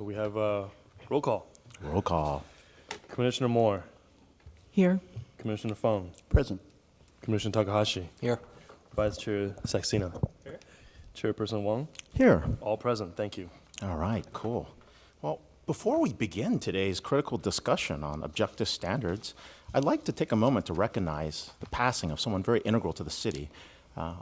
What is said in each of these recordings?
so we have roll call. Roll call. Commissioner Moore, Here. Commissioner Fung, Present. Commissioner Takahashi, Here. Vice Chair Saxena, Chairperson Wong, Here. all present. Thank you. All right, cool. Well, before we begin today's critical discussion on objective standards, I'd like to take a moment to recognize the passing of someone very integral to the city.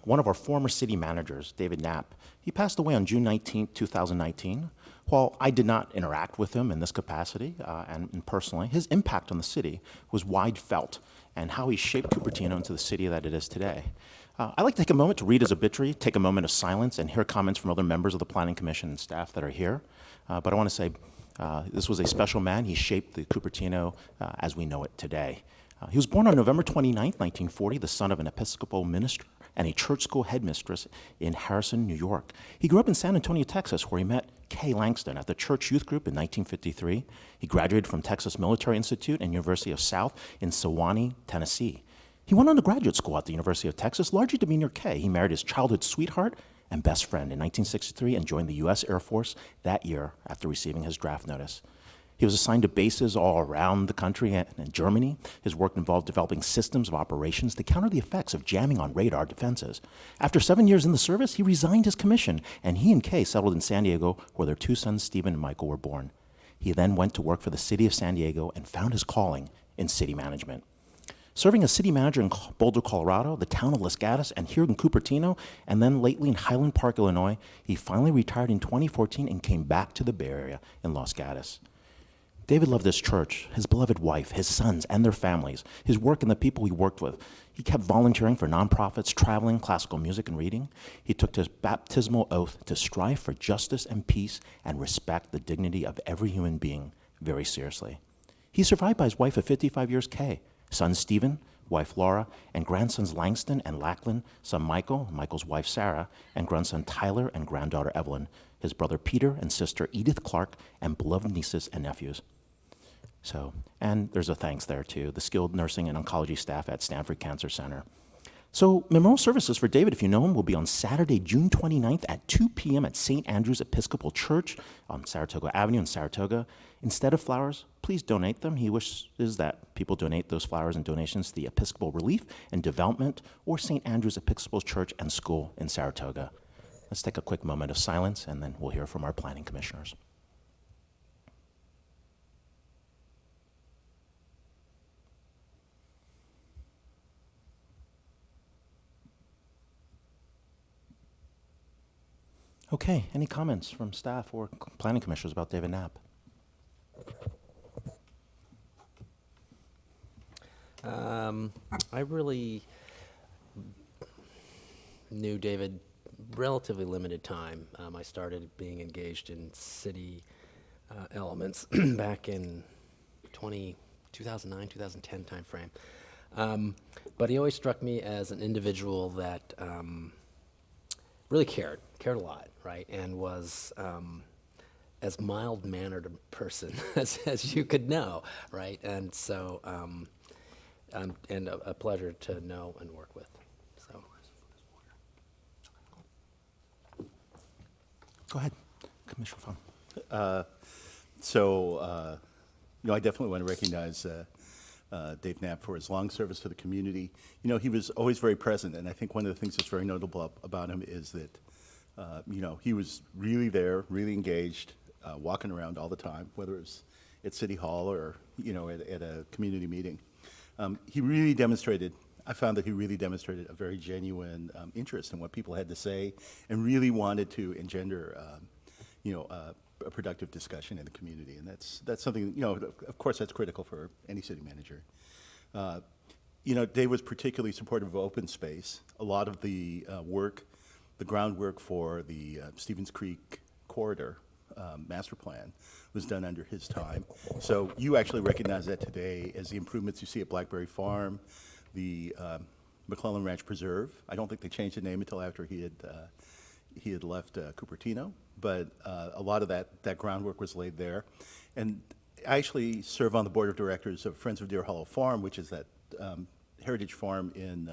One of our former city managers, David Knapp. He passed away on June 19, 2019. While I did not interact with him in this capacity and personally, his impact on the city was wide felt and how he shaped Cupertino into the city that it is today. I'd like to take a moment to read his obituary, take a moment of silence, and hear comments from other members of the Planning Commission and staff that are here. But I want to say this was a special man. He shaped the Cupertino as we know it today. He was born on November 29, 1940, the son of an Episcopal minister and a church school headmistress in Harrison, New York. He grew up in San Antonio, Texas, where he met Kay Langston at the Church Youth Group in 1953. He graduated from Texas Military Institute and University of South in Sewanee, Tennessee. He went on to graduate school at the University of Texas, largely to be near Kay. He married his childhood sweetheart and best friend in 1963 and joined the U.S. Air Force that year after receiving his draft notice. He was assigned to bases all around the country and in Germany. His work involved developing systems of operations to counter the effects of jamming on radar defenses. After 7 years in the service, he resigned his commission, and he and Kay settled in San Diego, where their two sons, Stephen and Michael, were born. He then went to work for the city of San Diego and found his calling in city management. Serving as city manager in Boulder, Colorado, the town of Los Gatos, and here in Cupertino, and then lately in Highland Park, Illinois, he finally retired in 2014 and came back to the Bay Area in Los Gatos. David loved his church, his beloved wife, his sons, and their families, his work and the people he worked with. He kept volunteering for nonprofits, traveling, classical music, and reading. He took his baptismal oath to strive for justice and peace and respect the dignity of every human being very seriously. He's survived by his wife of 55 years, Kay, son Stephen, wife Laura, and grandsons Langston and Lackland, son Michael, Michael's wife Sarah, and grandson Tyler and granddaughter Evelyn, his brother Peter and sister Edith Clark, and beloved nieces and nephews. And there's a thanks there to the skilled nursing and oncology staff at Stanford Cancer Center. So memorial services for David, if you know him, will be on Saturday, June 29th at 2 p.m. at St. Andrew's Episcopal Church on Saratoga Avenue in Saratoga. Instead of flowers, please donate them. He wishes that people donate those flowers and donations to the Episcopal Relief and Development or St. Andrew's Episcopal Church and School in Saratoga. Let's take a quick moment of silence, and then we'll hear from our planning commissioners. Okay, any comments from staff or planning commissioners about David Knapp? I really knew David relatively limited time. I started being engaged in city elements back in 2009, 2010 timeframe. But he always struck me as an individual that really cared a lot, right? And was as mild-mannered a person as you could know, right? And so, and a pleasure to know and work with. So, Go ahead, Commissioner Fung. I definitely want to recognize Dave Knapp for his long service to the community. He was always very present, and I think one of the things that's very notable about him is that, he was really there, really engaged, walking around all the time, whether it was at City Hall or, at a community meeting. I found that he really demonstrated a very genuine interest in what people had to say and really wanted to engender, a productive discussion in the community. And that's something, of course, that's critical for any city manager. Dave was particularly supportive of open space. A lot of the the groundwork for the Stevens Creek corridor master plan was done under his time. So you actually recognize that today as the improvements you see at Blackberry Farm, the McClellan Ranch Preserve. I don't think they changed the name until after he had left Cupertino, but a lot of that groundwork was laid there. And I actually serve on the board of directors of Friends of Deer Hollow Farm, which is that heritage farm in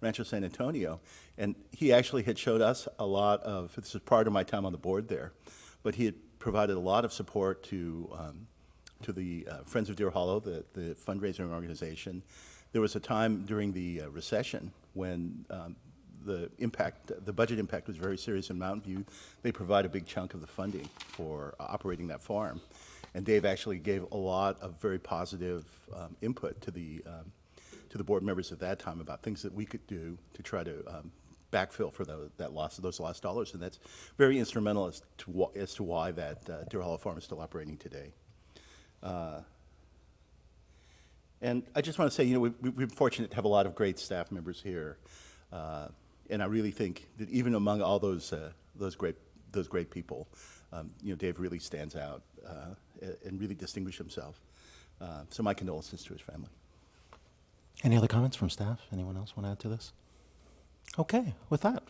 Rancho San Antonio. And he actually had showed us a lot of, this is part of my time on the board there, but he had provided a lot of support to the Friends of Deer Hollow, the fundraising organization. There was a time during the recession when the budget impact was very serious in Mountain View. They provide a big chunk of the funding for operating that farm. And Dave actually gave a lot of very positive input to the board members at that time about things that we could do to try to backfill for those lost dollars. And that's very instrumental as to why that Deer Hollow Farm is still operating today. And I just want to say, we've been fortunate to have a lot of great staff members here. And I really think that even among all those great people, Dave really stands out and really distinguished himself. So my condolences to his family. Any other comments from staff? Anyone else want to add to this? Okay, with that,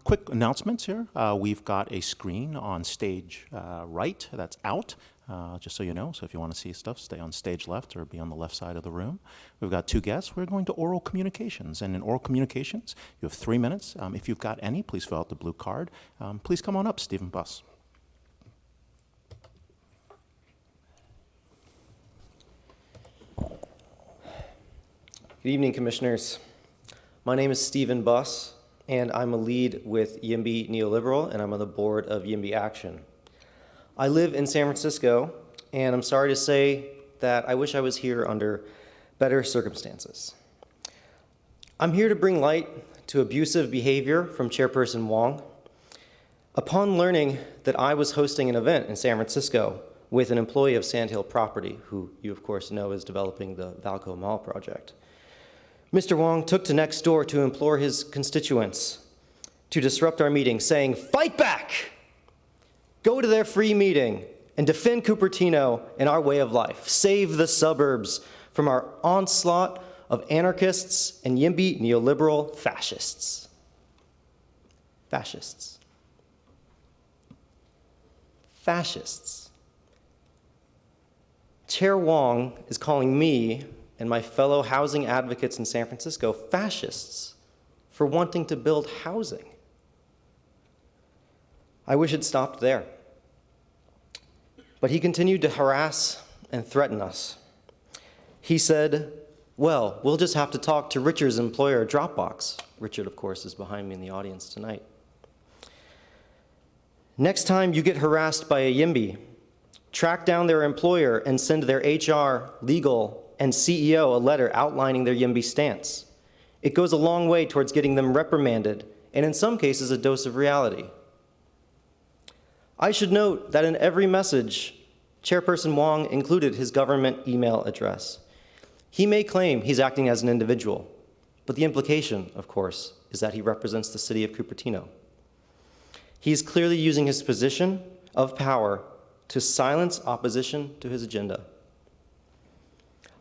quick announcements here. We've got a screen on stage right that's out, just so you know. So if you want to see stuff, stay on stage left or be on the left side of the room. We've got two guests. We're going to oral communications. And in oral communications, you have 3 minutes. If you've got any, please fill out the blue card. Please come on up, Stephen Buss. Good evening, Commissioners. My name is Stephen Buss, and I'm a lead with YIMBY Neoliberal, and I'm on the board of YIMBY Action. I live in San Francisco, and I'm sorry to say that I wish I was here under better circumstances. I'm here to bring light to abusive behavior from Chairperson Wong. Upon learning that I was hosting an event in San Francisco with an employee of Sandhill Property, who you of course know is developing the Valco Mall project, Mr. Wong took to Nextdoor to implore his constituents to disrupt our meeting, saying, "Fight back! Go to their free meeting and defend Cupertino and our way of life. Save the suburbs from our onslaught of anarchists and YIMBY neoliberal fascists." Fascists. Fascists. Chair Wong is calling me and my fellow housing advocates in San Francisco fascists for wanting to build housing. I wish it stopped there. But he continued to harass and threaten us. He said, "Well, we'll just have to talk to Richard's employer, Dropbox." Richard, of course, is behind me in the audience tonight. "Next time you get harassed by a YIMBY, track down their employer and send their HR, legal, and CEO a letter outlining their YIMBY stance. It goes a long way towards getting them reprimanded, and in some cases, a dose of reality." I should note that in every message, Chairperson Wong included his government email address. He may claim he's acting as an individual, but the implication, of course, is that he represents the city of Cupertino. He's clearly using his position of power to silence opposition to his agenda.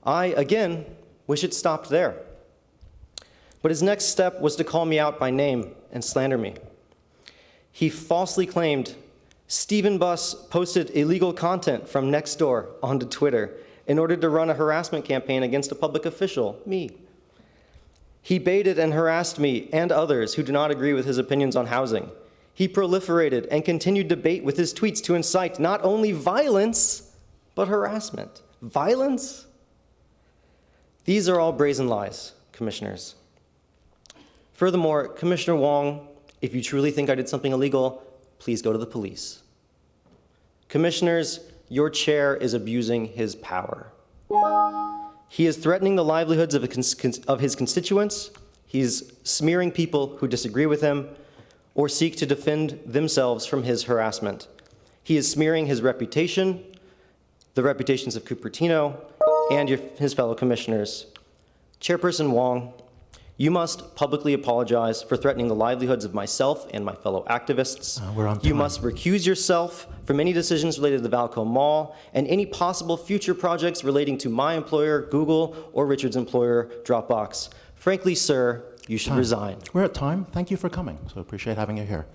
I, again, wish it stopped there. But his next step was to call me out by name and slander me. He falsely claimed Stephen Buss posted illegal content from Nextdoor onto Twitter in order to run a harassment campaign against a public official, me. He baited and harassed me and others who do not agree with his opinions on housing. He proliferated and continued debate with his tweets to incite not only violence, but harassment. Violence? These are all brazen lies, Commissioners. Furthermore, Commissioner Wong, if you truly think I did something illegal, please go to the police. Commissioners, your chair is abusing his power. He is threatening the livelihoods of his constituents. He's smearing people who disagree with him or seek to defend themselves from his harassment. He is smearing his reputation, the reputations of Cupertino, and his fellow commissioners. Chairperson Wong, you must publicly apologize for threatening the livelihoods of myself and my fellow activists. We're on time. You must recuse yourself from any decisions related to the Valco Mall and any possible future projects relating to my employer, Google, or Richard's employer, Dropbox. Frankly, sir, you should resign. We're at time. Thank you for coming. So appreciate having you here.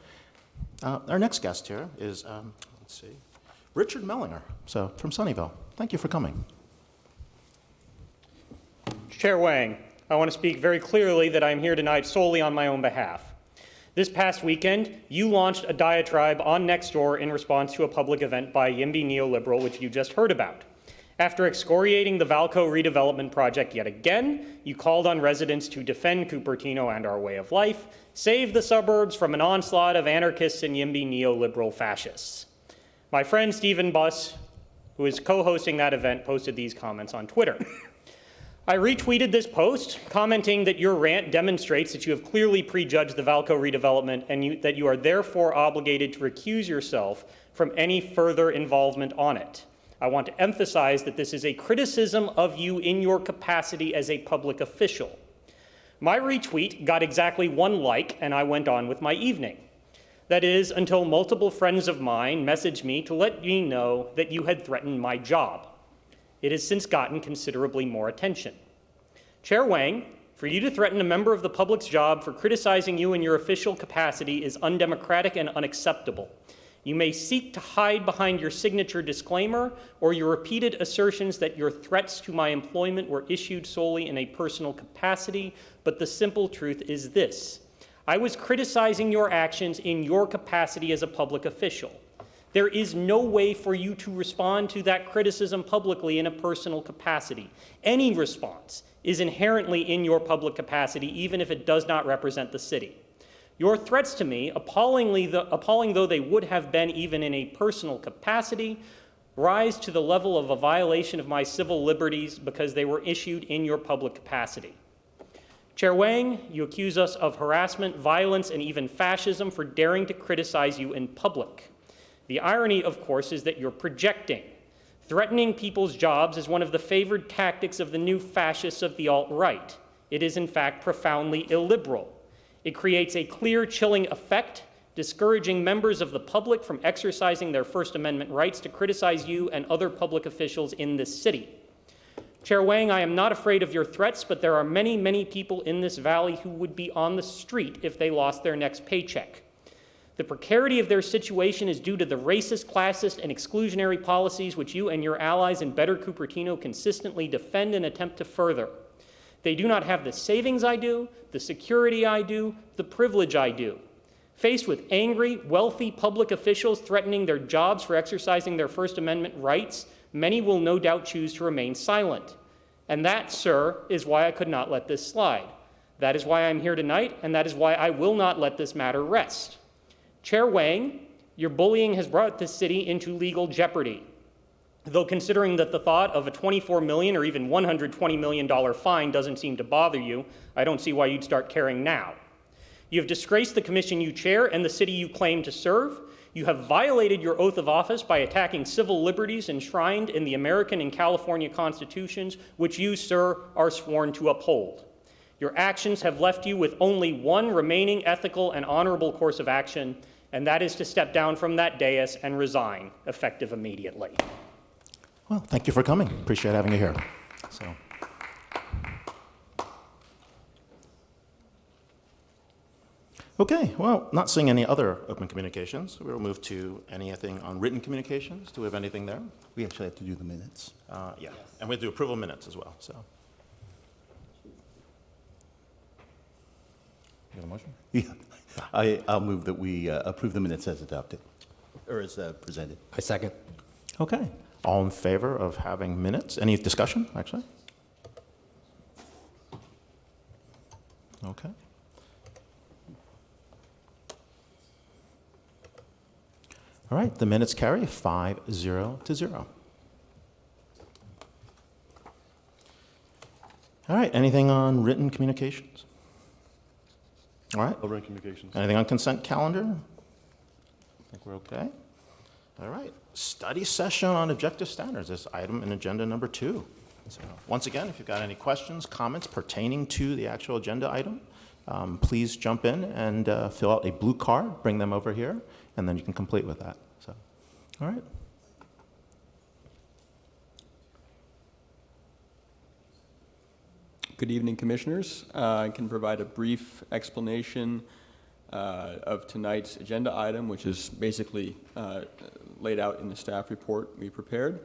Our next guest here is, Richard Mellinger, so from Sunnyvale. Thank you for coming. Chair Wang, I want to speak very clearly that I'm here tonight solely on my own behalf. This past weekend, you launched a diatribe on Nextdoor in response to a public event by a YIMBY neoliberal, which you just heard about. After excoriating the Valco redevelopment project yet again, you called on residents to defend Cupertino and our way of life, save the suburbs from an onslaught of anarchists and YIMBY neoliberal fascists. My friend Stephen Buss, who is co-hosting that event, posted these comments on Twitter. I retweeted this post, commenting that your rant demonstrates that you have clearly prejudged the Valco redevelopment and that you are therefore obligated to recuse yourself from any further involvement on it. I want to emphasize that this is a criticism of you in your capacity as a public official. My retweet got exactly 1 like, and I went on with my evening. That is, until multiple friends of mine messaged me to let me know that you had threatened my job. It has since gotten considerably more attention. Chair Wang, for you to threaten a member of the public's job for criticizing you in your official capacity is undemocratic and unacceptable. You may seek to hide behind your signature disclaimer or your repeated assertions that your threats to my employment were issued solely in a personal capacity, but the simple truth is this. I was criticizing your actions in your capacity as a public official. There is no way for you to respond to that criticism publicly in a personal capacity. Any response is inherently in your public capacity, even if it does not represent the city. Your threats to me, appalling though they would have been even in a personal capacity, rise to the level of a violation of my civil liberties because they were issued in your public capacity. Chair Wang, you accuse us of harassment, violence, and even fascism for daring to criticize you in public. The irony, of course, is that you're projecting. Threatening people's jobs is one of the favored tactics of the new fascists of the alt-right. It is, in fact, profoundly illiberal. It creates a clear, chilling effect, discouraging members of the public from exercising their First Amendment rights to criticize you and other public officials in this city. Chair Wang, I am not afraid of your threats, but there are many, many people in this valley who would be on the street if they lost their next paycheck. The precarity of their situation is due to the racist, classist, and exclusionary policies which you and your allies in Better Cupertino consistently defend and attempt to further. They do not have the savings I do, the security I do, the privilege I do. Faced with angry, wealthy public officials threatening their jobs for exercising their First Amendment rights, many will no doubt choose to remain silent. And that, sir, is why I could not let this slide. That is why I'm here tonight, and that is why I will not let this matter rest. Chair Wang, your bullying has brought this city into legal jeopardy. Though considering that the thought of a $24 million or even $120 million fine doesn't seem to bother you, I don't see why you'd start caring now. You have disgraced the commission you chair and the city you claim to serve. You have violated your oath of office by attacking civil liberties enshrined in the American and California constitutions, which you, sir, are sworn to uphold. Your actions have left you with only one remaining ethical and honorable course of action, and that is to step down from that dais and resign, effective immediately. Well, thank you for coming. Appreciate having you here. So. Okay, well, not seeing any other open communications, we'll move to anything on written communications. Do we have anything there? We actually have to do the minutes. Yeah, and we do approval minutes as well, so. You got a motion? Yeah, I'll move that we approve the minutes as adopted, or as presented. I second. Okay, all in favor of having minutes? Any discussion, actually? Okay. All right, the minutes carry 5-0 to 0. All right, anything on written communications? All right, Over in communications. anything on consent calendar? I think we're okay. All right, study session on objective standards, this item in agenda number 2. So once again, if you've got any questions, comments pertaining to the actual agenda item, please jump in and fill out a blue card, bring them over here, and then you can complete with that. So, all right. Good evening, Commissioners. I can provide a brief explanation of tonight's agenda item, which is basically laid out in the staff report we prepared.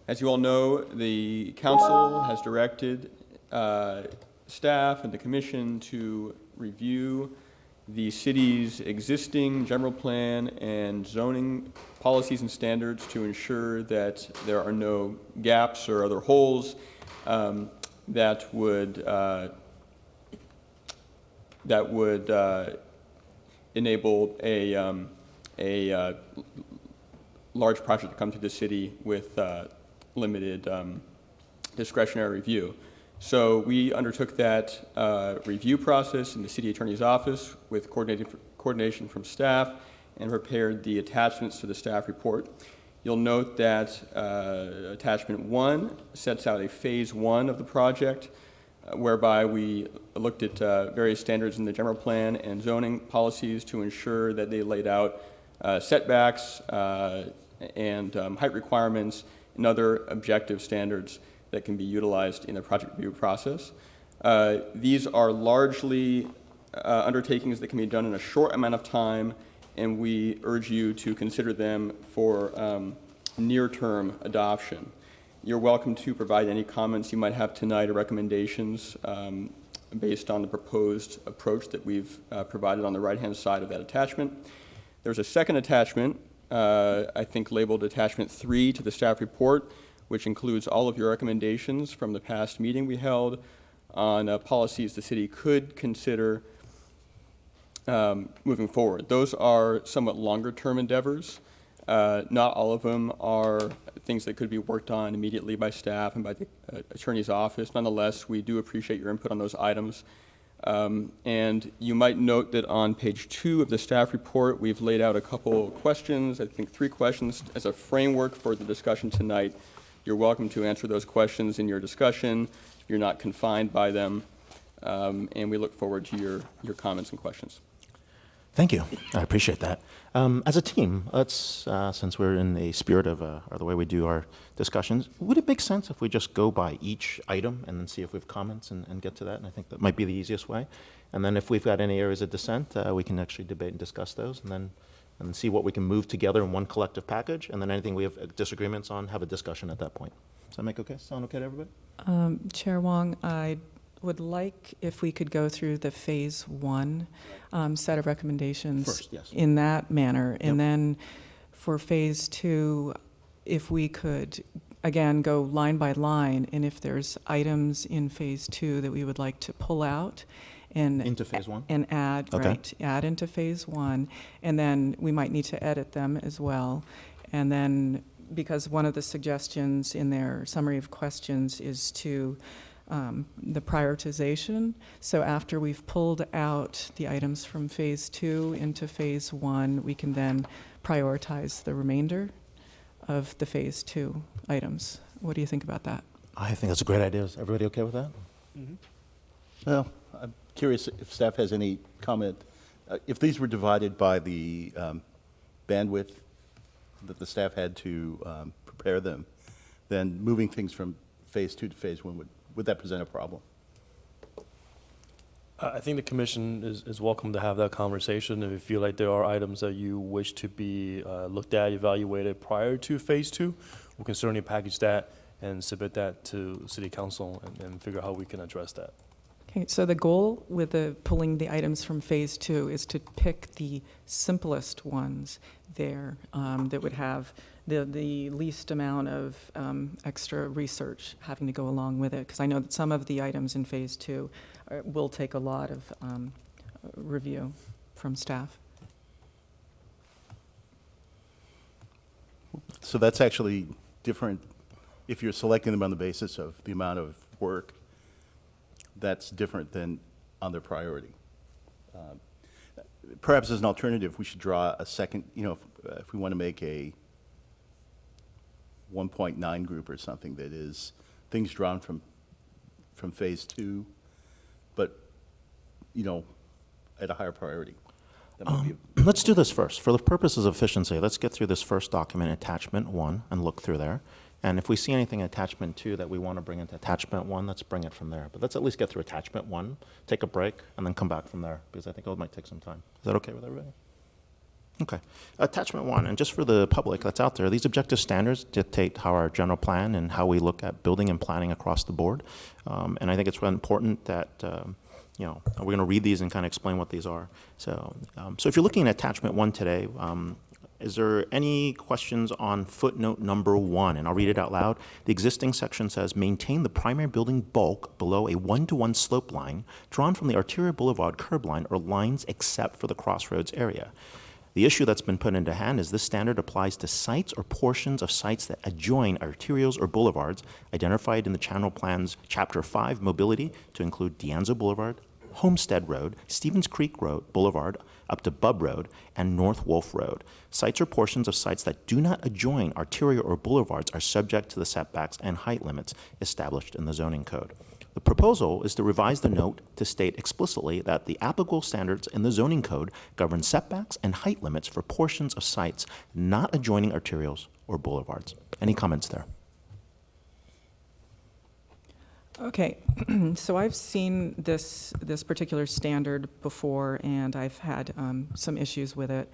As you all know, the Council has directed staff and the Commission to review the city's existing general plan and zoning policies and standards to ensure that there are no gaps or other holes that would enable a large project to come to the city with limited discretionary review. So we undertook that review process in the city attorney's office with coordination from staff and prepared the attachments to the staff report. You'll note that attachment 1 sets out a phase 1 of the project, whereby we looked at various standards in the general plan and zoning policies to ensure that they laid out setbacks and height requirements and other objective standards that can be utilized in the project review process. These are largely undertakings that can be done in a short amount of time, and we urge you to consider them for near-term adoption. You're welcome to provide any comments you might have tonight or recommendations based on the proposed approach that we've provided on the right-hand side of that attachment. There's a second attachment, I think labeled attachment 3 to the staff report, which includes all of your recommendations from the past meeting we held on policies the city could consider moving forward. Those are somewhat longer-term endeavors. Not all of them are things that could be worked on immediately by staff and by the attorney's office. Nonetheless, we do appreciate your input on those items. And you might note that on page 2 of the staff report, we've laid out a couple questions, I think 3 questions, as a framework for the discussion tonight. You're welcome to answer those questions in your discussion. You're not confined by them. And we look forward to your comments and questions. Thank you. I appreciate that. As a team, let's, since we're in the spirit of or the way we do our discussions, would it make sense if we just go by each item and then see if we have comments and get to that? And I think that might be the easiest way. And then if we've got any areas of dissent, we can actually debate and discuss those, and see what we can move together in one collective package. And then anything we have disagreements on, have a discussion at that point. Does that make okay? Sound okay to everybody? Chair Wong, I would like if we could go through the phase 1 set of recommendations First, yes. in that manner. Yep. And then for phase 2, if we could, again, go line by line, and if there's items in phase 2 that we would like to pull out and Into phase 1? and add, Okay. right, add into phase 1, and then we might need to edit them as well. And then, because one of the suggestions in their summary of questions is to the prioritization. So after we've pulled out the items from phase 2 into phase 1, we can then prioritize the remainder of the phase 2 items. What do you think about that? I think that's a great idea. Is everybody okay with that? Well, I'm curious if staff has any comment. If these were divided by the bandwidth that the staff had to prepare them, then moving things from phase 2 to phase 1 would that present a problem? I think the commission is welcome to have that conversation. If you feel like there are items that you wish to be looked at, evaluated prior to phase 2, we can certainly package that and submit that to City Council and figure out how we can address that. Okay, so the goal with pulling the items from phase 2 is to pick the simplest ones there that would have the least amount of extra research having to go along with it, because I know that some of the items in phase 2 will take a lot of review from staff. So that's actually different. If you're selecting them on the basis of the amount of work, that's different than on their priority. Perhaps as an alternative, we should draw a second, if we want to make a 1.9 group or something that is things drawn from phase 2, but, at a higher priority. That might be Let's do this first. For the purposes of efficiency, let's get through this first document, attachment 1, and look through there. And if we see anything in attachment 2 that we want to bring into attachment 1, let's bring it from there. But let's at least get through attachment 1, take a break, and then come back from there, because I think it might take some time. Is that okay with everybody? Okay. Attachment 1, and just for the public that's out there, these objective standards dictate how our general plan and how we look at building and planning across the board. And I think it's really important that, we're going to read these and kind of explain what these are. So if you're looking at attachment 1 today, is there any questions on footnote number 1? And I'll read it out loud. The existing section says, maintain the primary building bulk below a 1-to-1 slope line drawn from the arterial boulevard curb line or lines except for the crossroads area. The issue that's been put into hand is this standard applies to sites or portions of sites that adjoin arterials or boulevards identified in the Channel Plan's Chapter 5 Mobility to include D'Anzo Boulevard, Homestead Road, Stevens Creek Road Boulevard up to Bub Road, and North Wolf Road. Sites or portions of sites that do not adjoin arterial or boulevards are subject to the setbacks and height limits established in the zoning code. The proposal is to revise the note to state explicitly that the applicable standards in the zoning code govern setbacks and height limits for portions of sites not adjoining arterials or boulevards. Any comments there? Okay, so I've seen this particular standard before, and I've had some issues with it.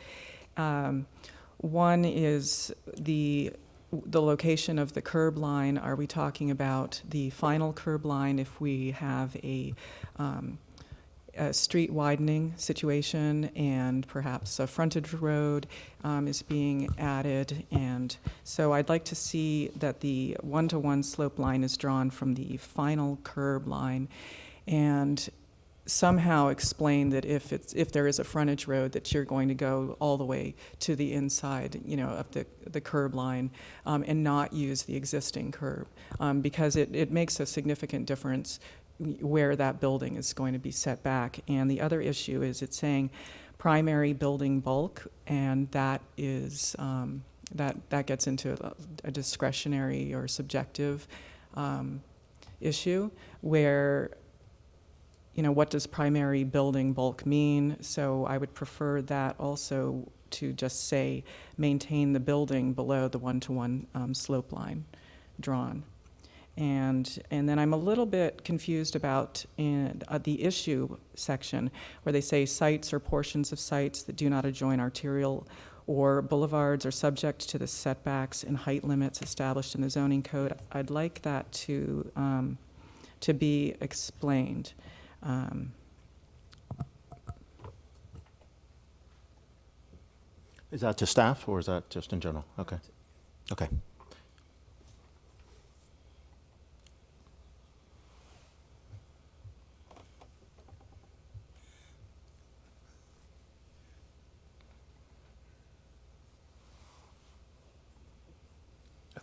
One is the location of the curb line. Are we talking about the final curb line if we have a street widening situation and perhaps a frontage road is being added? And so I'd like to see that the 1-to-1 slope line is drawn from the final curb line, and somehow explain that if there is a frontage road, that you're going to go all the way to the inside, of the curb line, and not use the existing curb, because it makes a significant difference where that building is going to be set back. And the other issue is it's saying primary building bulk, and that is that gets into a discretionary or subjective issue where, what does primary building bulk mean? So I would prefer that also to just say maintain the building below the 1-to-1 slope line drawn. And then I'm a little bit confused about the issue section where they say sites or portions of sites that do not adjoin arterial or boulevards are subject to the setbacks and height limits established in the zoning code. I'd like that to be explained. Is that to staff or is that just in general? Okay. Okay.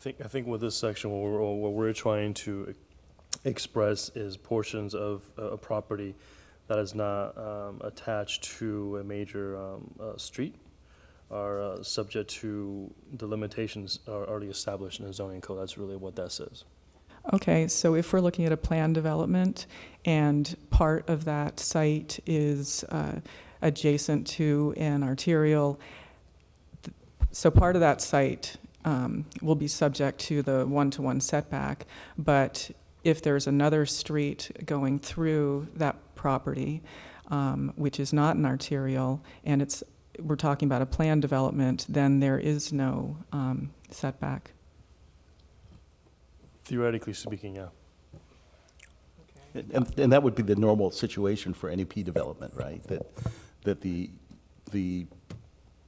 I think with this section, what we're trying to express is portions of a property that is not attached to a major street are subject to the limitations are already established in the zoning code. That's really what that says. Okay, so if we're looking at a planned development and part of that site is adjacent to an arterial, so part of that site will be subject to the 1-to-1 setback, but if there's another street going through that property, which is not an arterial, and we're talking about a planned development, then there is no setback. Theoretically speaking, yeah. And that would be the normal situation for any P development, right? That the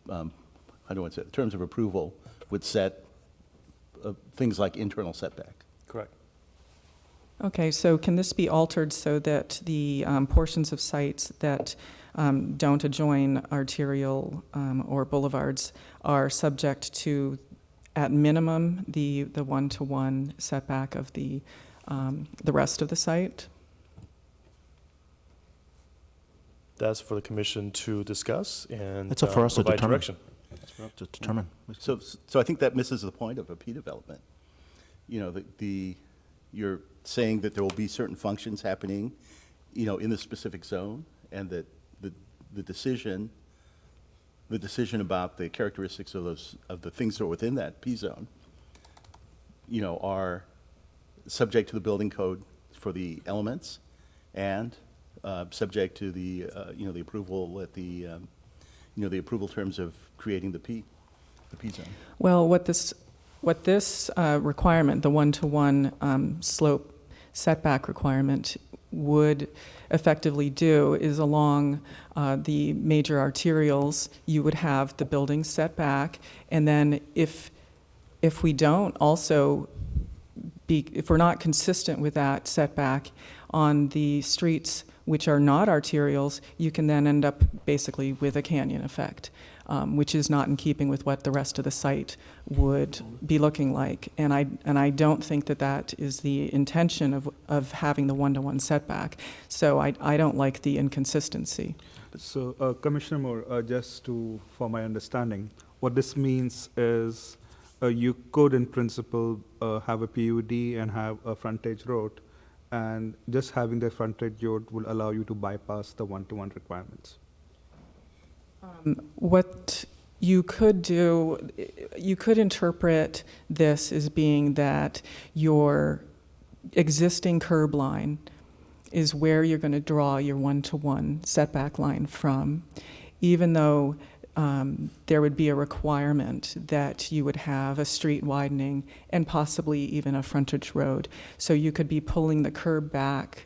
how do I want to say it? Terms of approval would set things like internal setback. Correct. Okay, so can this be altered so that the portions of sites that don't adjoin arterial or boulevards are subject to, at minimum, the 1-to-1 setback of the rest of the site? That's for the commission to discuss and It's up for us to provide determine. direction. To determine. So I think that misses the point of a P development. You're saying that there will be certain functions happening, in the specific zone, and that the decision about the characteristics of the things that are within that P zone, are subject to the building code for the elements, and subject to the the approval at the the approval terms of creating the P zone. Well, what this requirement, the one-to-one slope setback requirement, would effectively do is along the major arterials, you would have the building setback, and then if we don't also if we're not consistent with that setback on the streets which are not arterials, you can then end up basically with a canyon effect, which is not in keeping with what the rest of the site would be looking like. And I don't think that is the intention of having the one-to-one setback. So I don't like the inconsistency. So, Commissioner Moore, for my understanding, what this means is you could, in principle, have a PUD and have a frontage road, and just having the frontage road will allow you to bypass the one-to-one requirements. What you could do, you could interpret this as being that your existing curb line is where you're going to draw your one-to-one setback line from, even though there would be a requirement that you would have a street widening and possibly even a frontage road. So you could be pulling the curb back,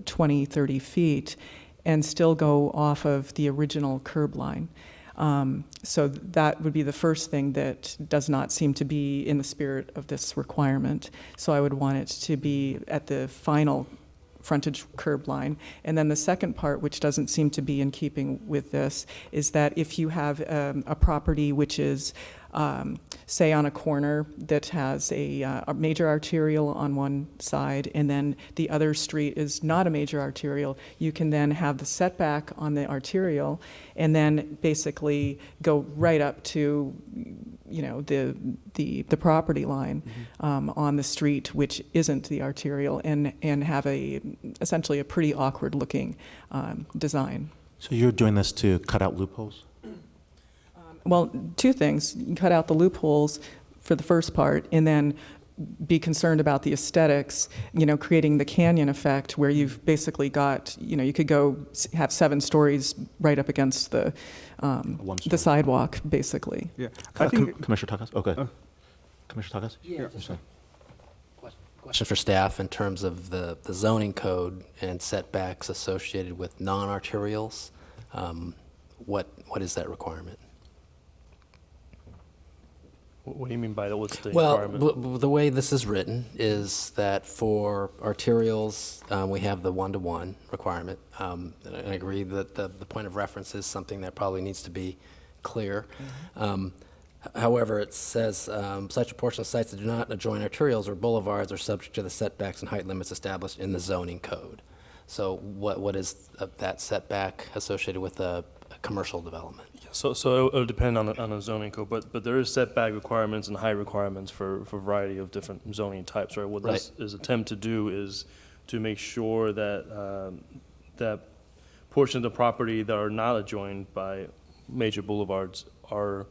20, 30 feet and still go off of the original curb line. So that would be the first thing that does not seem to be in the spirit of this requirement. So I would want it to be at the final frontage curb line. And then the second part, which doesn't seem to be in keeping with this, is that if you have a property which is, say, on a corner that has a major arterial on one side, and then the other street is not a major arterial, you can then have the setback on the arterial, and then basically go right up to, the property line on the street, which isn't the arterial, and have essentially a pretty awkward looking design. So you're doing this to cut out loopholes? Well, two things. You can cut out the loopholes for the first part, and then be concerned about the aesthetics, creating the canyon effect where you've basically got, you could go have 7 stories right up against the sidewalk, basically. Yeah, I think Commissioner Takas? Okay. Commissioner Takas? Yeah. Question for staff in terms of the zoning code and setbacks associated with non-arterials. What is that requirement? What do you mean by that? What's the Well, requirement? the way this is written is that for arterials, we have the one-to-one requirement. And I agree that the point of reference is something that probably needs to be clear. However, it says such a portion of sites that do not adjoin arterials or boulevards are subject to the setbacks and height limits established in the zoning code. So what is that setback associated with a commercial development? So it'll depend on the zoning code, but there is setback requirements and height requirements for a variety of different zoning types, right? What this is attempt to do is to make sure that that portion of the property that are not adjoined by major boulevards are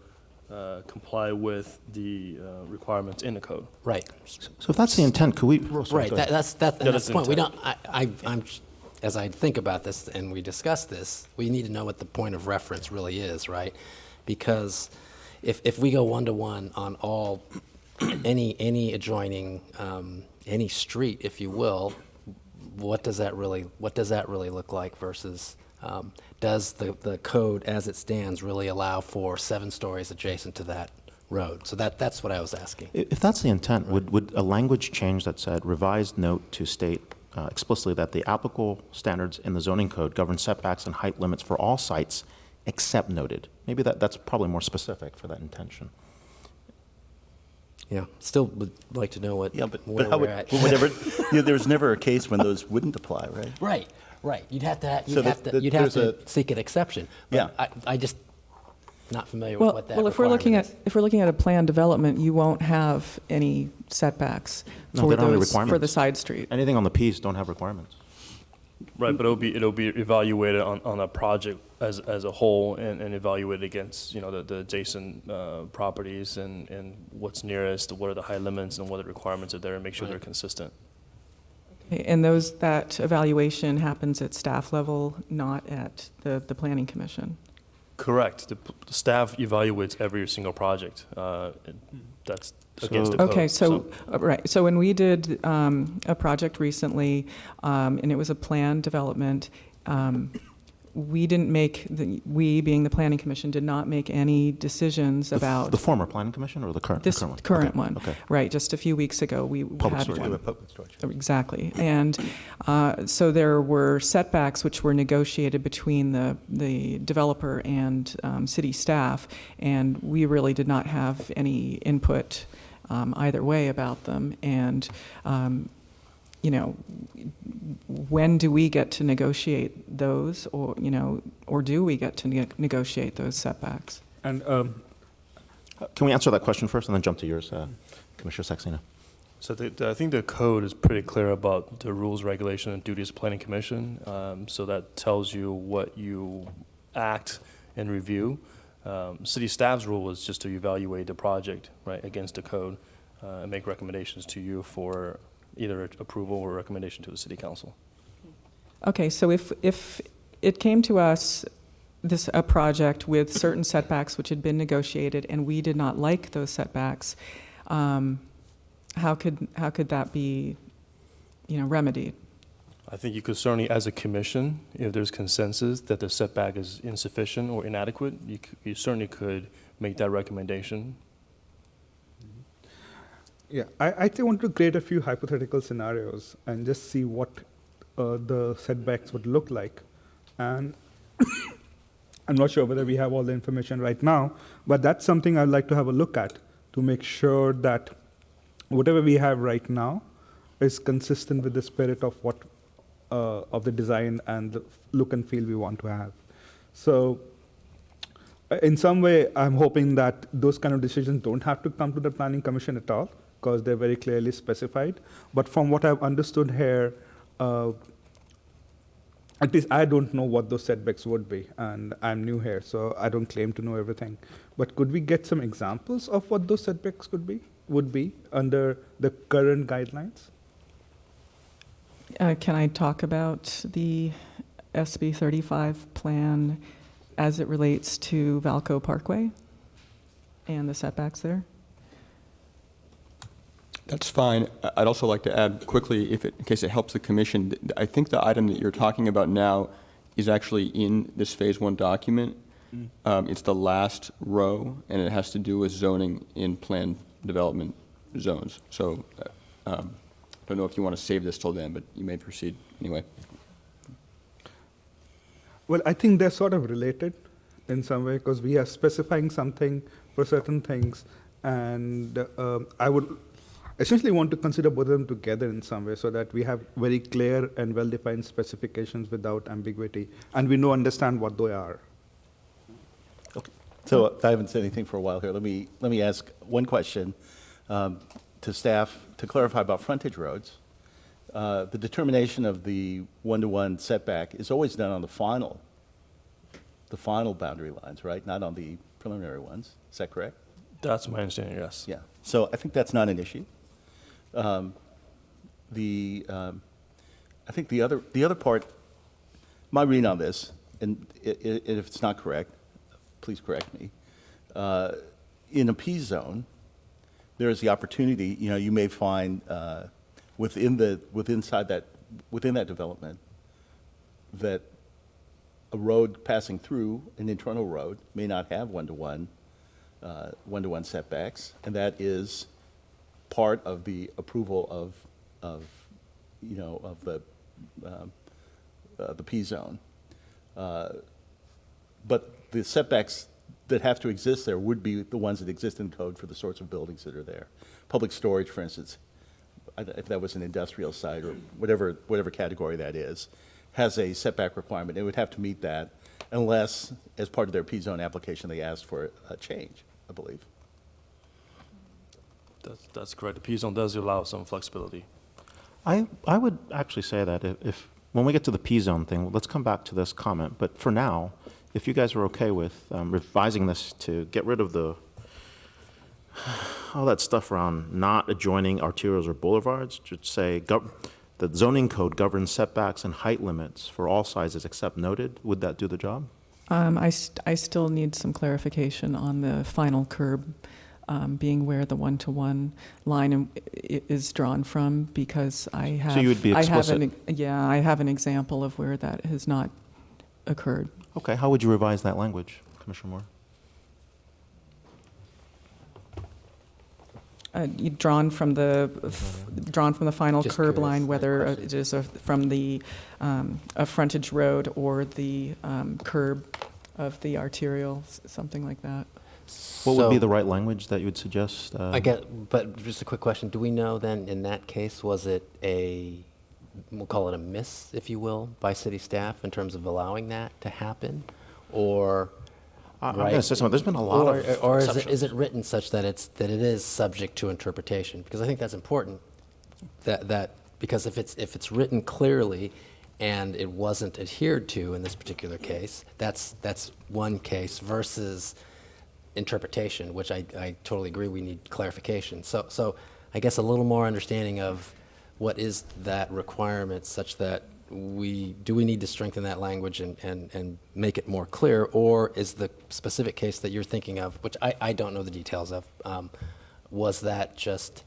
comply with the requirements in the code. Right. So if that's the intent, could we? Right. That's the point. We intent. don't. As I think about this and we discuss this, we need to know what the point of reference really is, right? Because if we go one-to-one on all any adjoining any street, if you will, what does that really look like versus does the code as it stands really allow for 7 stories adjacent to that road? So that's what I was asking. If that's the intent, would a language change that said revised note to state explicitly that the applicable standards in the zoning code govern setbacks and height limits for all sites except noted? Maybe that's probably more specific for that intention. Yeah, still would like to know Yeah, where but how we're would, at. well, whatever, there's never a case when those wouldn't apply, right? Right. You'd have to So you'd have there's to seek an exception. But Yeah. I just not familiar with what that Well, if we're looking requirement at if we're looking at a planned development, you won't have any setbacks No, for they don't have any for the requirements. side street. Anything on the piece don't have requirements. Right, but it'll be evaluated on a project as a whole and evaluated against, the adjacent properties and what's nearest, what are the high limits and what the requirements are there, and make sure they're consistent. And that evaluation happens at staff level, not at the planning commission. Correct. The staff evaluates every single project. That's against the code. Okay, right, so when we did a project recently, and it was a planned development, we didn't make, we being the planning commission, did not make any decisions about. The former planning commission or the current? This the current Okay, one. Okay. Right, just a few weeks ago, we Public had storage. one. Public storage. Exactly. And so there were setbacks which were negotiated between the developer and city staff, and we really did not have any input either way about them. And, you know, when do we get to negotiate those, or, you know, or do we get to negotiate those setbacks? And Can we answer that question first and then jump to yours, Commissioner Saxena? So I think the code is pretty clear about the rules, regulation, and duties of planning commission. So that tells you what you act and review. City staff's rule was just to evaluate the project, right, against the code, and make recommendations to you for either approval or recommendation to the city council. Okay, so if it came to us, a project with certain setbacks which had been negotiated, and we did not like those setbacks, how could that be, you know, remedied? I think you could certainly, as a commission, if there's consensus that the setback is insufficient or inadequate, you certainly could make that recommendation. yeah, I think want to create a few hypothetical scenarios and just see what the setbacks would look like. And I'm not sure whether we have all the information right now, but that's something I'd like to have a look at to make sure that whatever we have right now is consistent with the spirit of what of the design and the look and feel we want to have. So in some way, I'm hoping that those kind of decisions don't have to come to the Planning Commission at all, because they're very clearly specified. But from what I've understood here, at least I don't know what those setbacks would be, and I'm new here, so I don't claim to know everything. But could we get some examples of what those setbacks would be under the current guidelines? Can I talk about the SB 35 plan as it relates to Valco Parkway and the setbacks there? That's fine. I'd also like to add quickly, in case it helps the commission, I think the item that you're talking about now is actually in this Phase 1 document. It's the last row, and it has to do with zoning in planned development zones. So I don't know if you want to save this till then, but you may proceed anyway. Well, I think they're sort of related in some way, because we are specifying something for certain things, and I would essentially want to consider both of them together in some way so that we have very clear and well-defined specifications without ambiguity, and we understand what they are. Okay. So I haven't said anything for a while here. Let me ask one question to staff to clarify about frontage roads. The determination of the one-to-one setback is always done on the final boundary lines, right? Not on the preliminary ones. Is that correct? That's my understanding, yes. Yeah. So I think that's not an issue. I think the other part, my read on this, and if it's not correct, please correct me. In a P zone, there is the opportunity. You know, you may find within that development that a road passing through an internal road may not have one-to-one setbacks, and that is part of the approval of the P zone. But the setbacks that have to exist there would be the ones that exist in code for the sorts of buildings that are there. Public storage, for instance, if that was an industrial site or whatever category that is, has a setback requirement. It would have to meet that unless, as part of their P zone application, they asked for a change, I believe. That's correct. The P zone does allow some flexibility. I would actually say that if when we get to the P zone thing, let's come back to this comment. But for now, if you guys are okay with revising this to get rid of all that stuff around not adjoining arterials or boulevards, just say the zoning code governs setbacks and height limits for all sizes except noted, would that do the job? I still need some clarification on the final curb being where the one-to-one line is drawn from, because I have. So you would be explicit? Yeah, I have an example of where that has not occurred. Okay, how would you revise that language, Commissioner Moore? Drawn from the final Just curb curious, line, like whether question. it is from the a frontage road or the curb of the arterial, something like that. What would be So- the right language that you would suggest? I get, but just a quick question. Do we know then, in that case, was it we'll call it a miss, if you will, by city staff in terms of allowing that to happen? Or, I'm going to say something. There's been a lot of or exceptions. is it written such that it is subject to interpretation? Because I think that's important, because if it's written clearly and it wasn't adhered to in this particular case, that's one case versus interpretation, which I totally agree we need clarification. So I guess a little more understanding of what is that requirement, such that do we need to strengthen that language and make it more clear, or is the specific case that you're thinking of, which I don't know the details of, was that just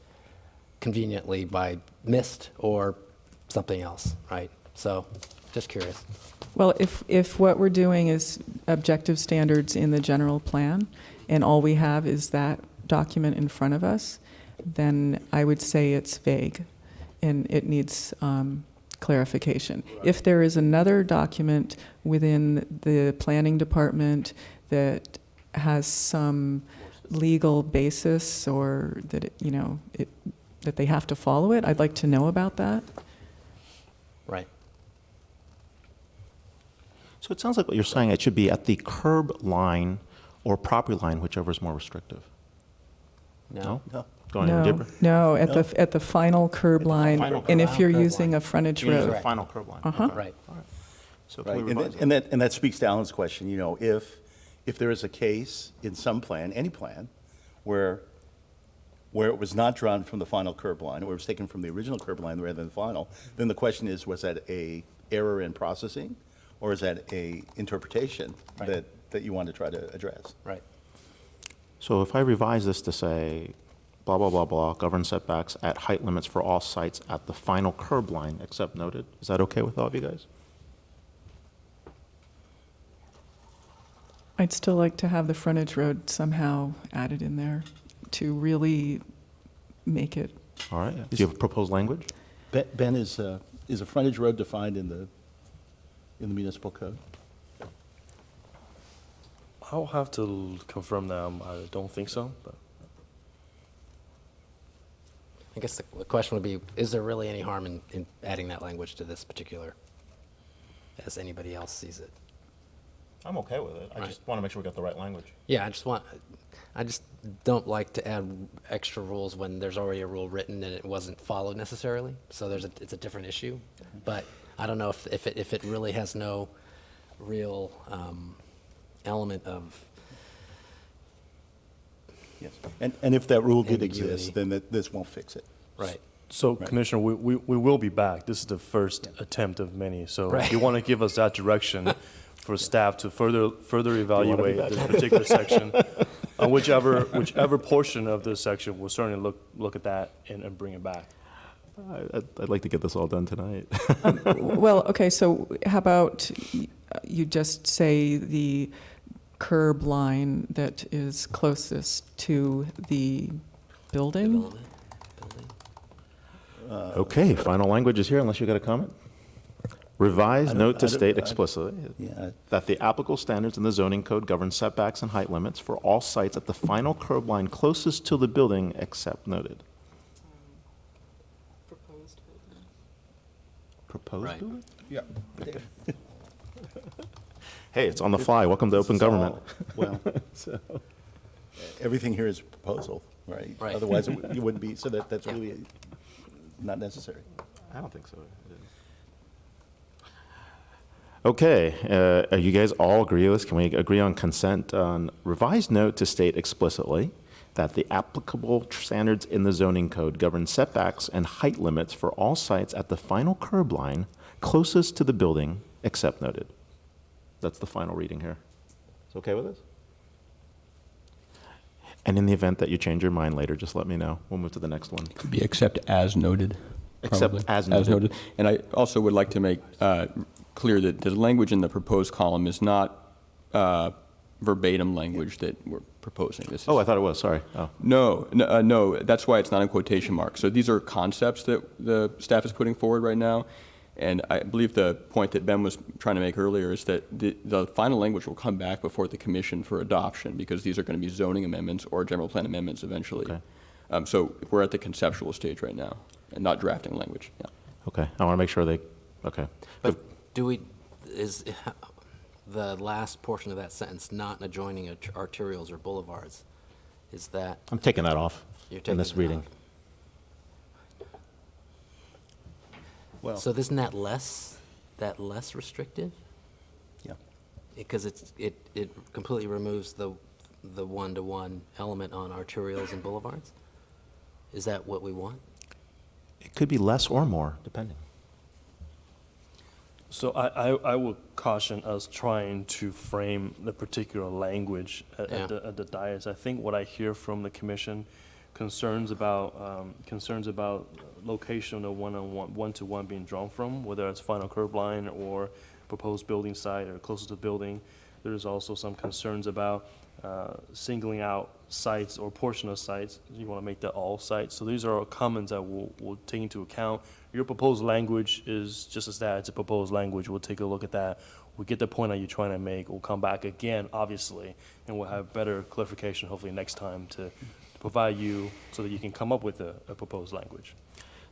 conveniently by missed or something else, right? So just curious. Well, if what we're doing is objective standards in the general plan, and all we have is that document in front of us, then I would say it's vague, and it needs clarification. If there is another document within the planning department that has some legal basis, or that that they have to follow it, I'd like to know about that. Right. So it sounds like what you're saying, it should be at the curb line or property line, whichever is more restrictive. No? No. Go on, Jibber. No, at the final curb line, final and curb if you're line. using a frontage You mean the road. final curb line. Uh-huh. Okay. Right. So Right, can we revise and that? that speaks to Alan's question, if there is a case in some plan, any plan, where it was not drawn from the final curb line, or it was taken from the original curb line rather than the final, then the question is, was that a error in processing, or is that a interpretation Right. that you want to try to address? Right. So if I revise this to say, blah, blah, blah, blah, govern setbacks at height limits for all sites at the final curb line, except noted, is that okay with all of you guys? I'd still like to have the frontage road somehow added in there to really make it. All right. Do you have proposed language? Ben, is a frontage road defined in the municipal code? I'll have to confirm that. I don't think so, but I guess the question would be, is there really any harm in adding that language to this particular, as anybody else sees it? I'm okay with it. I Right. just want to make sure we got the right language. Yeah, I just don't like to add extra rules when there's already a rule written and it wasn't followed necessarily. So it's a different issue. But I don't know if it really has no real element of. Yes. And if that rule did Ambiguity. exist, then this won't fix it. Right. so Right. Commissioner, we will be back. This is the first attempt of many. So Right. if you want to give us that direction for staff to further evaluate this particular section, on whichever portion of this section, we'll certainly look at that and bring it back. I'd like to get this all done tonight. Well, okay, so how about you just say the curb line that is closest to the building? Development, building. Okay, final language is here, unless you got a comment? Revised note to state explicitly Yeah, that the applicable standards in the zoning code govern setbacks and height limits for all sites at the final curb line closest to the building, except noted. Proposed Right. building? yeah. Hey, it's on the fly. Welcome to This open is government. all- Well, everything here is a proposal, right? Right. Otherwise, you wouldn't be, so that's really not necessary. I don't think so. Okay, you guys all agree with this? Can we agree on consent on revised note to state explicitly that the applicable standards in the zoning code govern setbacks and height limits for all sites at the final curb line closest to the building, except noted? That's the final reading here. Is okay with this? And in the event that you change your mind later, just let me know. We'll move to the next one. Be accept as noted. Except probably. as noted. And I also would like to make clear that the language in the proposed column is not verbatim language that we're proposing. This is, Oh, I thought it was, sorry. Oh. no, that's why it's not in quotation marks. So these are concepts that the staff is putting forward right now. And I believe the point that Ben was trying to make earlier is that the final language will come back before the commission for adoption, because these are going to be zoning amendments or general plan amendments eventually. Okay. So we're at the conceptual stage right now and not drafting language. Yeah. Okay, I want to make sure they, okay. But is the last portion of that sentence, not adjoining arterials or boulevards, is that? I'm taking that off You're in taking this it reading. off. Well, So isn't that less restrictive? yeah. Because it completely removes the one-to-one element on arterials and boulevards? Is that what we want? It could be less or more, depending. So I would caution us trying to frame the particular language at the dais. I think what I hear from the commission, concerns about location of one-to-one being drawn from, whether it's final curb line or proposed building site or closest to the building. There's also some concerns about singling out sites or portion of sites. You want to make that all sites. So these are comments that we'll take into account. Your proposed language is just as that. It's a proposed language. We'll take a look at that. We'll get the point that you're trying to make. We'll come back again, obviously, and we'll have better clarification hopefully next time to provide you so that you can come up with a proposed language.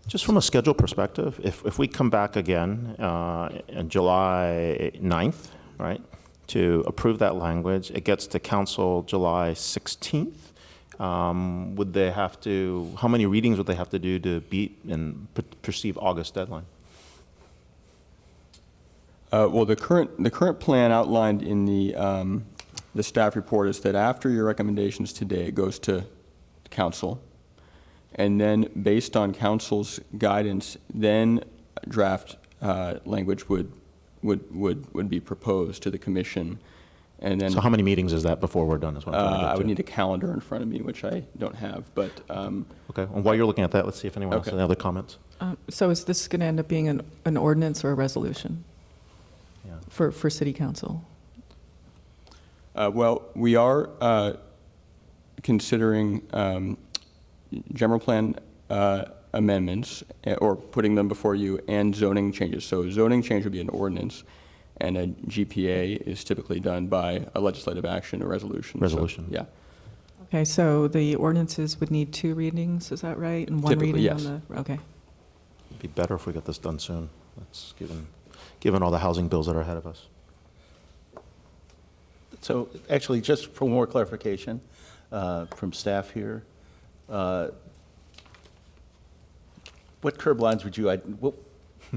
Just from a schedule perspective, if we come back again on July 9th, right, to approve that language, it gets to council July 16th. Would they have to, how many readings would they have to do to beat and perceive August deadline? Well, the current plan outlined in the staff report is that after your recommendations today, it goes to council, and then based on council's guidance, then draft language would be proposed to the commission, and then So how many meetings is that before we're done is what I'm trying to get I to. would need a calendar in front of me, which I don't have, but Okay, and while you're looking at that, let's see if anyone else has Okay. any other comments. So is this going to end up being an ordinance or a resolution Yeah. for city council? well, we are considering general plan amendments, or putting them before you, and zoning changes. So zoning change would be an ordinance, and a GPA is typically done by a legislative action or resolution. So, Resolution. yeah. Okay, so the ordinances would need 2 readings, is that right? And one Typically, reading yes. on the, okay. It'd be better if we got this done soon. That's given all the housing bills that are ahead of us. So actually, just for more clarification from staff here, what curb lines would you,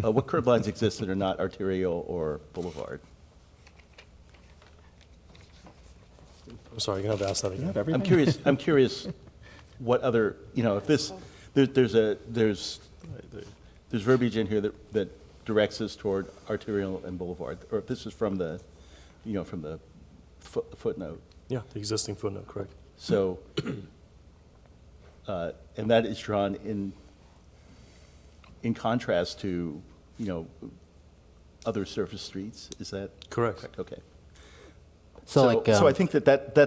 what curb lines exist that are not arterial or boulevard? I'm sorry, you're going to have to ask that again. I'm curious what other, if this, there's verbiage in here that directs us toward arterial and boulevard, or if this is from the, from the footnote. Yeah, the existing footnote, correct. So, and that is drawn in contrast to, other surface streets, is that? Correct. Okay. So like, So I think that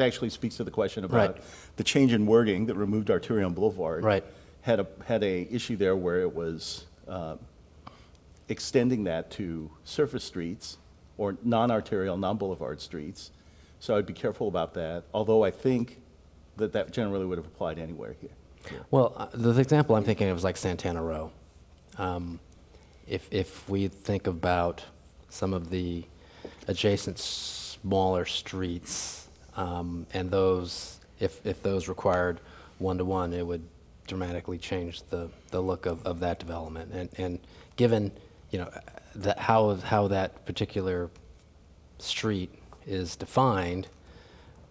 actually speaks to the question about Right. the change in wording that removed arterial and boulevard. Right. Had a issue there where it was extending that to surface streets or non-arterial, non-boulevard streets. So I'd be careful about that, although I think that generally would have applied anywhere here. well, the example I'm thinking of is like Santana Row. If we think about some of the adjacent smaller streets, and those, if those required one-to-one, it would dramatically change the look of that development. And given, how that particular street is defined,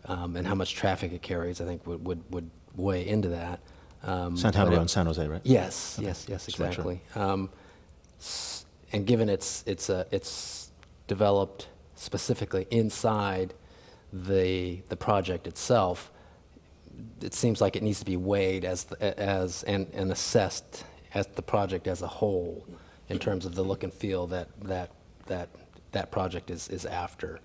and how much traffic it carries, I think would weigh into that. Santana but Row it- in San Jose, right? Yes, Okay. yes, Just make sure. exactly. And given it's developed specifically inside the project itself, it seems like it needs to be weighed and assessed as the project as a whole in terms of the look and feel that project is after.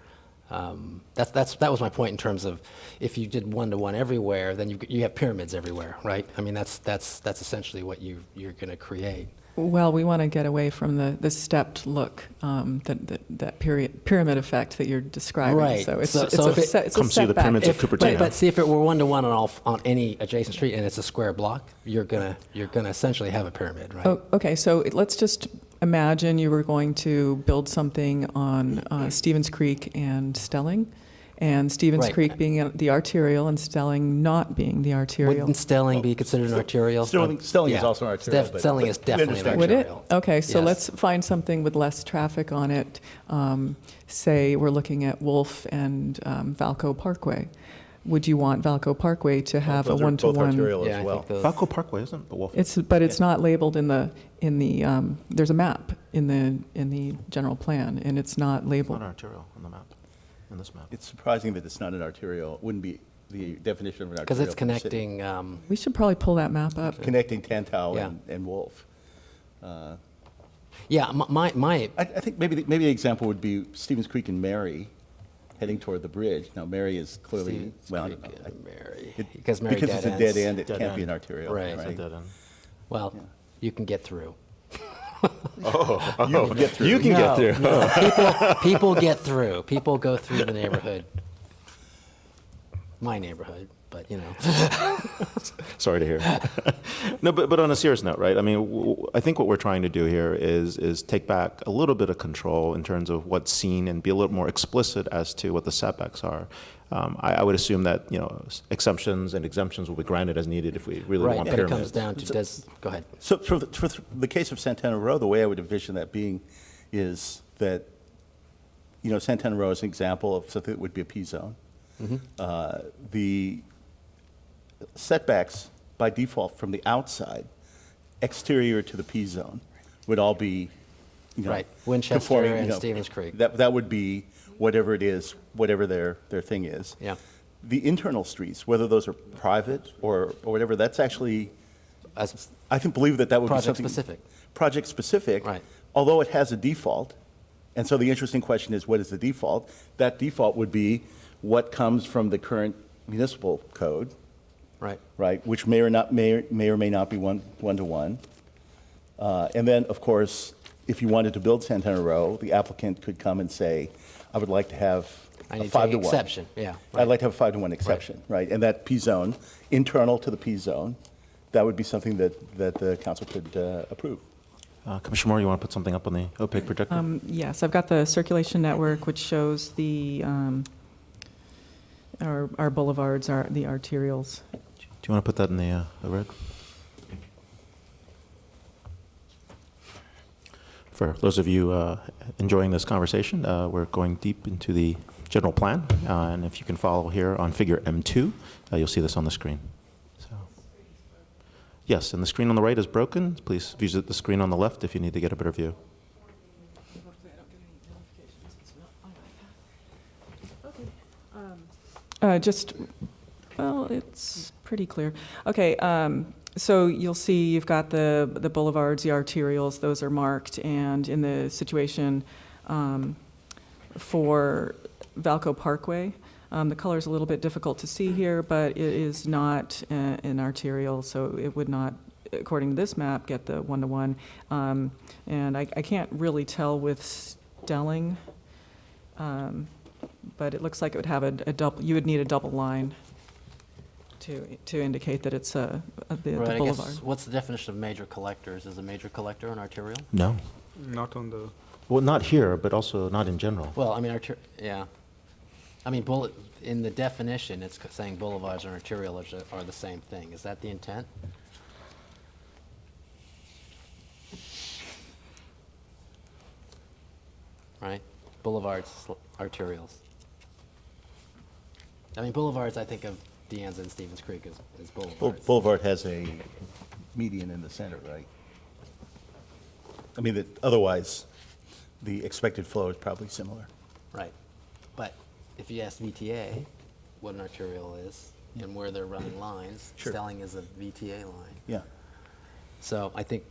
That was my point in terms of if you did one-to-one everywhere, then you have pyramids everywhere, right? I mean, that's essentially what you're going to create. Well, we want to get away from the stepped look, that pyramid effect that you're describing. Right. So it's So a if it- set- it's a Come see the setback. pyramids of Cupertino. But see, if it were one-to-one on any adjacent street and it's a square block, you're gonna essentially have a pyramid, right? Oh, okay, so let's just imagine you were going to build something on Stevens Creek and Stelling, and Stevens Right. Creek being the arterial and Stelling not being the arterial. Wouldn't Stelling be considered an arterial? Stelling is Yeah. also an arterial, but- Stelling is but we definitely an understand. Would it? arterial. Okay, so Yes. let's find something with less traffic on it. Say we're looking at Wolf and Valco Parkway. Would you want Valco Parkway to have a Those are both one-to-one? arterial Yeah, as I well. think those- Falco Parkway isn't, but Wolf. But it's not labeled in the there's a map in the general plan, and it's not It's labeled. not arterial on the map, in this map. It's surprising that it's not an arterial. It wouldn't be the definition of an arterial. Because it's for the city. connecting, We should probably pull that map up. Connecting Tantau Yeah. and Wolf. yeah, my I think maybe the example would be Stevens Creek and Mary heading toward the bridge. Now, Mary is clearly, Stevens well, I Creek don't know. and Mary, It- because Mary Because dead it's a ends. dead end, it Dead can't be end. an arterial, Right. It's a right? dead end. Well, you can get through. You can get through. You can get through. No, people get through. People go through the neighborhood. My neighborhood, but you know. Sorry to hear. No, but on a serious note, right? I mean, I think what we're trying to do here is take back a little bit of control in terms of what's seen and be a little more explicit as to what the setbacks are. I would assume that, you know, exceptions and exemptions will be granted as needed if we really Right, want but it pyramids. comes down to go ahead. So for the case of Santana Row, the way I would envision that being is that, you know, Santana Row is an example of something that would be a P-zone. The setbacks by default from the outside, exterior to the P-zone, would all be, you know, Right. Winchester conforming, you and know, Stevens Creek. That would be whatever it is, whatever their thing is. Yeah. The internal streets, whether those are private or whatever, that's actually, As I think, believe that would be project something. specific. Project specific. Right. Although it has a default. And so the interesting question is, what is the default? That default would be what comes from the current municipal code, Right. right, which may or may not be one-to-one. And then, of course, if you wanted to build Santana Row, the applicant could come and say, I would like to have I a need to take 5-to-1. exception, yeah. I'd like to have a 5-to-1 exception, right? And that P-zone, internal to the P-zone, that would be something that the council could approve. Commissioner Moore, you want to put something up on the opaque projector? Yes, I've got the circulation network, which shows the our boulevards, the arterials. Do you want to put that in the red? For those of you enjoying this conversation, we're going deep into the general plan, and if you can follow here on figure M2, you'll see this on the screen. So, yes, and the screen on the right is broken. Please visit the screen on the left if you need to get a better view. Well, it's pretty clear. Okay, so you'll see you've got the boulevards, the arterials, those are marked, and in the situation for Valco Parkway, the color is a little bit difficult to see here, but it is not an arterial, so it would not, according to this map, get the one-to-one. And I can't really tell with Stelling, but it looks like it would have a double, you would need a double line to indicate that it's the Right, I boulevard. guess, what's the definition of major collectors? Is a major collector an arterial? No. Not on the, Well, not here, but also not in general. Well, I mean, yeah. I mean, in the definition, it's saying boulevards and arterial are the same thing. Is that the intent? Right? Boulevards, arterials. I mean, boulevards, I think of De Anza and Stevens Creek as boulevards. Boulevard has a median in the center, right? I mean, otherwise, the expected flow is probably similar. Right. But if you ask VTA what an arterial is and where they're running lines, Sure. Stelling is a VTA line. Yeah. So I think,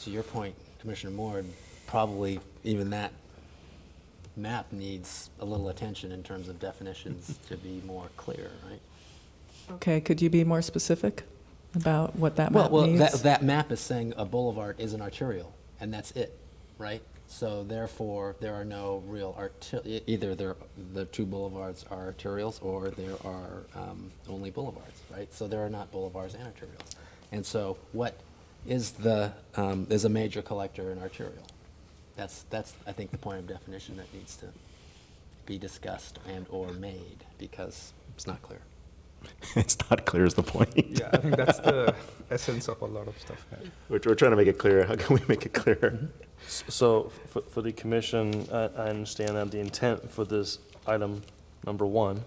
to your point, Commissioner Moore, probably even that map needs a little attention in terms of definitions to be more clear, right? Okay, could you be more specific about what that map Well, means? that map is saying a boulevard is an arterial, and that's it, right? So therefore, there are no real either the two boulevards are arterials or there are only boulevards, right? So there are not boulevards and arterials. And so what is is a major collector an arterial? That's I think the point of definition that needs to be discussed and or made, because it's not clear. It's not clear is the point. Yeah, I think that's the essence of a lot of stuff. Yeah. We're trying to make it clear. How can we make it clear? So for the commission, I understand that the intent for this item number 1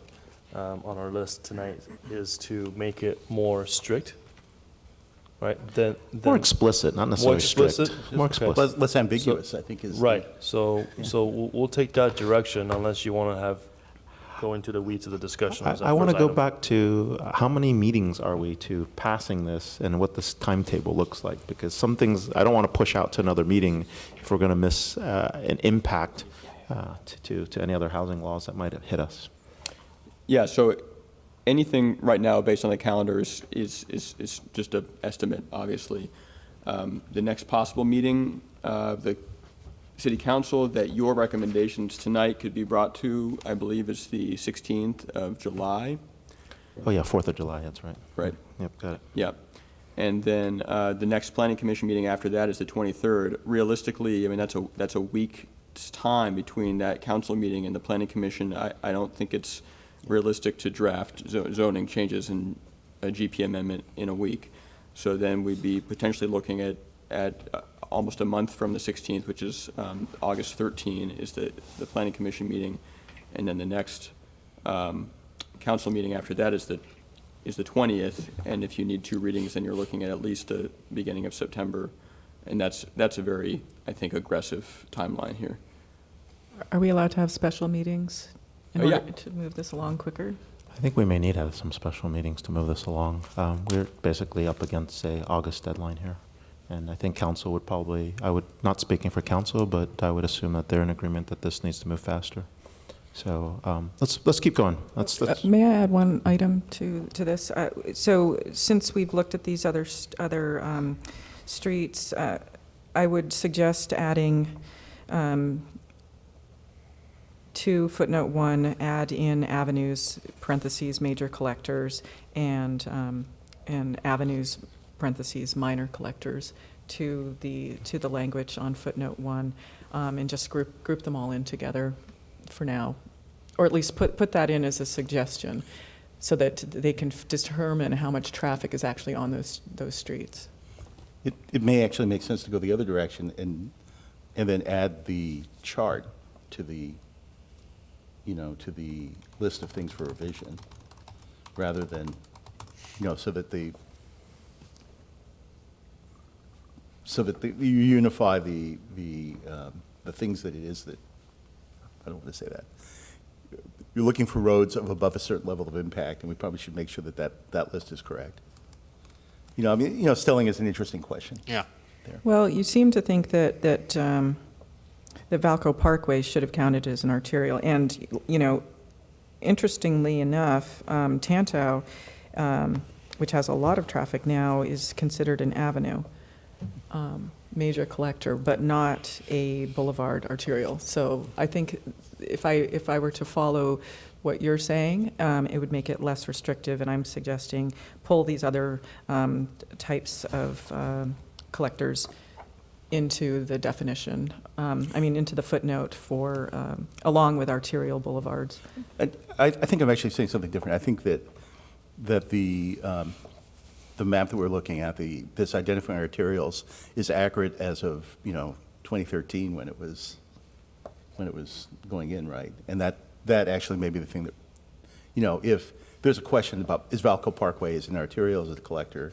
on our list tonight is to make it more strict, right? More explicit, not necessarily explicit? strict. More Okay. explicit. Less ambiguous, I think is. Right, so we'll take that direction unless you want to go into the weeds of the discussion. as that I want to first go item. back to how many meetings are we to passing this and what this timetable looks like? Because some things I don't want to push out to another meeting if we're going to miss an impact to any other housing laws that might hit us. Yeah, so anything right now based on the calendar is just an estimate, obviously. The next possible meeting, the City Council, that your recommendations tonight could be brought to, I believe is the 16th of July, Oh, yeah, 4th of July, that's right. right? Yep, got it. Yeah. And then the next Planning Commission meeting after that is the 23rd. Realistically, I mean, that's a week's time between that council meeting and the Planning Commission. I don't think it's realistic to draft zoning changes in a GP amendment in a week. So then we'd be potentially looking at almost a month from the 16th, which is August 13, is the Planning Commission meeting. And then the next council meeting after that is the 20th. And if you need 2 readings, then you're looking at least the beginning of September. And that's a very, I think, aggressive timeline here. Are we allowed to have special meetings in Oh, yeah. order to move this along quicker? I think we may need to have some special meetings to move this along. We're basically up against, say, August deadline here. And I think council would probably, not speaking for council, but I would assume that they're in agreement that this needs to move faster. So let's keep going. Let's May I add one item to this? So since we've looked at these other streets, I would suggest adding to footnote 1, add in avenues, parentheses, major collectors, and avenues, parentheses, minor collectors to the language on footnote 1, and just group them all in together for now, or at least put that in as a suggestion, so that they can determine how much traffic is actually on those streets. It may actually make sense to go the other direction and then add the chart to the, to the list of things for revision, rather than, so that you unify the things that it is that, I don't want to say that. You're looking for roads of above a certain level of impact, and we probably should make sure that list is correct. Stelling is an interesting question. Yeah. Well, you seem to think that the Valco Parkway should have counted as an arterial, and interestingly enough, Tantau, which has a lot of traffic now, is considered an avenue, major collector, but not a boulevard arterial. So I think if I were to follow what you're saying, it would make it less restrictive, and I'm suggesting pull these other types of collectors into the definition, into the footnote for, along with arterial boulevards. I think I'm actually saying something different. I think that the map that we're looking at, this identifying arterials, is accurate as of 2013 when it was going in, right? And that actually may be the thing that, if there's a question about is Valco Parkway is an arterial, is it a collector,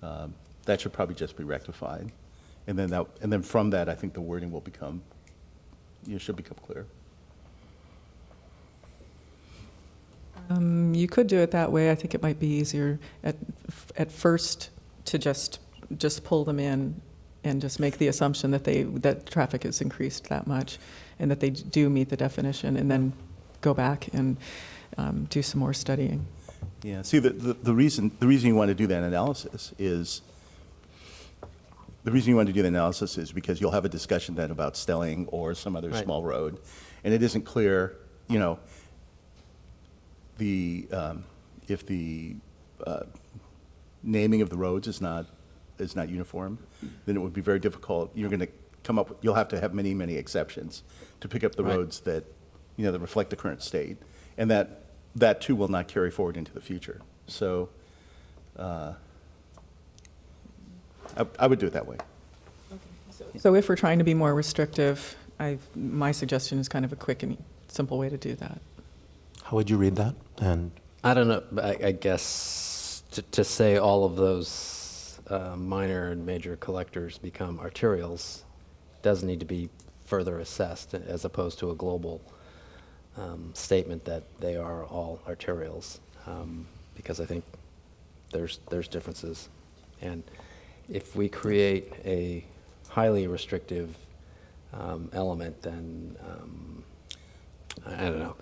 that should probably just be rectified, and then from that I think the wording will should become clear. You could do it that way. I think it might be easier at first to just pull them in and just make the assumption that traffic has increased that much and that they do meet the definition, and then go back and do some more studying. Yeah, see, the reason you want to do that analysis is, because you'll have a discussion then about Stelling or some other Right. small road, and it isn't clear, you know, if the naming of the roads is not uniform, then it would be very difficult. You're going to you'll have to have many, many exceptions to pick up the Right. roads that, you know, that reflect the current state, and that too will not carry forward into the future. So I would do it that way. So if we're trying to be more restrictive, my suggestion is kind of a quick and simple way to do that. How would you read that? And I don't know, I guess to say all of those minor and major collectors become arterials does need to be further assessed, as opposed to a global statement that they are all arterials, because I think there's differences. And if we create a highly restrictive element, then I don't know.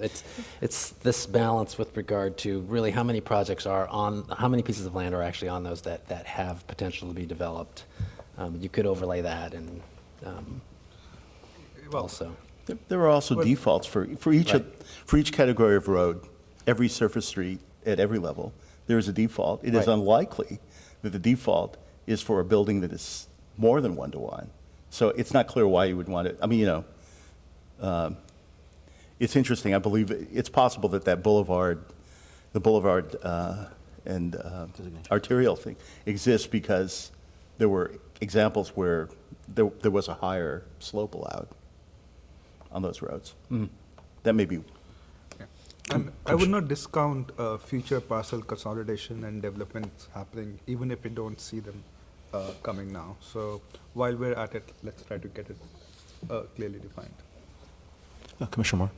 It's this balance with regard to really how many projects are on, how many pieces of land are actually on those that have potential to be developed. You could overlay that, and also. There are also defaults for each Right. for each category of road, every surface street at every level. There is a default. It is Right. unlikely that the default is for a building that is more than 1-to-1. So it's not clear why you would want it. I mean, you know, it's interesting. I believe it's possible that the boulevard and arterial thing exists because there were examples where there was a higher slope allowed on those roads. That may be. And I would not discount future parcel consolidation and developments happening, even if we don't see them coming now. So while we're at it, let's try to get it clearly defined. Commissioner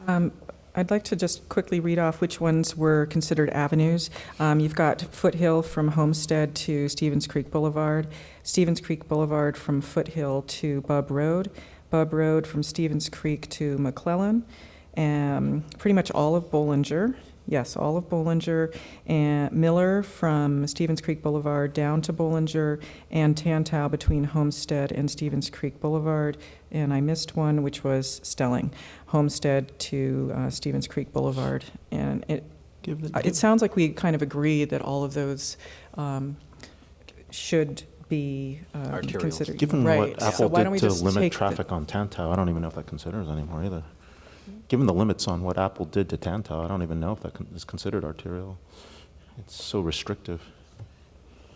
Moore? I'd like to just quickly read off which ones were considered avenues. You've got Foothill from Homestead to Stevens Creek Boulevard, Stevens Creek Boulevard from Foothill to Bubb Road from Stevens Creek to McClellan, and pretty much all of Bollinger. Yes, all of Bollinger, and Miller from Stevens Creek Boulevard down to Bollinger, and Tantau between Homestead and Stevens Creek Boulevard. And I missed one, which was Stelling, Homestead to Stevens Creek Boulevard. And it sounds like we kind of agree that all of those should be Arterials. considered. Given right. what So Apple why don't did we to just limit take the- traffic on Tantau, I don't even know if that considers anymore either. Given the limits on what Apple did to Tantau, I don't even know if that is considered arterial. It's so restrictive.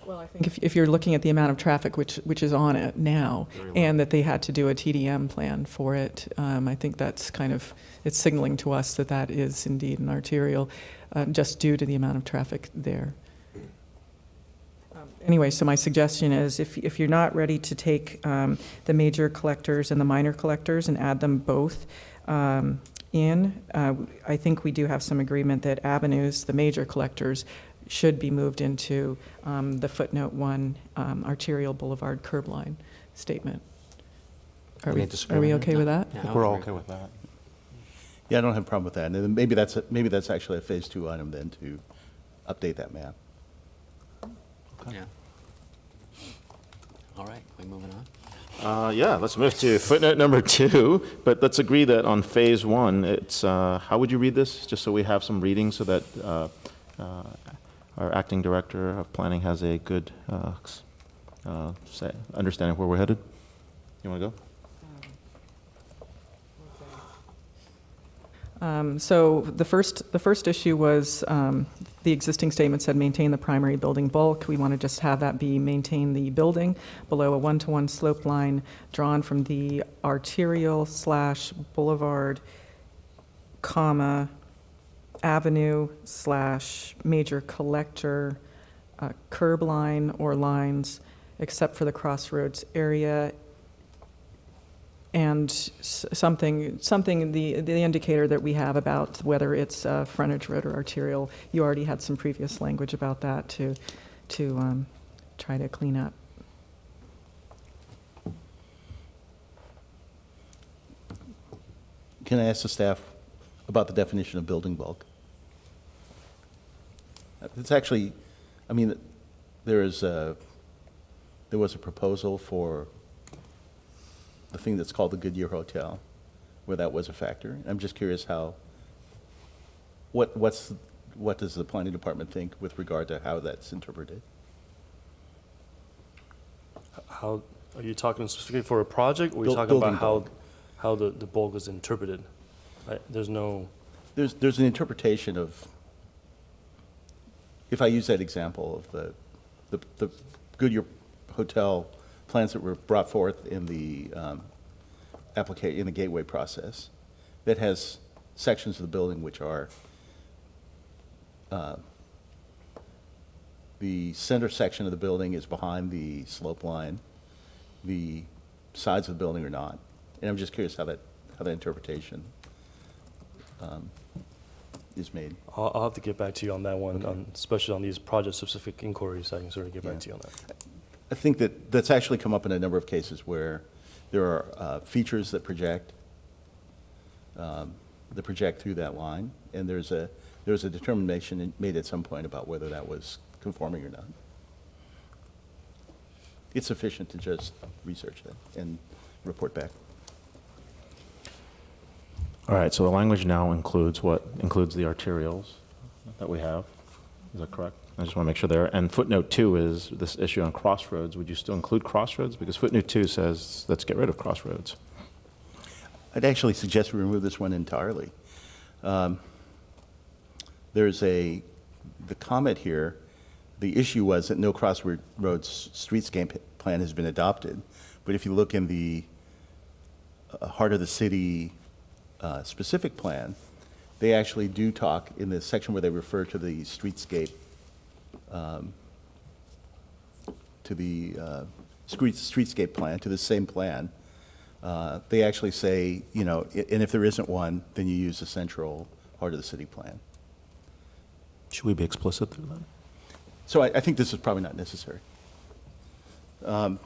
Well, I think if you're looking at the amount of traffic which is on it now, and that they had to do a TDM plan for it, I think that's kind of, it's signaling to us that that is indeed an arterial, just due to the amount of traffic there. Anyway, so my suggestion is if you're not ready to take the major collectors and the minor collectors and add them both in, I think we do have some agreement that avenues, the major collectors, should be moved into the footnote 1 arterial boulevard curb line statement. Are Any we disagreement? okay with that? I think we're all okay with that. Yeah, I don't have a problem with that. And then maybe that's actually a phase 2 item then to update that map. Yeah. All right, we moving on? Yeah, let's move to footnote number 2, but let's agree that on phase 1, it's, how would you read this? Just so we have some reading so that our acting director of planning has a good understanding of where we're headed. You want to go? So the first issue was the existing statement said maintain the primary building bulk. We want to just have that be maintain the building below a 1-to-1 slope line drawn from the arterial / boulevard, comma, avenue / major collector, curb line or lines, except for the crossroads area and something, the indicator that we have about whether it's frontage road or arterial, you already had some previous language about that to try to clean up. Can I ask the staff about the definition of building bulk? It's actually, I mean, there was a proposal for the thing that's called the Goodyear Hotel, where that was a factor. I'm just curious what does the planning department think with regard to how that's interpreted? How, are you talking specifically for a project, or are you Buil- talking about building how the bulk is interpreted? There's no, There's an interpretation of, if I use that example of the Goodyear Hotel plans that were brought forth in the in the gateway process, that has sections of the building which are the center section of the building is behind the slope line, the sides of the building are not. And I'm just curious how that interpretation is made. I'll have to get back to you on that one, Okay. especially on these project-specific inquiries. I can sort of get back to you on that. I think that's actually come up in a number of cases where there are features that project through that line, and there was a determination made at some point about whether that was conforming or not. It's sufficient to just research that and report back. All right, so the language now includes what? Includes the arterials that we have. Is that correct? I just want to make sure there. And footnote 2 is this issue on crossroads. Would you still include crossroads? Because footnote 2 says, let's get rid of crossroads. I'd actually suggest we remove this one entirely. There's the comment here, the issue was that no crossroads streetscape plan has been adopted. But if you look in the heart of the city specific plan, they actually do talk in the section where they refer to the streetscape, streetscape plan, to the same plan. They actually say, and if there isn't one, then you use the central heart of the city plan. Should we be explicit through that? So I think this is probably not necessary. The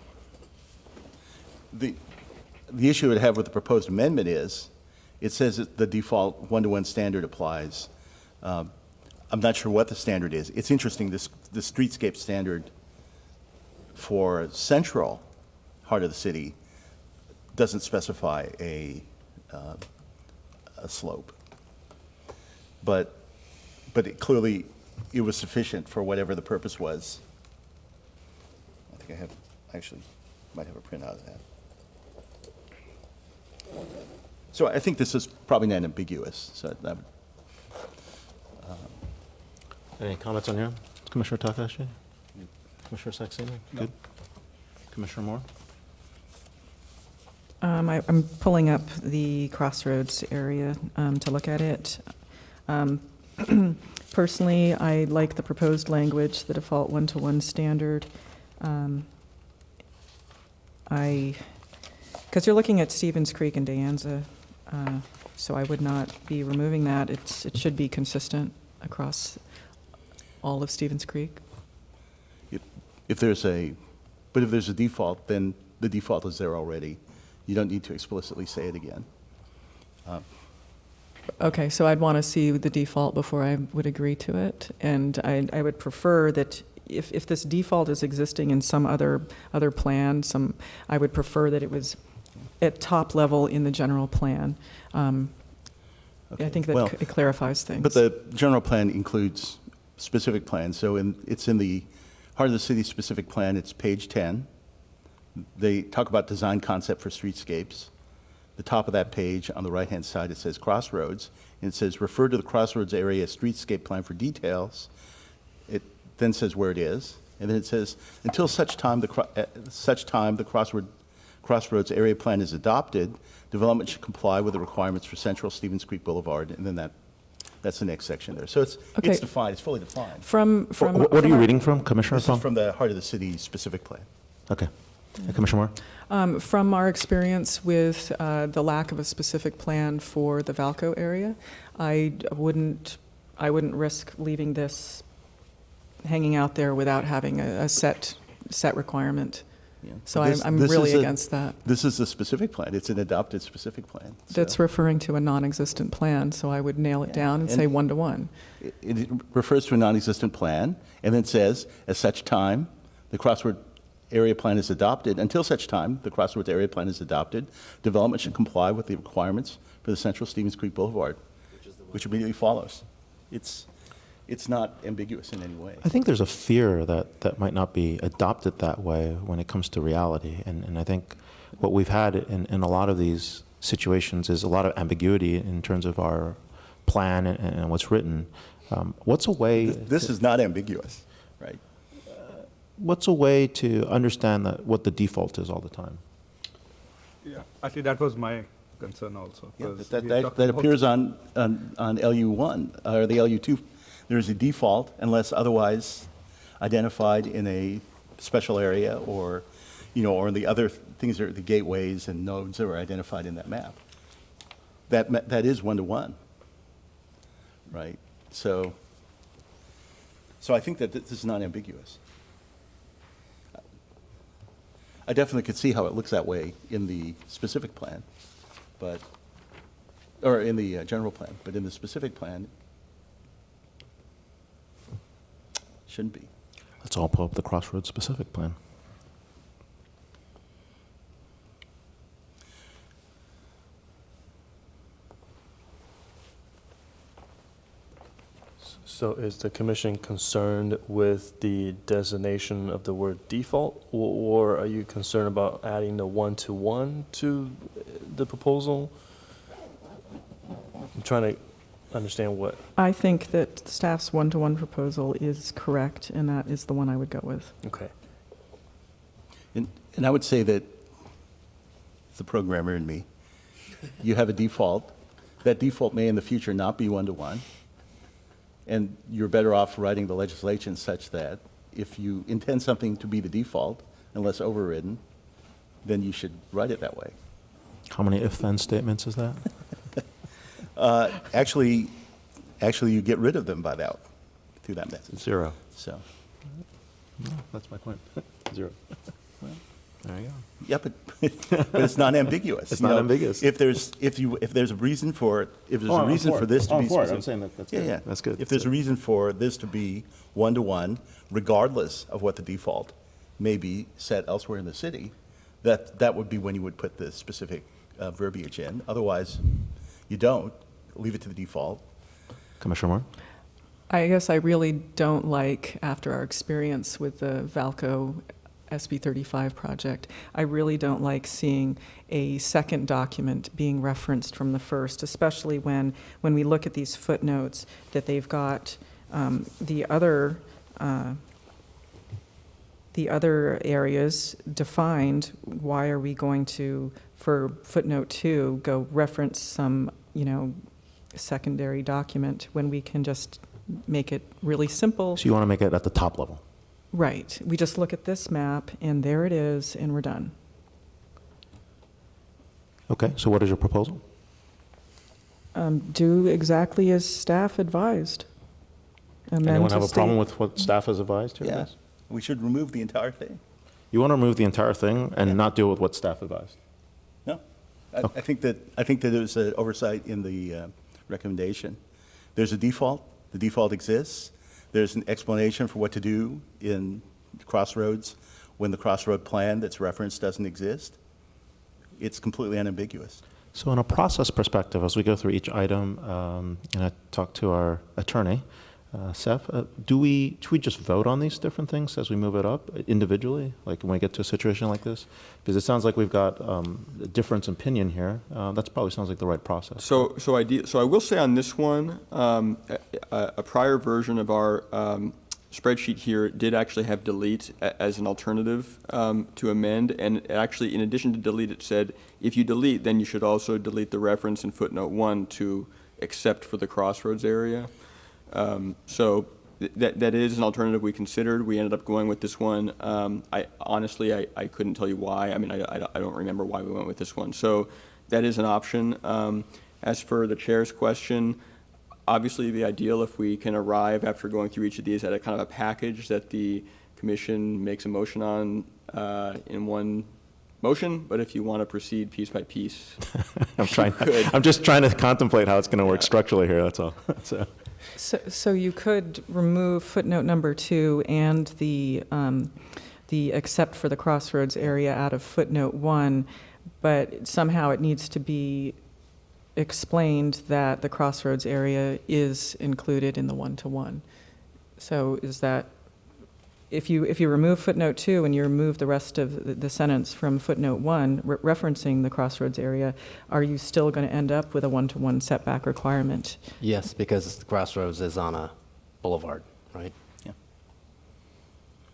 issue I'd have with the proposed amendment is, it says that the default one-to-one standard applies. I'm not sure what the standard is. It's interesting, the streetscape standard for central heart of the city doesn't specify a slope. But clearly, it was sufficient for whatever the purpose was. I think actually might have a printout of that. So I think this is probably not ambiguous. So that would, Any comments on here? Commissioner Takahashi? Commissioner Saxena? Good. Commissioner Moore? I'm pulling up the crossroads area to look at it. Personally, I like the proposed language, the default one-to-one standard. Because you're looking at Stevens Creek and De Anza, so I would not be removing that. It should be consistent across all of Stevens Creek. if there's a default, then the default is there already. You don't need to explicitly say it again. Okay, so I'd want to see the default before I would agree to it, and I would prefer that if this default is existing in some other plan, I would prefer that it was at top level in the general plan. Okay. I think that Well, it clarifies things. But the general plan includes specific plans. So it's in the heart of the city specific plan. It's page 10. They talk about design concept for streetscapes. The top of that page, on the right-hand side, it says Crossroads, and it says refer to the Crossroads area streetscape plan for details. It then says where it is, and then it says until such time the Crossroads area plan is adopted, development should comply with the requirements for Central Stevens Creek Boulevard, and then that's the next section there. So it's defined, it's fully defined. What are you reading from, Commissioner This Fong? is from the heart of the city specific plan. Okay. Commissioner Moore? From our experience with the lack of a specific plan for the Valco area, I wouldn't risk leaving this hanging out there without having a set requirement. Yeah. So This- I'm this really is a- against that. This is a specific plan. It's an adopted specific plan. That's So referring to a non-existent plan, so I would nail it Yeah. down and And- say 1-to-1. it refers to a non-existent plan, and then says, as such time, the Crossroad Area Plan is adopted, until such time, the Crossroads Area Plan is adopted, development should comply with the requirements for the Central Stevens Creek Boulevard, which immediately follows. It's not ambiguous in any way. I think there's a fear that might not be adopted that way when it comes to reality. And I think what we've had in a lot of these situations is a lot of ambiguity in terms of our plan and what's written. What's a way? This is not ambiguous, right? What's a way to understand what the default is all the time? Yeah, actually, that was my concern also. Yeah, 'cause that, we're that, talking that about- appears on LU1, or the LU2. There's a default unless otherwise identified in a special area or, or the other things are the gateways and nodes that are identified in that map. That is 1-to-1, right? So I think that this is not ambiguous. I definitely could see how it looks that way in the specific plan, or in the general plan, but in the specific plan, shouldn't be. Let's all pull up the Crossroads specific plan. So is the commission concerned with the designation of the word default, or are you concerned about adding the 1-to-1 to the proposal? I'm trying to understand what. I think that staff's 1-to-1 proposal is correct, and that is the one I would go with. Okay. And I would say that, the programmer in me, you have a default. That default may in the future not be 1-to-1. And you're better off writing the legislation such that if you intend something to be the default, unless overridden, then you should write it that way. How many if-then statements is that? Actually, you get rid of them by that, through that method. 0. So, That's my point. 0. There you go. yeah, but it's not ambiguous. It's you not know. ambiguous. If there's a reason for it, if there's a reason for this to be specific. I'm saying that's Yeah, good. yeah. That's good. If there's a reason for this to be 1-to-1, regardless of what the default may be set elsewhere in the city, that would be when you would put the specific verbiage in. Otherwise, you don't. Leave it to the default. Commissioner Moore? I guess I really don't like, after our experience with the Valco SB 35 project, I really don't like seeing a second document being referenced from the first, especially when we look at these footnotes that they've got the other areas defined. Why are we going to, for footnote 2, go reference some, secondary document when we can just make it really simple? So you want to make it at the top level? Right. We just look at this map, and there it is, and we're done. Okay, so what is your proposal? Do exactly as staff advised. Amend Anyone to have a state- problem with what staff has advised here? Yeah. guys? We should remove the entire thing. You want to remove the entire thing and not deal with what staff advised? No. I think that there's an oversight in the recommendation. There's a default. The default exists. There's an explanation for what to do in Crossroads when the Crossroad plan that's referenced doesn't exist. It's completely unambiguous. So in a process perspective, as we go through each item, and I talk to our attorney, Seth, should we just vote on these different things as we move it up individually, like when we get to a situation like this? Because it sounds like we've got a difference in opinion here. That probably sounds like the right process. So I will say on this one, a prior version of our spreadsheet here did actually have delete as an alternative to amend, and actually, in addition to delete, it said, if you delete, then you should also delete the reference in footnote 1 to except for the Crossroads area. So That is an alternative we considered. We ended up going with this one. I honestly, I couldn't tell you why. I mean, I don't remember why we went with this one. So that is an option. As for the chair's question, obviously it'd be ideal if we can arrive after going through each of these at a kind of a package that the commission makes a motion on in one motion, but if you want to proceed piece by piece, I'm just trying to contemplate how it's going to work structurally here, that's all. So you could remove footnote number 2 and the except for the crossroads area out of footnote 1, but somehow it needs to be explained that the crossroads area is included in the 1-to-1. So is that, if you remove footnote 2 and you remove the rest of the sentence from footnote 1 referencing the crossroads area, are you still going to end up with a 1-to-1 setback requirement? Yes, because the crossroads is on a boulevard, right? Yeah.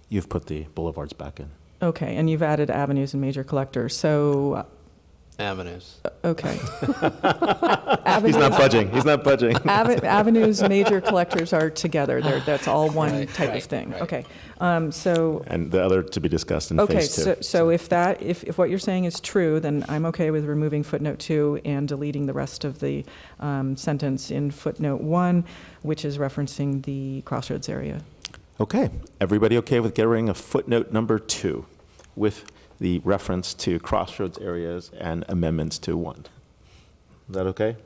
You've put the boulevards back in. Okay, and you've added avenues and major collectors, so, Avenues. okay. He's not budging, he's not budging. Avenues, major collectors are together, that's all one Right, type of right, thing. right. Okay, so, And the other to be discussed in okay, phase 2. so if what you're saying is true, then I'm okay with removing footnote 2 and deleting the rest of the sentence in footnote 1, which is referencing the crossroads area. Okay, everybody okay with getting rid of footnote number 2 with the reference to crossroads areas and amendments to 1? Is that okay?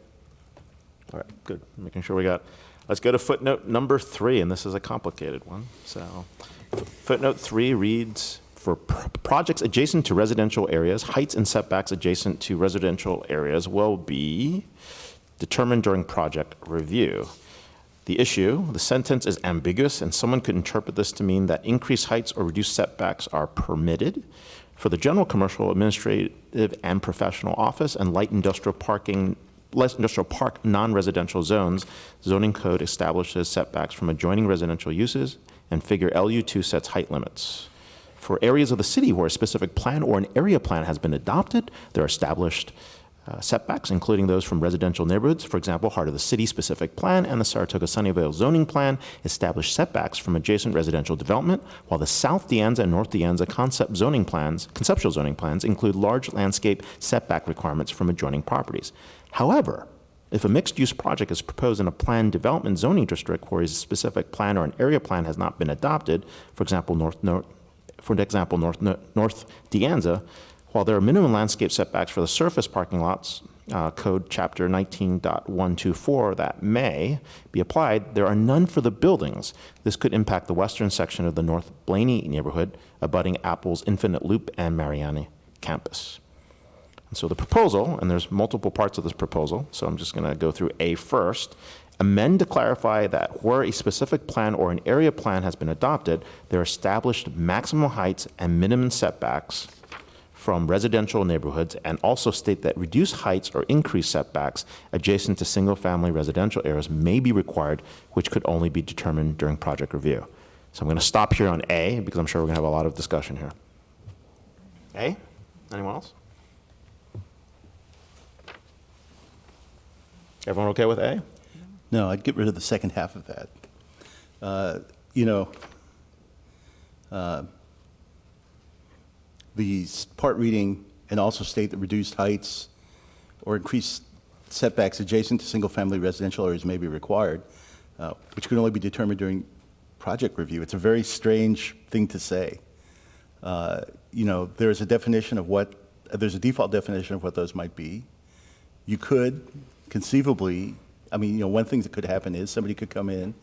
All right, good. Making sure we got. Let's go to footnote number 3, and this is a complicated one. So, footnote 3 reads, for projects adjacent to residential areas, heights and setbacks adjacent to residential areas will be determined during project review. The issue, the sentence is ambiguous, and someone could interpret this to mean that increased heights or reduced setbacks are permitted for the general commercial, administrative, and professional office and light industrial park non-residential zones. Zoning code establishes setbacks from adjoining residential uses, and figure LU2 sets height limits. For areas of the city where a specific plan or an area plan has been adopted, there are established setbacks, including those from residential neighborhoods. For example, Heart of the City specific plan and the Saratoga-Sunnyvale zoning plan establish setbacks from adjacent residential development, while the South De Anza and North De Anza conceptual zoning plans include large landscape setback requirements from adjoining properties. However, if a mixed-use project is proposed in a planned development zoning district where a specific plan or an area plan has not been adopted, for example, North De Anza, while there are minimum landscape setbacks for the surface parking lots, Code Chapter 19.124, that may be applied, there are none for the buildings. This could impact the western section of the North Blaney neighborhood, abutting Apple's Infinite Loop and Mariani campus. And so the proposal, and there's multiple parts of this proposal, so I'm just going to go through A first. Amend to clarify that where a specific plan or an area plan has been adopted, there are established maximum heights and minimum setbacks from residential neighborhoods, and also state that reduced heights or increased setbacks adjacent to single-family residential areas may be required, which could only be determined during project review. So I'm going to stop here on A, because I'm sure we're going to have a lot of discussion here. A? Anyone else? Everyone okay with A? No, I'd get rid of the second half of that. The part reading and also state that reduced heights or increased setbacks adjacent to single-family residential areas may be required, which can only be determined during project review. It's a very strange thing to say. There's a definition of there's a default definition of what those might be. You could conceivably, one thing that could happen is somebody could come in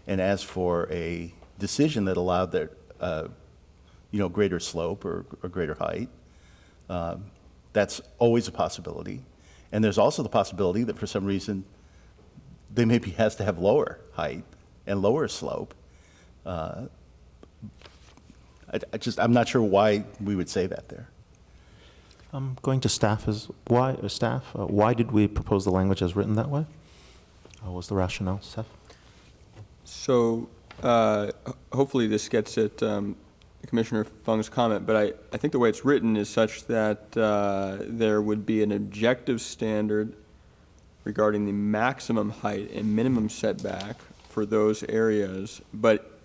and ask for a decision that allowed their, greater slope or greater height. That's always a possibility. And there's also the possibility that for some reason they maybe has to have lower height and lower slope. I'm not sure why we would say that there. I'm going to staff why did we propose the language as written that way? What was the rationale, Seth? So hopefully this gets at Commissioner Fung's comment, but I think the way it's written is such that there would be an objective standard regarding the maximum height and minimum setback for those areas, but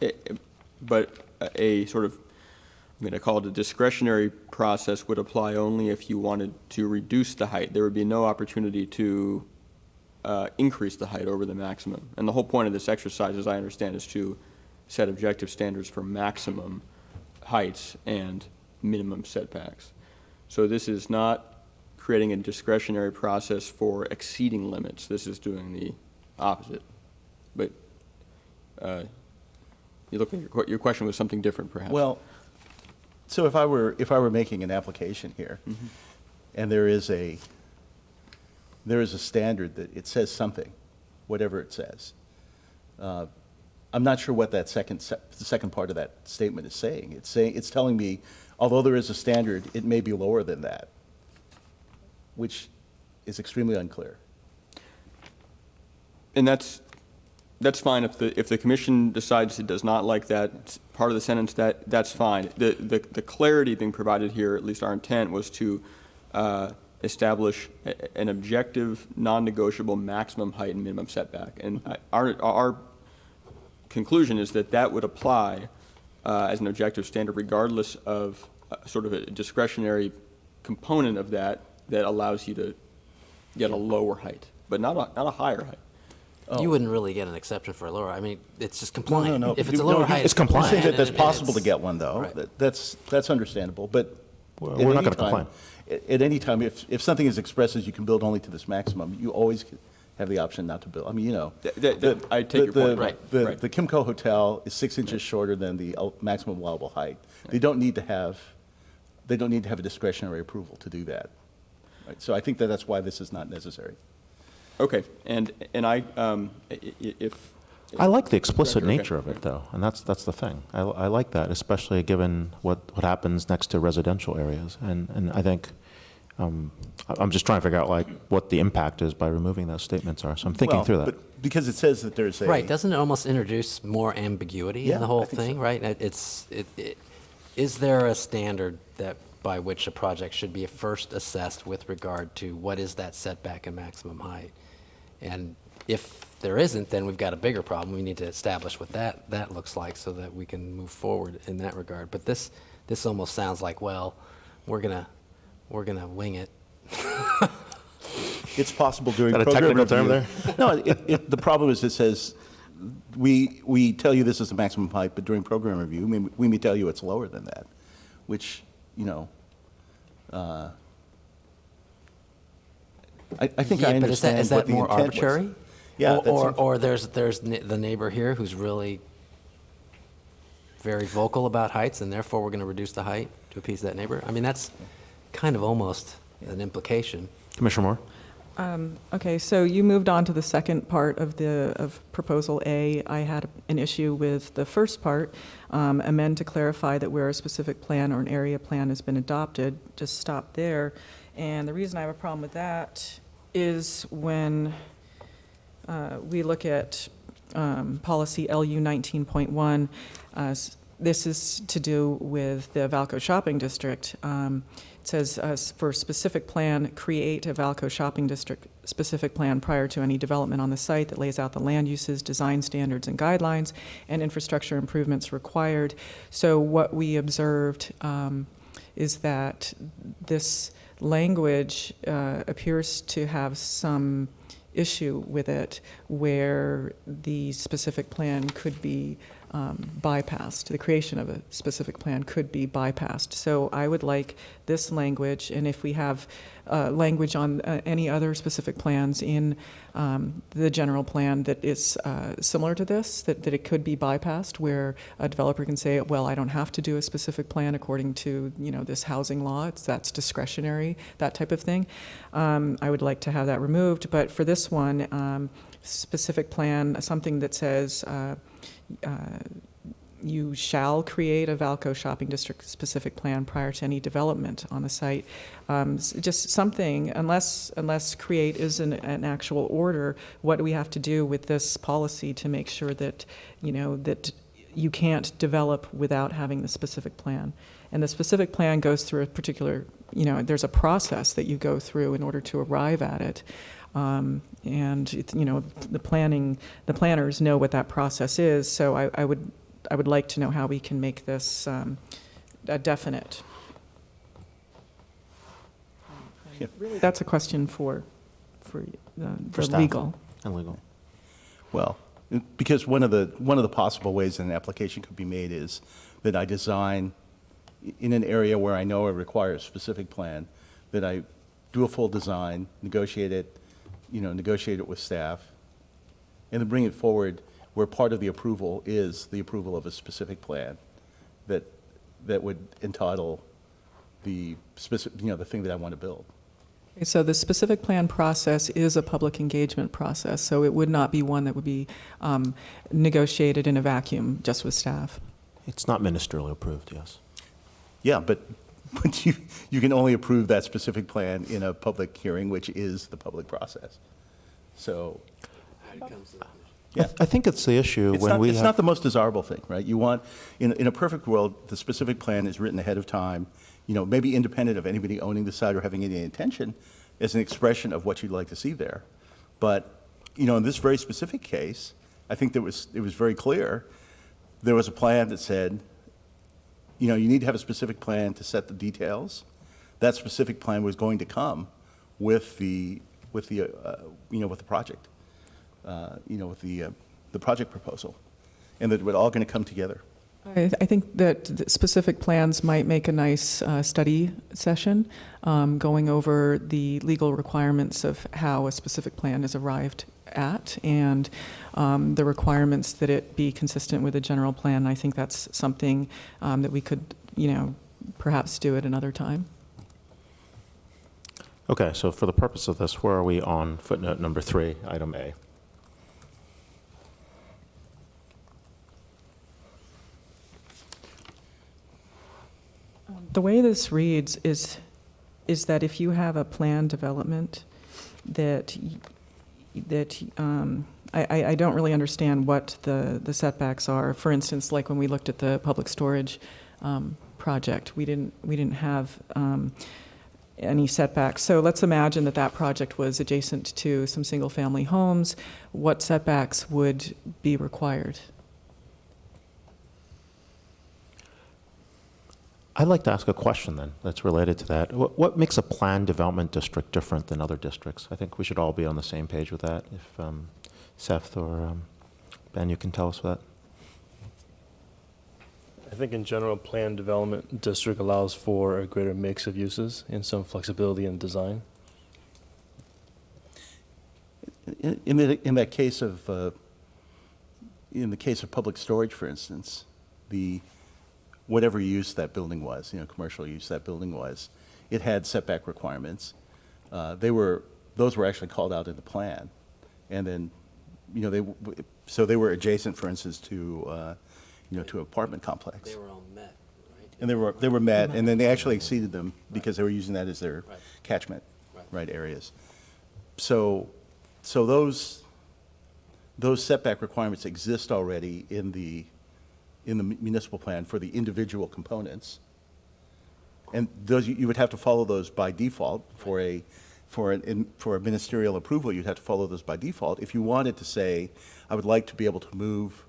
a sort of, I'm going to call it a discretionary process would apply only if you wanted to reduce the height. There would be no opportunity to increase the height over the maximum. And the whole point of this exercise, as I understand, is to set objective standards for maximum heights and minimum setbacks. So this is not creating a discretionary process for exceeding limits. This is doing the opposite. But you look like your question was something different, perhaps. Well, so if I were making an application here, and there is a standard that it says something, whatever it says, I'm not sure what that the second part of that statement is saying. It's telling me, although there is a standard, it may be lower than that, which is extremely unclear. And that's fine if the commission decides it does not like that part of the sentence. That's fine. The clarity being provided here, at least our intent, was to establish an objective, non-negotiable maximum height and minimum setback. And our conclusion is that would apply as an objective standard, regardless of sort of a discretionary component of that allows you to get a lower height, but not a higher height. You wouldn't really get an exception for a lower. I mean, it's just compliant. No. If it's a lower height, it's compliant. You're saying that that's and possible to it's- get one, though. Right. That's understandable, but We're at not any gonna time- complain. At any time, if something is expressed as you can build only to this maximum, you always have the option not to build. I mean, you know. I take your point. Right. The Kimco Hotel is 6 inches shorter than the maximum allowable height. They don't need to have a discretionary approval to do that. Right? So I think that's why this is not necessary. Okay, and I, if. I like the explicit Okay. nature of it, though, and that's the thing. I like that, especially given what happens next to residential areas. And I think, I'm just trying to figure out, like, what the impact is by removing those statements are. So I'm thinking Well, through that. but because it says that there's a. Right, doesn't it almost introduce more ambiguity Yeah, in the whole I think thing, so. right? Is there a standard that by which a project should be first assessed with regard to what is that setback and maximum height? And if there isn't, then we've got a bigger problem. We need to establish what that looks like so that we can move forward in that regard. But this almost sounds like, well, we're gonna wing it. It's possible during Is that a program technical term review. No, the problem is it says, we tell you this is the maximum height, but during program review, we may tell you it's lower than that, which, you know, I think I Yeah, but understand is what that the more intent was. arbitrary? Yeah, that Or, seems- or there's the neighbor here who's really very vocal about heights, and therefore we're going to reduce the height to appease that neighbor? I mean, that's kind of almost an implication. Commissioner Moore? Okay, so you moved on to the second part of Proposal A. I had an issue with the first part, amend to clarify that where a specific plan or an area plan has been adopted, just stop there. And the reason I have a problem with that is when we look at policy LU 19.1, this is to do with the Valco Shopping District. It says, for specific plan, create a Valco Shopping District specific plan prior to any development on the site that lays out the land uses, design standards and guidelines, and infrastructure improvements required. So what we observed is that this language appears to have some issue with it where the specific plan could be bypassed. The creation of a specific plan could be bypassed. So I would like this language, and if we have language on any other specific plans in the general plan that is similar to this, that it could be bypassed, where a developer can say, well, I don't have to do a specific plan according to, you know, this housing law, that's discretionary, that type of thing. I would like to have that removed, but for this one, specific plan, something that says you shall create a Valco Shopping District specific plan prior to any development on the site. Just something, unless create is an actual order, what do we have to do with this policy to make sure that, you know, that you can't develop without having the specific plan? And the specific plan goes through a particular, you know, there's a process that you go through in order to arrive at it. And, the planners know what that process is, so I would like to know how we can make this definite. Yeah. Really, that's a question for the staff. legal. And legal. Well, because one of the possible ways an application could be made is that I design in an area where I know it requires a specific plan, that I do a full design, negotiate it with staff, and then bring it forward where part of the approval is the approval of a specific plan that would entitle the specific, the thing that I want to build. Okay, so the specific plan process is a public engagement process, so it would not be one that would be negotiated in a vacuum just with staff. It's not ministerially approved, yes. Yeah, but you can only approve that specific plan in a public hearing, which is the public process. So yeah. I think it's the issue it's when not, we it's have. not the most desirable thing, right? You want, in a perfect world, the specific plan is written ahead of time, maybe independent of anybody owning the site or having any intention, as an expression of what you'd like to see there. But, in this very specific case, I think it was very clear. There was a plan that said, you need to have a specific plan to set the details. That specific plan was going to come with the project, the project proposal, and that it was all going to come together. I think that the specific plans might make a nice study session, going over the legal requirements of how a specific plan is arrived at, and the requirements that it be consistent with a general plan. I think that's something that we could, perhaps do at another time. Okay, so for the purpose of this, where are we on footnote number 3, item A? The way this reads is that if you have a planned development I don't really understand what the setbacks are. For instance, like when we looked at the public storage project, we didn't have any setbacks. So let's imagine that project was adjacent to some single-family homes. What setbacks would be required? I'd like to ask a question then that's related to that. What makes a planned development district different than other districts? I think we should all be on the same page with that. If Seth or Ben, you can tell us that. I think in general, planned development district allows for a greater mix of uses and some flexibility in design. In the case of public storage, for instance, whatever use that building was, commercial use that building was, it had setback requirements. Those were actually called out in the plan, and then, they were adjacent, for instance, to an apartment complex. They were all met, right? And they were met, and then they actually exceeded them because they were using that as their Right. catchment, Right. areas. So those setback requirements exist already in the municipal plan for the individual components. And those, you would have to follow those by default for a ministerial approval. You'd have to follow those by default. If you wanted to say, I would like to be able to move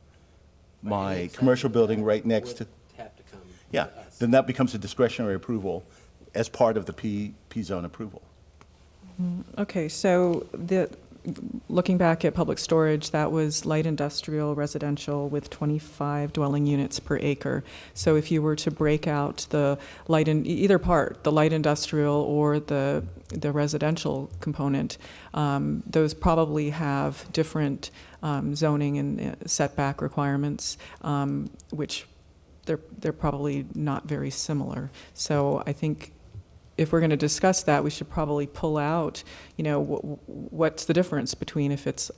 my commercial building right next to, Have to come yeah, to us. then that becomes a discretionary approval as part of the P-zone approval. Okay, so looking back at public storage, that was light industrial residential with 25 dwelling units per acre. So if you were to break out the either part, the light industrial or the residential component, those probably have different zoning and setback requirements, which they're probably not very similar. So I think if we're going to discuss that, we should probably pull out, what's the difference between if it's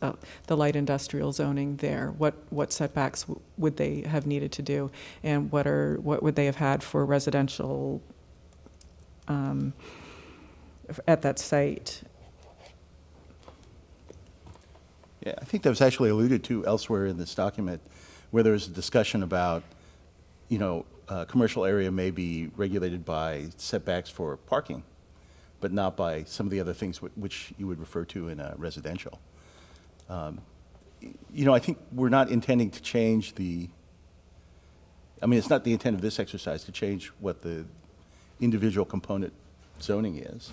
the light industrial zoning there, what setbacks would they have needed to do, and what would they have had for residential at that site. Yeah, I think that was actually alluded to elsewhere in this document, where there was a discussion about, commercial area may be regulated by setbacks for parking, but not by some of the other things which you would refer to in a residential. You know, I think we're not intending to change I mean, it's not the intent of this exercise to change what the individual component zoning is.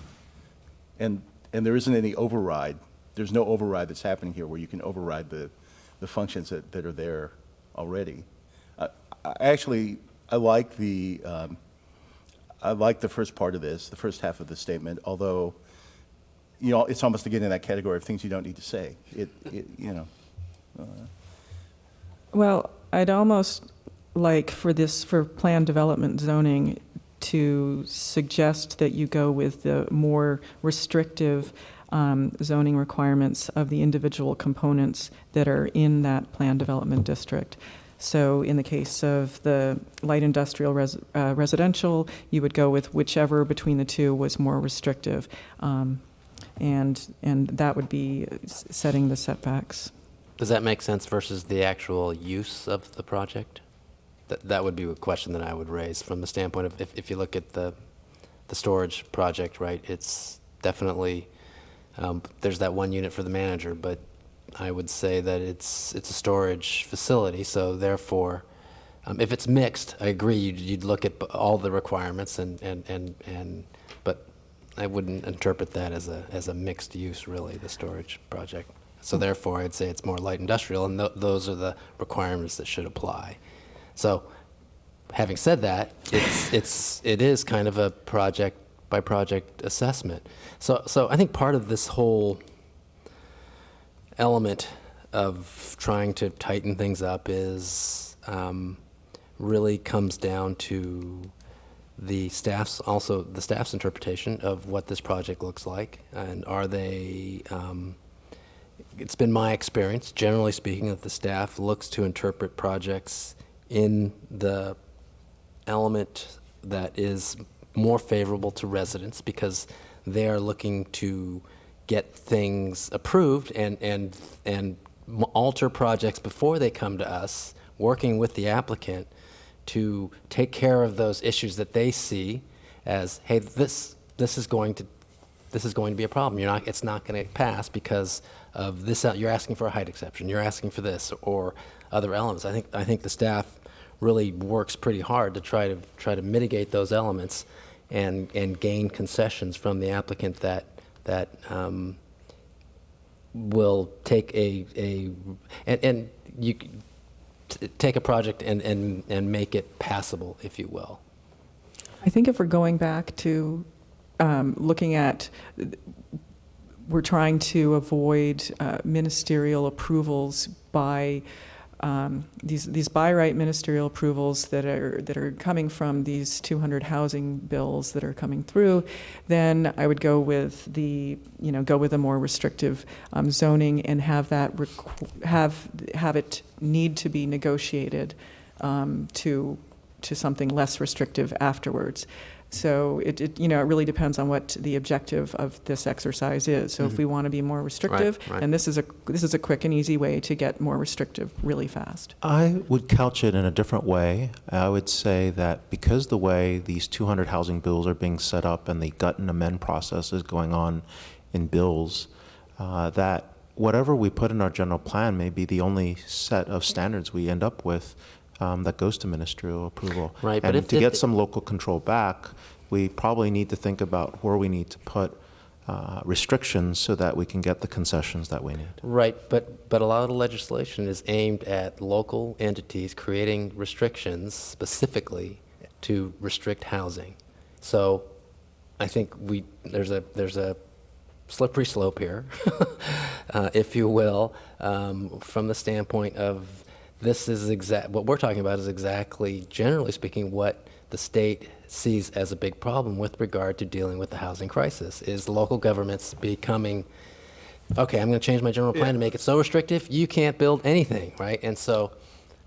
And there isn't any override. There's no override that's happening here where you can override the functions that are there already. I like the first part of this, the first half of the statement, although, you know, it's almost to get in that category of things you don't need to say. You know. Well, I'd almost like for plan development zoning to suggest that you go with the more restrictive zoning requirements of the individual components that are in that plan development district. So in the case of the light industrial residential, you would go with whichever between the two was more restrictive. And that would be setting the setbacks. Does that make sense versus the actual use of the project? That would be a question that I would raise from the standpoint of if you look at the storage project, right? It's definitely, there's that one unit for the manager, but I would say that it's a storage facility, so therefore, if it's mixed, I agree, you'd look at all the requirements but I wouldn't interpret that as a mixed use, really, the storage project. So therefore, I'd say it's more light industrial, and those are the requirements that should apply. So, having said that, it is kind of a project by project assessment. So I think part of this whole element of trying to tighten things up is really comes down to the staff's interpretation of what this project looks like, and are they. It's been my experience, generally speaking, that the staff looks to interpret projects in the element that is more favorable to residents because they are looking to get things approved and alter projects before they come to us, working with the applicant to take care of those issues that they see as, hey, this is going to be a problem. It's not going to pass because of this. You're asking for a height exception. You're asking for this or other elements. I think the staff really works pretty hard to try to mitigate those elements and gain concessions from the applicant that will take take a project and make it passable, if you will. I think if we're going back to looking at, we're trying to avoid ministerial approvals by these by right ministerial approvals that are coming from these 200 housing bills that are coming through, then I would go with a more restrictive zoning and have that have it need to be negotiated to something less restrictive afterwards. So it really depends on what the objective of this exercise is. So if we want to be more restrictive, Right. then this is a quick and easy way to get more restrictive really fast. I would couch it in a different way. I would say that because the way these 200 housing bills are being set up and the gut and amend process is going on in bills, that whatever we put in our general plan may be the only set of standards we end up with that goes to ministerial approval. Right, and but to get some local control back, we probably need to think about where we need to put restrictions so that we can get the concessions that we need. Right, but a lot of the legislation is aimed at local entities creating restrictions specifically to restrict housing. So I think there's a slippery slope here, if you will, from the standpoint of what we're talking about is exactly, generally speaking, what the state sees as a big problem with regard to dealing with the housing crisis, is local governments becoming, okay, I'm going to change my general plan to make it so restrictive, you can't build anything, right? And so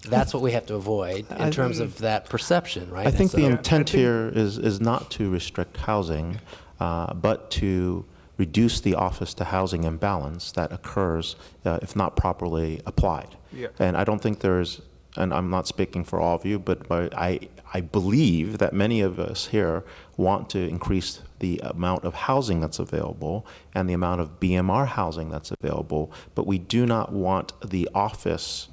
that's what we have to avoid in terms of that perception, right? I think the And so- intent here is not to restrict housing, but to reduce the office to housing imbalance that occurs if not properly applied. Yeah. And I don't think there's and I'm not speaking for all of you, but I believe that many of us here want to increase the amount of housing that's available and the amount of BMR housing that's available, but we do not want the office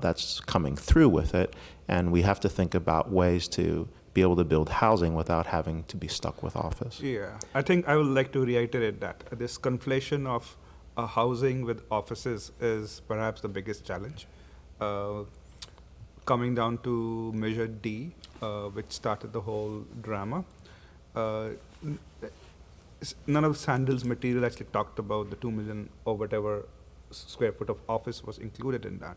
that's coming through with it, and we have to think about ways to be able to build housing without having to be stuck with office. Yeah, I think I would like to reiterate that this conflation of housing with offices is perhaps the biggest challenge. Coming down to Measure D, which started the whole drama, none of Sandel's material actually talked about the 2 million or whatever square foot of office was included in that.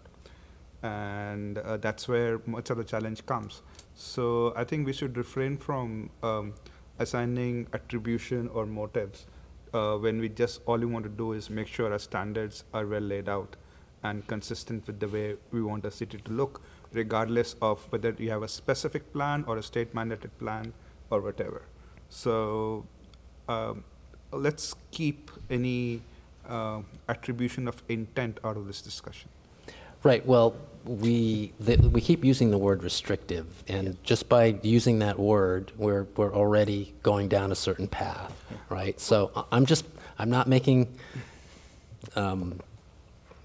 And that's where much of the challenge comes. So I think we should refrain from assigning attribution or motives when we just, all we want to do is make sure our standards are well laid out and consistent with the way we want the city to look, regardless of whether you have a specific plan or a state mandated plan or whatever. So let's keep any attribution of intent out of this discussion. Right, well, we keep using the word restrictive, and just by using that word, we're already going down a certain path, right? So I'm not making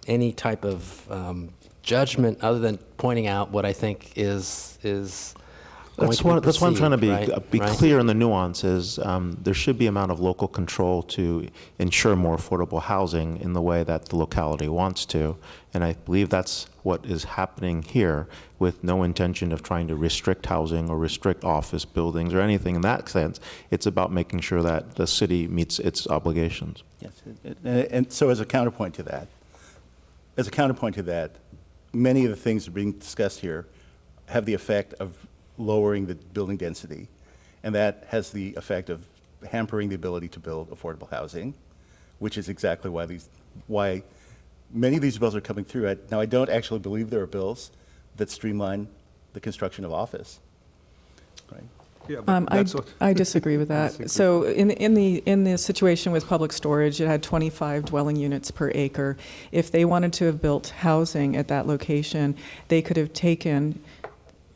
any type of judgment other than pointing out what I think is going to be That's why I'm trying to perceived, be right? clear in the nuances. There should be amount of local control to ensure more affordable housing in the way that the locality wants to. And I believe that's what is happening here, with no intention of trying to restrict housing or restrict office buildings or anything in that sense. It's about making sure that the city meets its obligations. Yes, and so as a counterpoint to that, many of the things that are being discussed here have the effect of lowering the building density, and that has the effect of hampering the ability to build affordable housing, which is exactly why many of these bills are coming through. Now, I don't actually believe there are bills that streamline the construction of office, right? Yeah, but that's what. I disagree with that. Disagree. So in the situation with public storage, it had 25 dwelling units per acre. If they wanted to have built housing at that location, they could have taken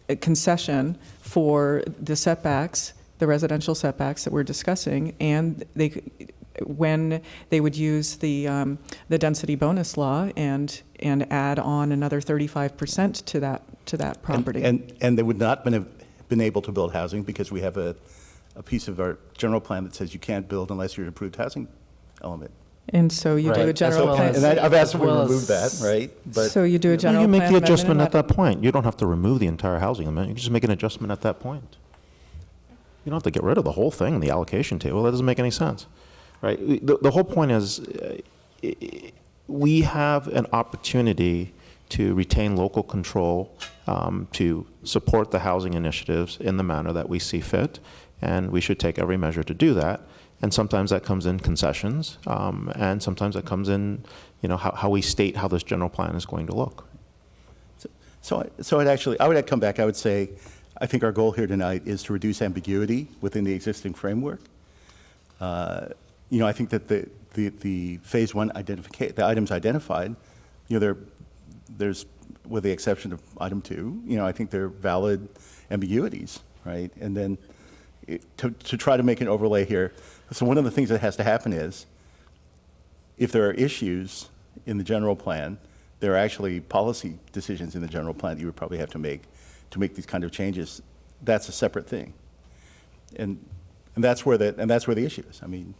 a concession for the setbacks, the residential setbacks that we're discussing, and when they would use the density bonus law and add on another 35% to that property. And they would not been able to build housing because we have a piece of our general plan that says you can't build unless you're an approved housing element. And so you do a Right. general plan. And I've asked them to As well remove as- that, right? But So you do a Well, general you plan make the amendment adjustment and at that point. You don't have to remove the entire housing amendment. You can just make an adjustment at that point. You don't have to get rid of the whole thing in the allocation table. That doesn't make any sense, right? The whole point is we have an opportunity to retain local control, to support the housing initiatives in the manner that we see fit, and we should take every measure to do that. And sometimes that comes in concessions, and sometimes that comes in, how we state how this general plan is going to look. So I would come back, I would say, I think our goal here tonight is to reduce ambiguity within the existing framework. I think that the phase one the items identified, there's, with the exception of item 2, I think they're valid ambiguities, right? And then to try to make an overlay here, so one of the things that has to happen is, if there are issues in the general plan, there are actually policy decisions in the general plan that you would probably have to make these kind of changes. That's a separate thing, and that's where the issue is. I mean,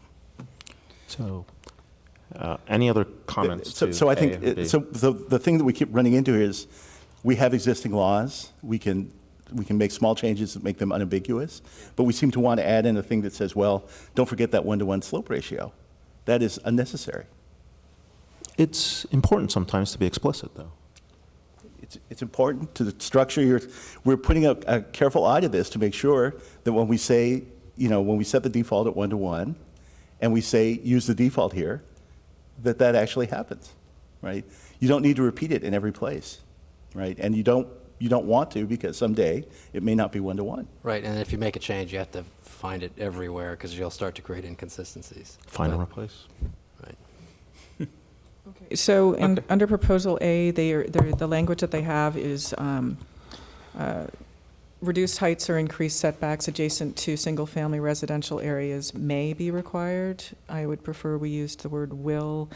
So, any other comments? so I to A or B? think so. The thing that we keep running into is we have existing laws. We can make small changes that make them unambiguous, but we seem to want to add in a thing that says, well, don't forget that 1-to-1 slope ratio. That is unnecessary. It's important sometimes to be explicit, though. It's important to the structure. We're putting a careful eye to this to make sure that when we say, when we set the default at 1-to-1, and we say use the default here, that actually happens, right? You don't need to repeat it in every place, right? And you don't want to, because someday it may not be 1-to-1. Right, and if you make a change, you have to find it everywhere because you'll start to create inconsistencies. Find and But- replace. Right. So Okay. under Proposal A, the language that they have is reduced heights or increased setbacks adjacent to single-family residential areas may be required. I would prefer we used the word will,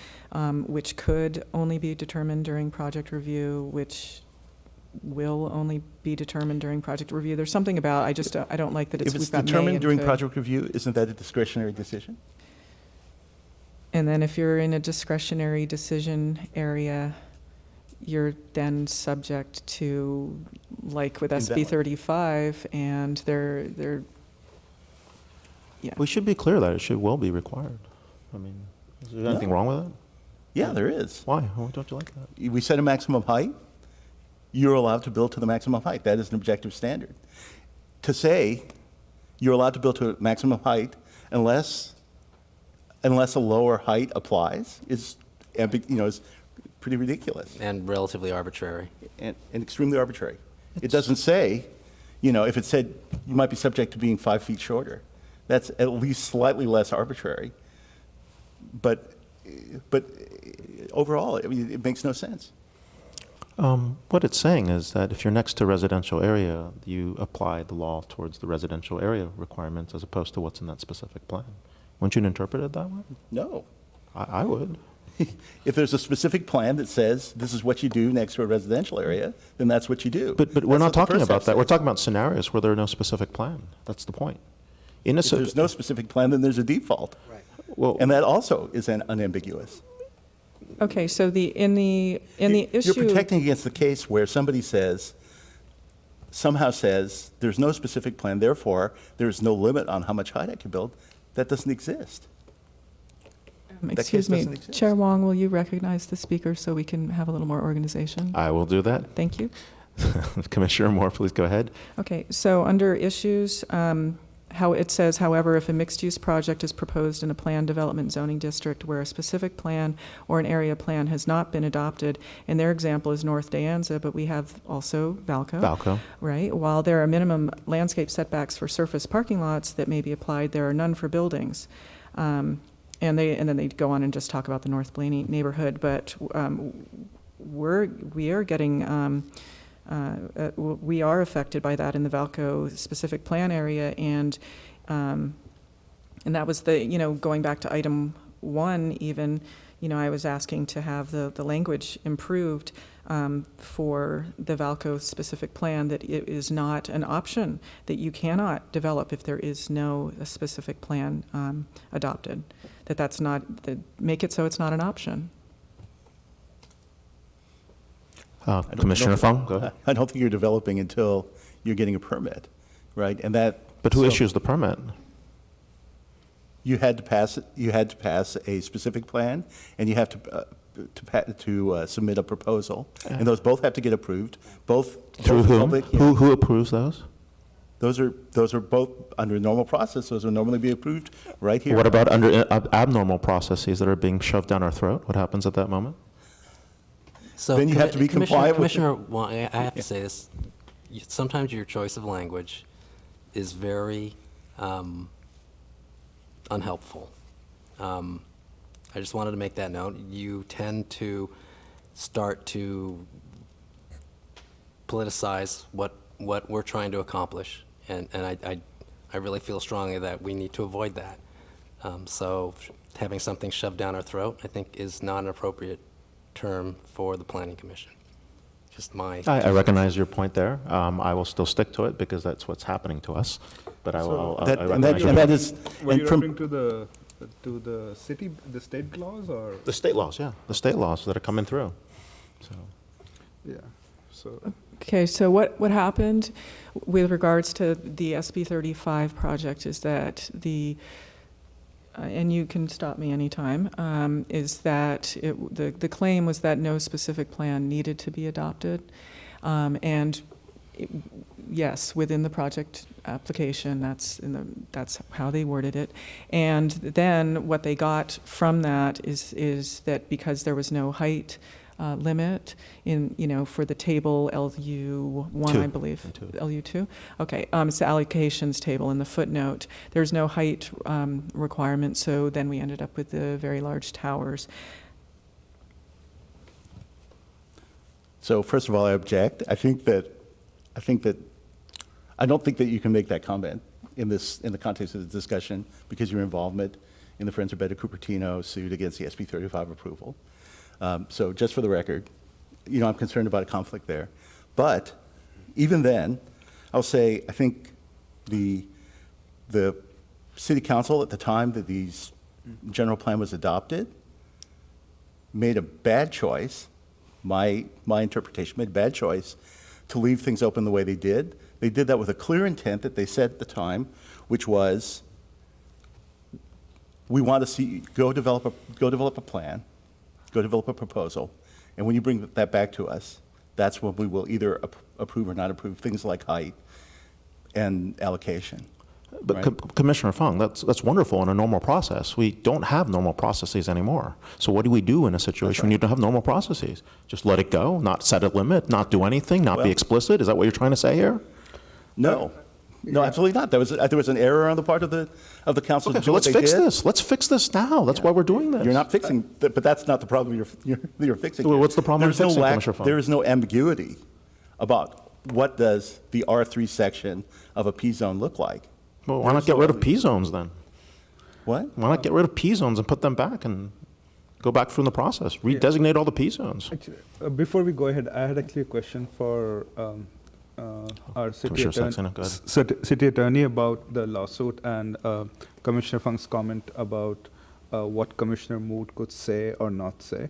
which could only be determined during project review, which will only be determined during project review. There's something about, I don't like that If it's we've got may determined and during could. project review, isn't that a discretionary decision? And then if you're in a discretionary decision area, you're then subject to, like with SB Invalid. 35, and they're, yeah. We should be clear that it should will be required. I mean, is there anything No. wrong with it? Yeah, there is. Why? Why don't you like that? We set a maximum height. You're allowed to build to the maximum height. That is an objective standard. To say you're allowed to build to a maximum height unless a lower height applies is, is pretty ridiculous And relatively arbitrary. and extremely arbitrary. It doesn't say, if it said you might be subject to being 5 feet shorter, that's at least slightly less arbitrary. But overall, I mean, it makes no sense. What it's saying is that if you're next to a residential area, you apply the law towards the residential area requirements as opposed to what's in that specific plan. Wouldn't you interpret it that way? No. I would. If there's a specific plan that says this is what you do next to a residential area, then that's what you do. But we're That's not what the talking first about step that. We're says. talking about scenarios where there are no specific plan. That's the point. In a If there's no specific plan, then there's a default. well, And that also is unambiguous. Okay, so in the issue. You're protecting against the case where somebody somehow says, there's no specific plan, therefore, there's no limit on how much height I can build. That doesn't exist. that case Excuse me, doesn't exist. Chair Wong, will you recognize the speaker so we can have a little more organization? I will do that. Thank you. Commissioner Moore, please go ahead. Okay, so under issues, how it says, however, if a mixed-use project is proposed in a planned development zoning district where a specific plan or an area plan has not been adopted, and their example is North De Anza, but we have also Valco. Valco. Right, while there are minimum landscape setbacks for surface parking lots that may be applied, there are none for buildings. And then they go on and just talk about the North Blaney neighborhood, but we are getting we are affected by that in the Valco specific plan area, and that was going back to item 1 even, I was asking to have the language improved for the Valco specific plan, that it is not an option, that you cannot develop if there is no specific plan adopted, that's not, make it so it's not an option. Commissioner Fung, go ahead. I don't think you're developing until you're getting a permit, right? And that. But who so issues the permit? You had to pass a specific plan, and you have to submit a proposal, and those both have to get approved. Both Through both whom? public- Who approves those? Those are both under normal process. Those will normally be approved right here. What about under abnormal processes that are being shoved down our throat? What happens at that moment? So Then you have to be compliant with Commissioner, well, I have to say this. Sometimes your choice of language is very unhelpful. I just wanted to make that note. You tend to start to politicize what we're trying to accomplish, and I really feel strongly that we need to avoid that. So having something shoved down our throat, I think, is not an appropriate term for the Planning Commission. Just my. I recognize your point there. I will still stick to it because that's what's happening to us. But I will. That- I and that- recognize your and that point. is, Were and you from, referring to the state laws, or? The state laws, yeah, the state laws that are coming through. So. Yeah, so, Okay, so what happened with regards to the SB 35 project is that and you can stop me anytime, is that the claim was that no specific plan needed to be adopted. Yes, within the project application, that's how they worded it. And then what they got from that is that because there was no height limit for the table LU1, I believe. LU2? Okay, it's the allocations table in the footnote. There's no height requirement, so then we ended up with the very large towers. So first of all, I object. I don't think that you can make that comment in the context of the discussion because your involvement in the Friends of Beta Cupertino suit against the SB 35 approval. So just for the record, I'm concerned about a conflict there. But even then, I'll say I think the city council at the time that these general plan was adopted made a bad choice, my interpretation, made a bad choice to leave things open the way they did. They did that with a clear intent that they said at the time, which was, we want to see, go develop a plan, go develop a proposal, and when you bring that back to us, that's when we will either approve or not approve things like height and allocation. But right? Commissioner Fung, that's wonderful in a normal process. We don't have normal processes anymore. So what do we do in a situation when you don't have normal processes? Just let it go, not set a limit, not do anything, not be explicit? Is that what you're trying to say here? No, absolutely not. There was an error on the part of the council. Okay, to so do let's what they fix did. this. Let's fix this now. That's why we're doing this. You're not fixing, but that's not the problem you're fixing. Well, here. what's the problem There's you're no fixing, lack- Commissioner Fung? There is no ambiguity about what does the R3 section of a P zone look like. Well, why not get rid of P zones then? What? Why not get rid of P zones and put them back and go back through the process? Redesignate all the P zones. Actually, before we go ahead, I had actually a question for our Commissioner Saxena, go ahead. city attorney about the lawsuit and Commissioner Fung's comment about what Commissioner Mood could say or not say.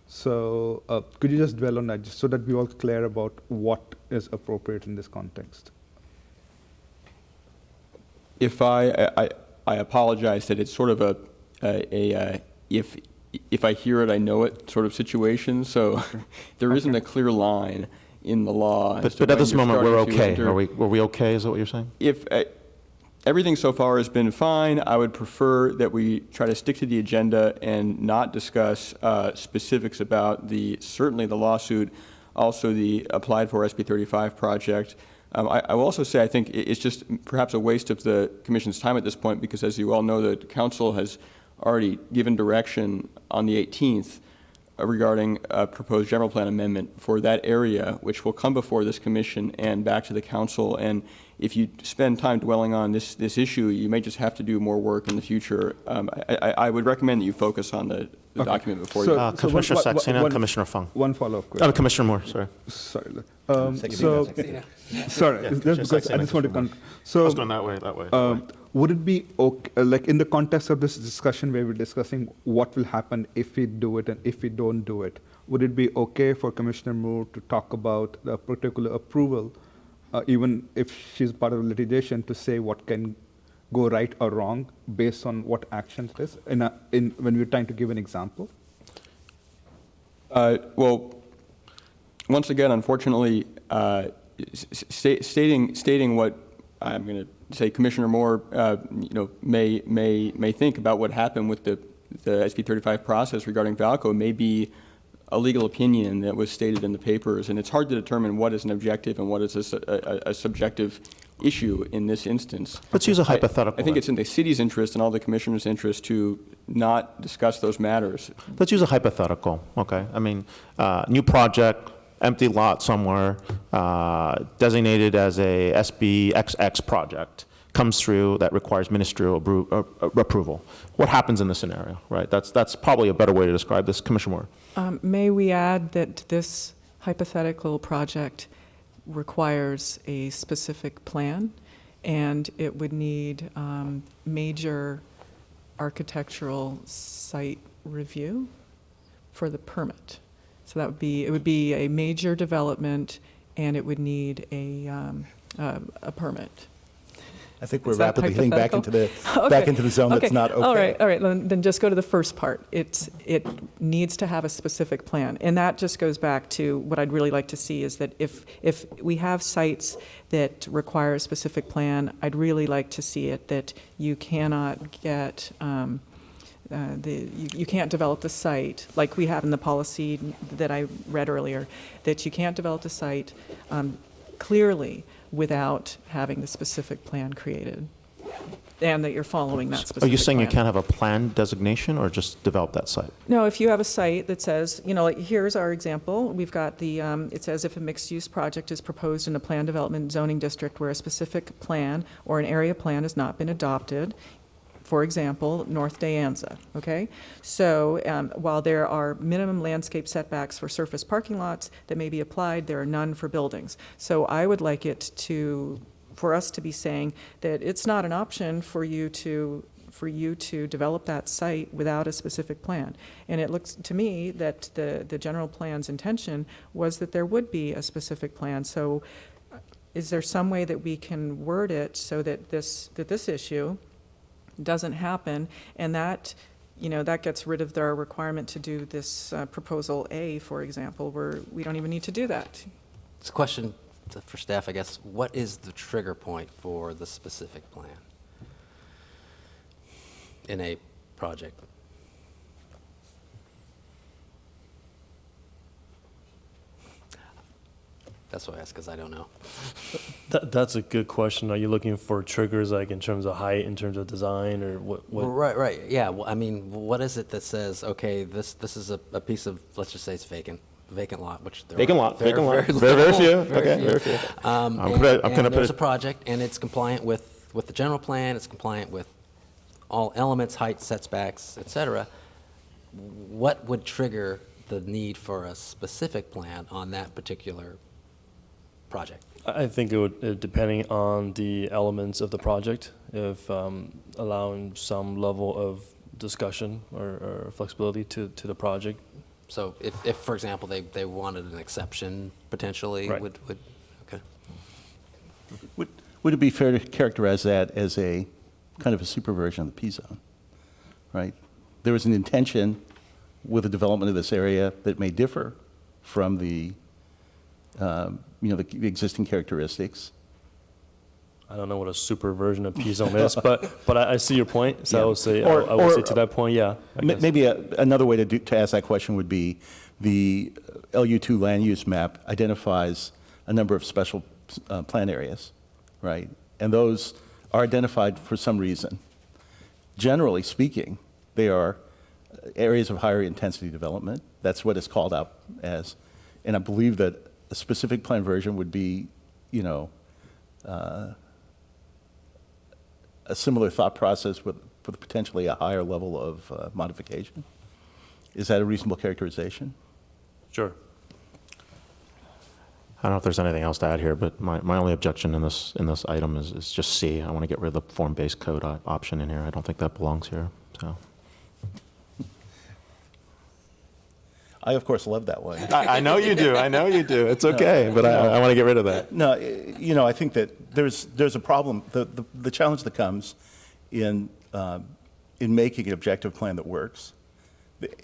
So could you just dwell on that, just so that we're all clear about what is appropriate in this context? If I apologize that it's sort of a if I hear it, I know it sort of situation. So there isn't a clear line in the law. as to But at when this you're moment, we're starting to okay. enter- Were we okay, is that what you're saying? If everything so far has been fine, I would prefer that we try to stick to the agenda and not discuss specifics about certainly the lawsuit, also the applied for SB 35 project. I will also say I think it's just perhaps a waste of the Commission's time at this point because, as you all know, the Council has already given direction on the 18th regarding a proposed general plan amendment for that area, which will come before this Commission and back to the Council. And if you spend time dwelling on this issue, you may just have to do more work in the future. I would recommend that you focus on the document before you. Commissioner Saxena, Commissioner Fung. One follow-up question. Commissioner Moore, sorry. Sorry. Sorry, just because I just want to I was going that way. would it be okay, like in the context of this discussion where we're discussing what will happen if we do it and if we don't do it, would it be okay for Commissioner Moore to talk about the particular approval, even if she's part of litigation, to say what can go right or wrong based on what actions it is, when we're trying to give an example? Well, once again, unfortunately, stating what I'm going to say, Commissioner Moore, may think about what happened with the SB 35 process regarding Valco may be a legal opinion that was stated in the papers, and it's hard to determine what is an objective and what is a subjective issue in this instance. Let's use a hypothetical. I think it's in the city's interest and all the commissioners' interest to not discuss those matters. Let's use a hypothetical, okay? I mean, new project, empty lot somewhere, designated as a SBXX project, comes through that requires ministerial approval. What happens in this scenario, right? That's probably a better way to describe this. Commissioner Moore. May we add that this hypothetical project requires a specific plan, and it would need major architectural site review for the permit. So it would be a major development, and it would need a permit. I think we're Is that rapidly heading back into the Okay. zone that's not okay. All right. Then just go to the first part. It needs to have a specific plan, and that just goes back to what I'd really like to see is that if we have sites that require a specific plan, I'd really like to see it that you cannot get. You can't develop the site like we have in the policy that I read earlier, that you can't develop the site clearly without having the specific plan created. and that you're following that specific Are you saying you plan. can't have a plan designation or just develop that site? No, if you have a site that says, like, here's our example, we've got the, it says if a mixed-use project is proposed in a plan development zoning district where a specific plan or an area plan has not been adopted, for example, North De Anza, okay? So while there are minimum landscape setbacks for surface parking lots that may be applied, there are none for buildings. So I would like it for us to be saying that it's not an option for you to develop that site without a specific plan. And it looks to me that the general plan's intention was that there would be a specific plan. So is there some way that we can word it so that this issue doesn't happen, and that gets rid of their requirement to do this proposal A, for example, where we don't even need to do that? It's a question for staff, I guess. What is the trigger point for the specific plan in a project? That's what I ask, because I don't know. That's a good question. Are you looking for triggers, like in terms of height, in terms of design, or what? Right. Yeah. Well, I mean, what is it that says, okay, this is a piece of, let's just say it's vacant lot, which there Vacant are lot, very, vacant lot. very Very little, few. Okay, few. very few. And gonna there's put a project, and it's compliant with the general plan. It's compliant with all elements, height, setbacks, et cetera. What would trigger the need for a specific plan on that particular project? I think it would, depending on the elements of the project, if allowing some level of discussion or flexibility to the project. So if for example, they wanted an exception potentially, Right. would okay. Would it be fair to characterize that as a kind of a superversion of the P-zone, right? There was an intention with the development of this area that may differ from the existing characteristics. I don't know what a super version of P-zone is, but I see your point. So Yeah. I would say, Or- I would say or- to that point, yeah. I guess. Maybe another way to ask that question would be the LU2 land use map identifies a number of special plan areas, right? And those are identified for some reason. Generally speaking, they are areas of higher intensity development. That's what it's called out as. And I believe that a specific plan version would be, a similar thought process with potentially a higher level of modification. Is that a reasonable characterization? Sure. I don't know if there's anything else to add here, but my only objection in this item is just C. I want to get rid of the form-based code option in here. I don't think that belongs here, so. I, of course, love that one. I know you do. I know you do. It's okay, but I want to get rid of that. No, I think that there's a problem. The challenge that comes in making an objective plan that works.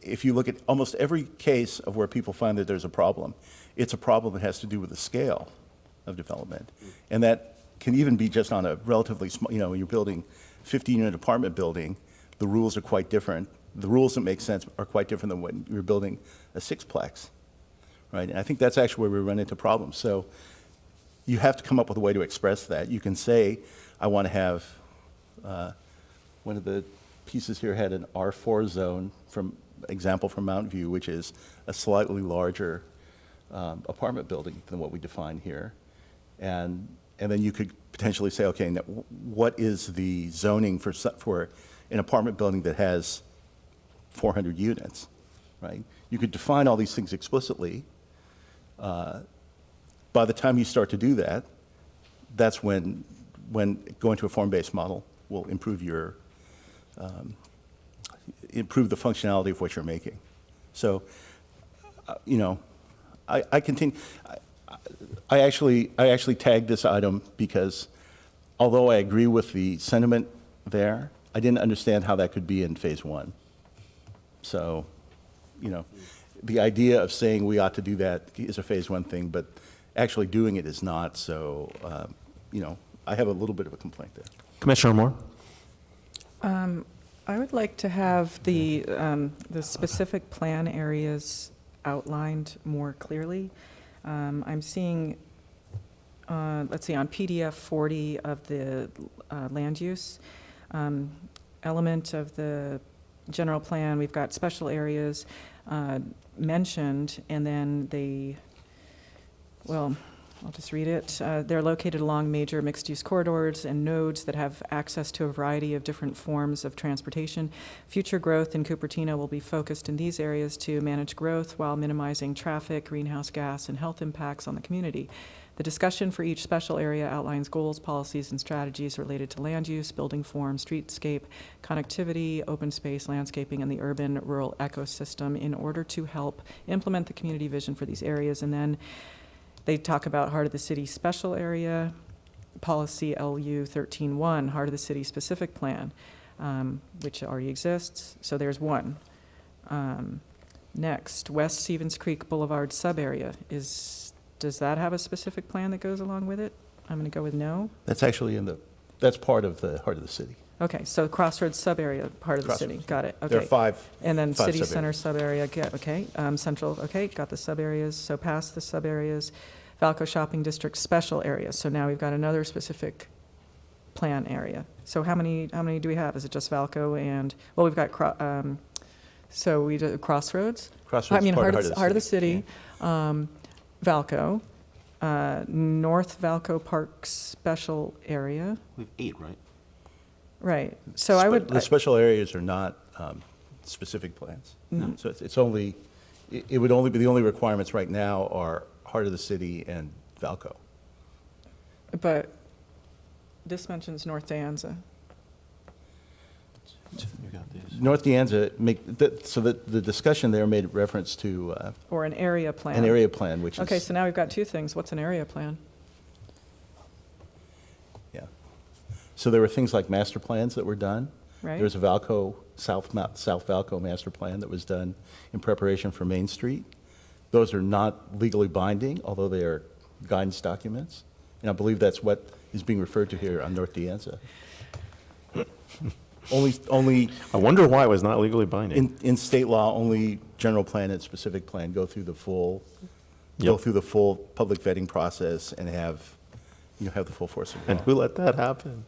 If you look at almost every case of where people find that there's a problem, it's a problem that has to do with the scale of development. And that can even be just on a relatively small, when you're building 15-unit apartment building, the rules are quite different. The rules that make sense are quite different than when you're building a sixplex, right? And I think that's actually where we run into problems. So you have to come up with a way to express that. You can say, I want to have, one of the pieces here had an R4 zone from Mountain View, which is a slightly larger apartment building than what we define here. And then you could potentially say, okay, now what is the zoning for an apartment building that has 400 units, right? You could define all these things explicitly. By the time you start to do that, that's when going to a form-based model will improve improve the functionality of what you're making. So, I continue. I actually tagged this item because, although I agree with the sentiment there, I didn't understand how that could be in phase one. So, the idea of saying we ought to do that is a phase one thing, but actually doing it is not. So, I have a little bit of a complaint there. Commissioner Moore? I would like to have the specific plan areas outlined more clearly. I'm seeing, let's see, on PDF 40 of the land use, element of the general plan. We've got special areas mentioned, and then I'll just read it. They're located along major mixed-use corridors and nodes that have access to a variety of different forms of transportation. Future growth in Cupertino will be focused in these areas to manage growth while minimizing traffic, greenhouse gas, and health impacts on the community. The discussion for each special area outlines goals, policies, and strategies related to land use, building form, streetscape, connectivity, open space, landscaping, and the urban-rural ecosystem in order to help implement the community vision for these areas. And then they talk about Heart of the City Special Area, Policy LU 13-1, Heart of the City Specific Plan, which already exists. So there's one. Next, West Stevens Creek Boulevard Sub-Area. Does that have a specific plan that goes along with it? I'm going to go with no. That's actually that's part of the heart of the city. Okay, so Crossroads Sub-Area, part of the city. Crossroads. Got it. Okay. There are five. And then five City Center sub-areas. Sub-Area, okay. Central, okay, got the sub-areas. So past the sub-areas, Valco Shopping District Special Area. So now we've got another specific plan area. So how many do we have? Is it just Valco and, well, we've got, so we do Crossroads? Crossroads I mean, part Heart of the City, Valco, North Valco Park Special Area, We have 8, right? right. So I would, The special areas are not specific plans. No. So it's only, it would only be, the only requirements right now are heart of the city and Valco. but this mentions North De Anza. North De Anza, so the discussion there made reference to Or an area plan. an area plan, which is. Okay, so now we've got two things. What's an area plan? Yeah. So there were things like master plans that were done. Right. There was a Valco, South Valco master plan that was done in preparation for Main Street. Those are not legally binding, although they are guidance documents. And I believe that's what is being referred to here on North De Anza. Only I wonder why it was not legally binding. in state law, only general plan and specific plan go through the full, Yep. public vetting process and have the full force of law. And who let that happen?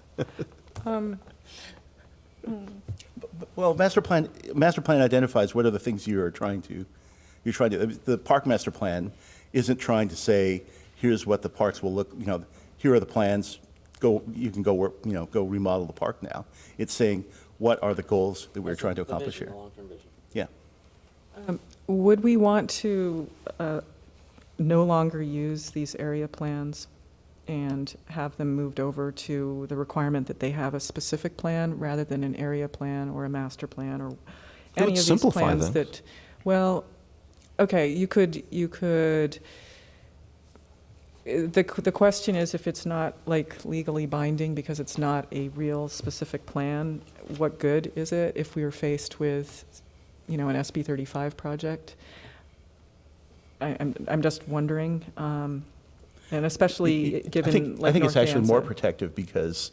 Well, master plan identifies what are the things you're trying to, the park master plan isn't trying to say, here's what the parks will look, here are the plans, you can go work, go remodel the park now. It's saying, what are the goals that we're trying to accomplish here? Yeah. Would we want to no longer use these area plans and have them moved over to the requirement that they have a specific plan rather than an area plan or a master plan or would any of these simplify plans things. that, well, okay, you could, the question is if it's not like legally binding because it's not a real specific plan, what good is it if we were faced with, an SB 35 project? I'm just wondering, and especially given I think it's North actually more Danza. protective because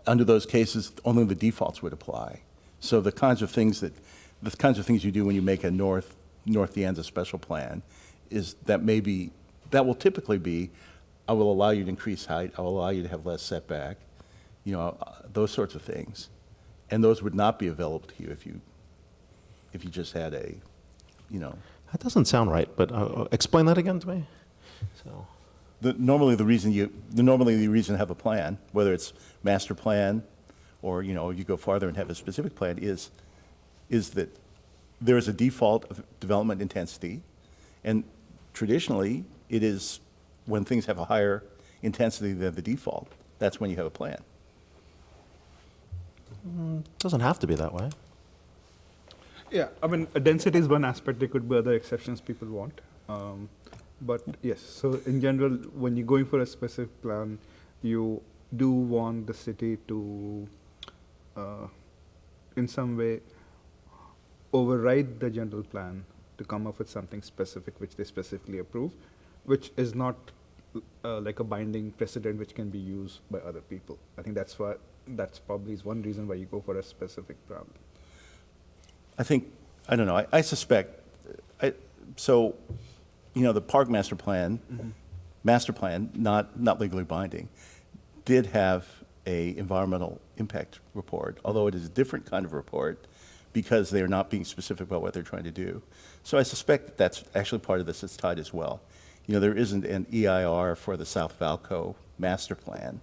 under those cases, only the defaults would apply. So the kinds of things you do when you make a North De Anza special plan is that will typically be, I will allow you to increase height, I will allow you to have less setback, those sorts of things. And those would not be available to you if you just had That doesn't sound right, but explain that again to me. So, normally the reason you have a plan, whether it's master plan or, you go farther and have a specific plan is that there is a default of development intensity. And traditionally, it is when things have a higher intensity than the default, that's when you have a plan. it doesn't have to be that way. Yeah, I mean, density is one aspect. There could be other exceptions people want. But yes, so in general, when you're going for a specific plan, you do want the city to, in some way, override the general plan to come up with something specific which they specifically approve, which is not like a binding precedent which can be used by other people. I think that's probably is one reason why you go for a specific plan. I don't know, I suspect, the park master plan, not legally binding, did have a environmental impact report, although it is a different kind of report because they are not being specific about what they're trying to do. So I suspect that that's actually part of this that's tied as well. You know, there isn't an EIR for the South Valco master plan,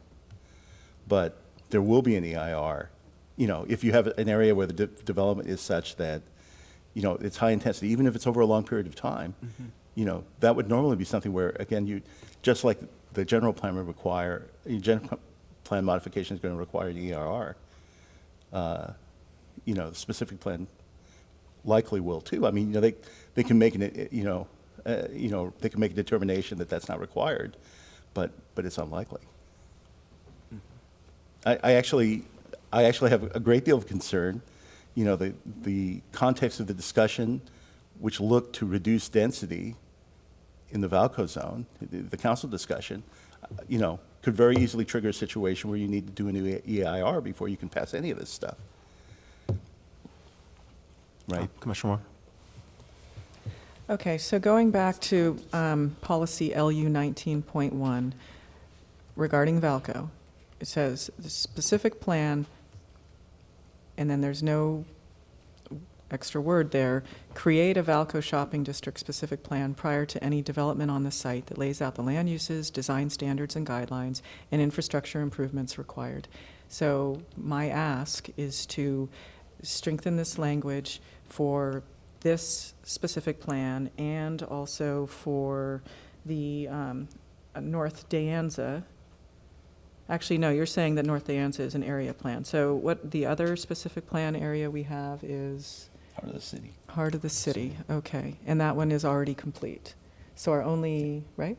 but there will be an EIR. You know, if you have an area where the development is such that, you know, it's high intensity, even if it's over a long period of time, you know, that would normally be something where, again, you, just like the general plan would require, general plan modification is going to require an EIR. You know, the specific plan likely will too. I mean, you know, they can make an, you know, they can make a determination that that's not required, but it's unlikely. I actually have a great deal of concern, you know, the context of the discussion, which looked to reduce density in the Valco zone, the council discussion, you know, could very easily trigger a situation where you need to do a new EIR before you can pass any of this stuff. Right? Commissioner Moore? Okay, so going back to policy LU 19.1 regarding Valco, it says the specific plan, and then there's no extra word there, create a Valco shopping district specific plan prior to any development on the site that lays out the land uses, design standards and guidelines, and infrastructure improvements required. So my ask is to strengthen this language for this specific plan and also for the North Dianza. Actually, no, you're saying that North Dianza is an area plan. So what the other specific plan area we have is? Heart of the city. Heart of the city, okay. And that one is already complete. So our only, right?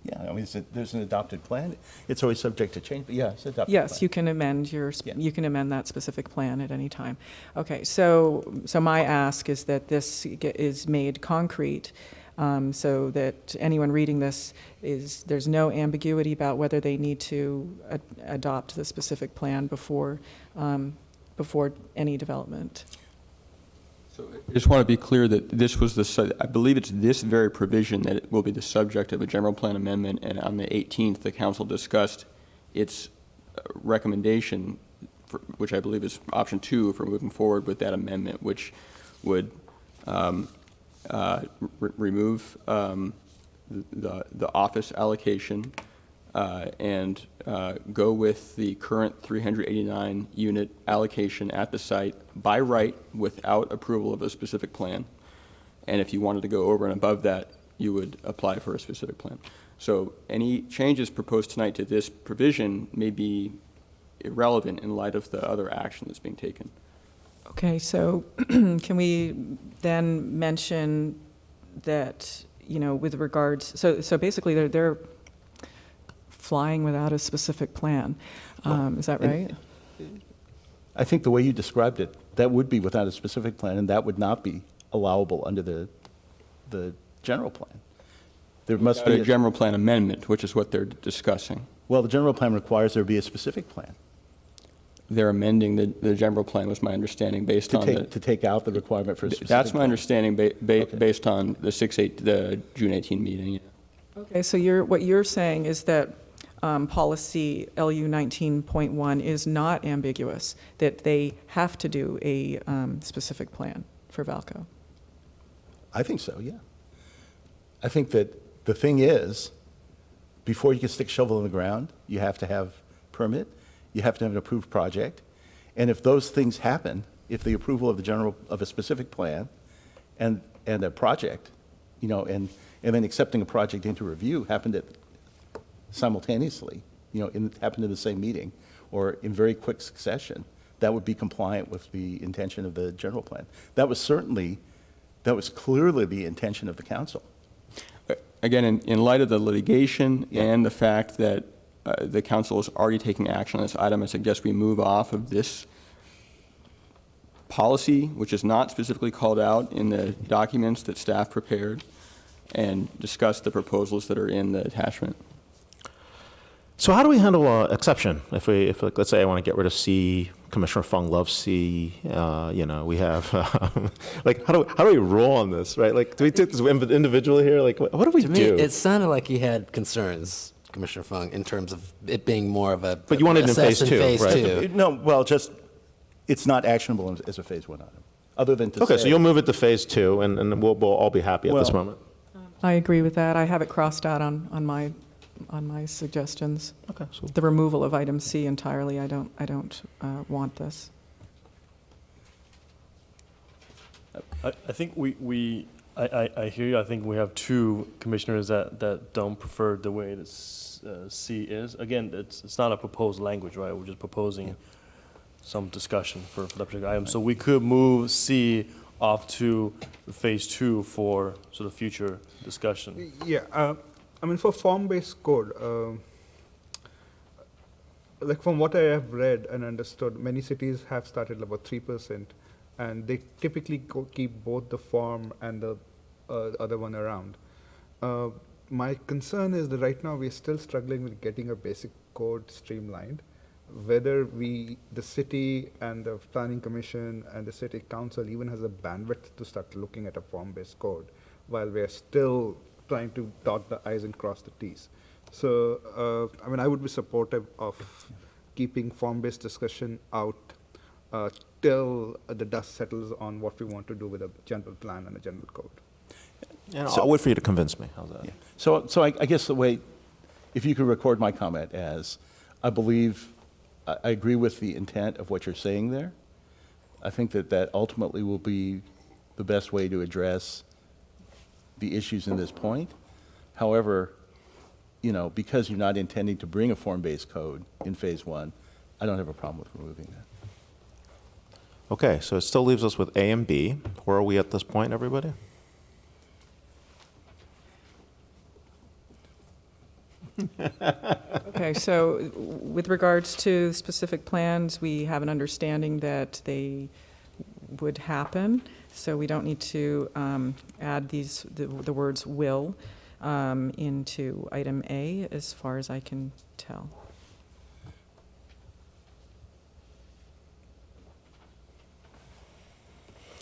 Yeah, I mean, there's an adopted plan. It's always subject to change, but yeah, it's adopted plan. Yes, you can amend Yeah. you can amend that specific plan at any time. Okay, so my ask is that this is made concrete, so that anyone reading this there's no ambiguity about whether they need to adopt the specific plan before any development. So I just want to be clear that this was I believe it's this very provision that will be the subject of a general plan amendment, and on the 18th, the council discussed its recommendation, which I believe is option 2 for moving forward with that amendment, which would remove the office allocation and go with the current 389 unit allocation at the site by right without approval of a specific plan. And if you wanted to go over and above that, you would apply for a specific plan. So any changes proposed tonight to this provision may be irrelevant in light of the other action that's being taken. Okay, so can we then mention that, you know, with regards, so basically they're flying without a specific plan. Is that right? I think the way you described it, that would be without a specific plan, and that would not be allowable under the general plan. There must be A general plan amendment, which is what they're discussing. well, the general plan requires there be a specific plan They're amending the general plan, was my understanding, based to on to take out the requirement for a specific That's my plan. understanding Okay. based on the June 18 meeting. Okay, so what you're saying is that policy LU 19.1 is not ambiguous, that they have to do a specific plan for Valco. I think so, yeah. I think that the thing is, before you can stick a shovel in the ground, you have to have permit, you have to have an approved project, and if those things happen, if the approval of a specific plan and a project, you know, and then accepting a project into review happened simultaneously, you know, happened in the same meeting or in very quick succession, that would be compliant with the intention of the general plan. That was clearly the intention of the council. Again, in light of the litigation and the fact that the council is already taking action on this item, I suggest we move off of this policy, which is not specifically called out in the documents that staff prepared, and discuss the proposals that are in the attachment. So how do we handle exception? If like, let's say I want to get rid of C, Commissioner Fung loves C, you know, we have, like, how do we roll on this, right? Like, do we take this individually here? Like, what do we To do? me, it sounded like he had concerns. Commissioner Fung, in terms of it being more of a. But you want it in assess phase two, right? two. No, well, just, it's not actionable as a phase 1 item, other than to say. Okay, so you'll move it to phase 2, and we'll all be happy at this Well- moment. I agree with that. I have it crossed out on my suggestions. Okay, so The removal of item C entirely, I don't want this. I think I hear you. I think we have two commissioners that don't prefer the way this C is. Again, it's not a proposed language, right? We're just proposing some discussion for that particular item. So we could move C off to phase 2 for sort of future discussion. Yeah, I mean, for form-based code, like from what I have read and understood, many cities have started about 3%, and they typically keep both the form and the other one around. My concern is that right now we're still struggling with getting a basic code streamlined. Whether the city and the planning commission and the city council even has a bandwidth to start looking at a form-based code, while we're still trying to dot the i's and cross the t's. So, I mean, I would be supportive of keeping form-based discussion out till the dust settles on what we want to do with a general plan and a general code. I'll wait for you to convince me. How's that? Yeah. So I guess the way, if you could record my comment as, I believe, I agree with the intent of what you're saying there. I think that ultimately will be the best way to address the issues in this point. However, because you're not intending to bring a form-based code in phase 1, I don't have a problem with removing that. Okay, so it still leaves us with A and B. Where are we at this point, everybody? Okay, so with regards to specific plans, we have an understanding that they would happen, so we don't need to add the words will into item A, as far as I can tell.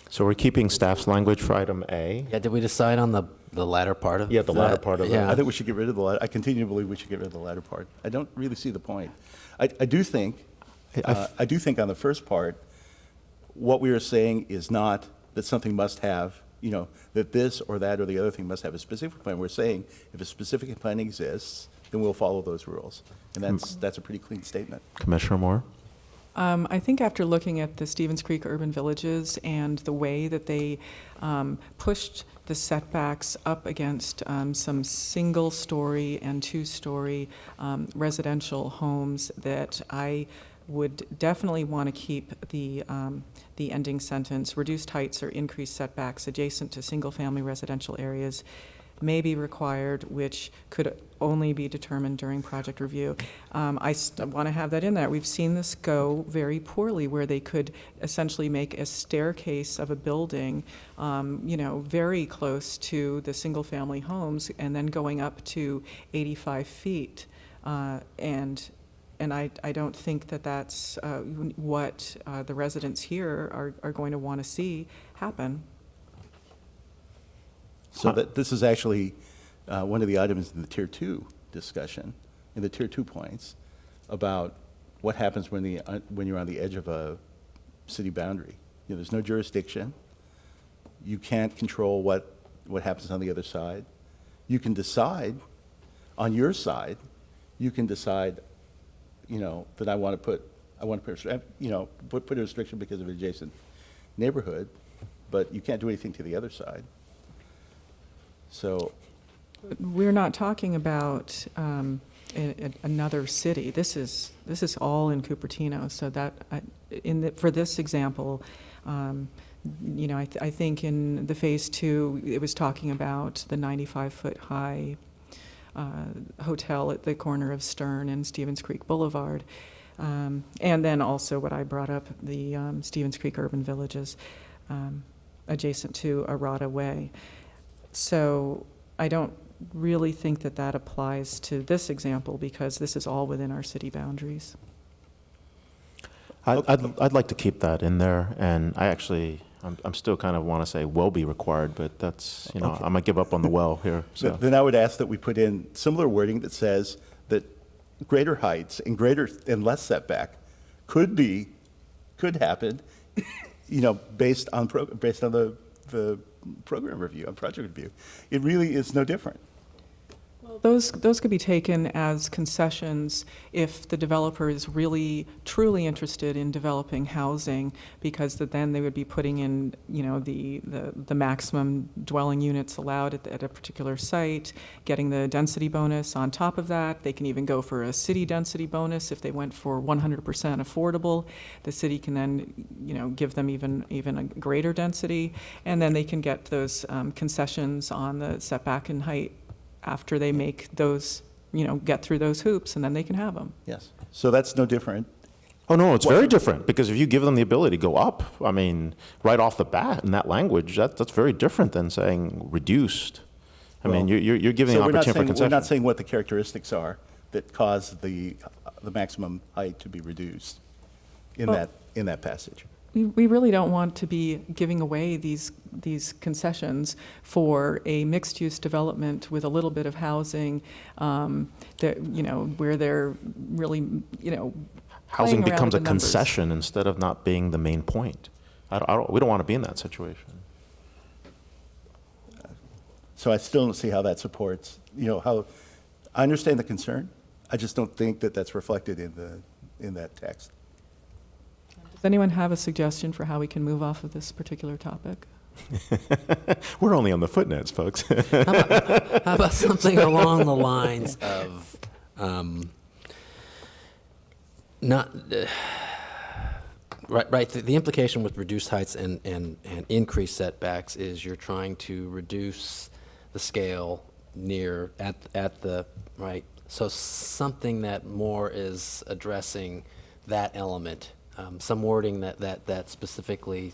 So we're keeping staff's language for item A. Yeah, did we decide on the latter part of Yeah, the latter that? part of it. Yeah. I think we should get rid of the latter. I continue to believe we should get rid of the latter part. I don't really see the point. I do think, I do think on the first part, what we are saying is not that something must have, that this or that or the other thing must have a specific plan. We're saying if a specific plan exists, then we'll follow those rules. And that's a pretty clean statement. Commissioner Moore? I think after looking at the Stevens Creek urban villages and the way that they pushed the setbacks up against some single-story and two-story residential homes, that I would definitely want to keep the ending sentence, reduced heights or increased setbacks adjacent to single-family residential areas may be required, which could only be determined during project review. I want to have that in there. We've seen this go very poorly, where they could essentially make a staircase of a building, very close to the single-family homes, and then going up to 85 feet. And I don't think that that's what the residents here are going to want to see happen. So that this is actually one of the items in the Tier 2 discussion, in the Tier 2 points, about what happens when you're on the edge of a city boundary. There's no jurisdiction. You can't control what happens on the other side. You can decide, on your side, you can decide, that I want to put a restriction because of an adjacent neighborhood, but you can't do anything to the other side. So, We're not talking about another city. This is all in Cupertino. So that for this example, I think in the phase 2, it was talking about the 95-foot high hotel at the corner of Stern and Stevens Creek Boulevard, and then also what I brought up, the Stevens Creek urban villages adjacent to Arata Way. So I don't really think that applies to this example, because this is all within our city boundaries. I'd like to keep that in there, and I'm still kind of want to say will be required, but that's, I'm going to give up on the well here. so So. then I would ask that we put in similar wording that says that greater heights and less setback could happen, based on the program review, on project review. It really is no different. Those could be taken as concessions if the developer is really, truly interested in developing housing, because then they would be putting in, the maximum dwelling units allowed at a particular site, getting the density bonus on top of that. They can even go for a city density bonus if they went for 100% affordable. The city can then, give them even a greater density, and then they can get those concessions on the setback and height after they make those, get through those hoops, and then they can have them. Yes. So that's no different. Oh, no, it's very different, because if you give them the ability to go up, I mean, right off the bat in that language, that's very different than saying reduced. I mean, you're giving So an opportunity for concession. we're not saying what the characteristics are that cause the maximum height to be reduced in that passage. We really don't want to be giving away these concessions for a mixed-use development with a little bit of housing, where they're really, Housing playing around becomes a with the numbers. concession instead of not being the main point. We don't want to be in that situation. So I still don't see how that supports, how, I understand the concern. I just don't think that that's reflected in that text. Does anyone have a suggestion for how we can move off of this particular topic? We're only on the footnotes, folks. How about something along the lines of the implication with reduced heights and increased setbacks is you're trying to reduce the scale at the right. So something that more is addressing that element. Some wording that specifically,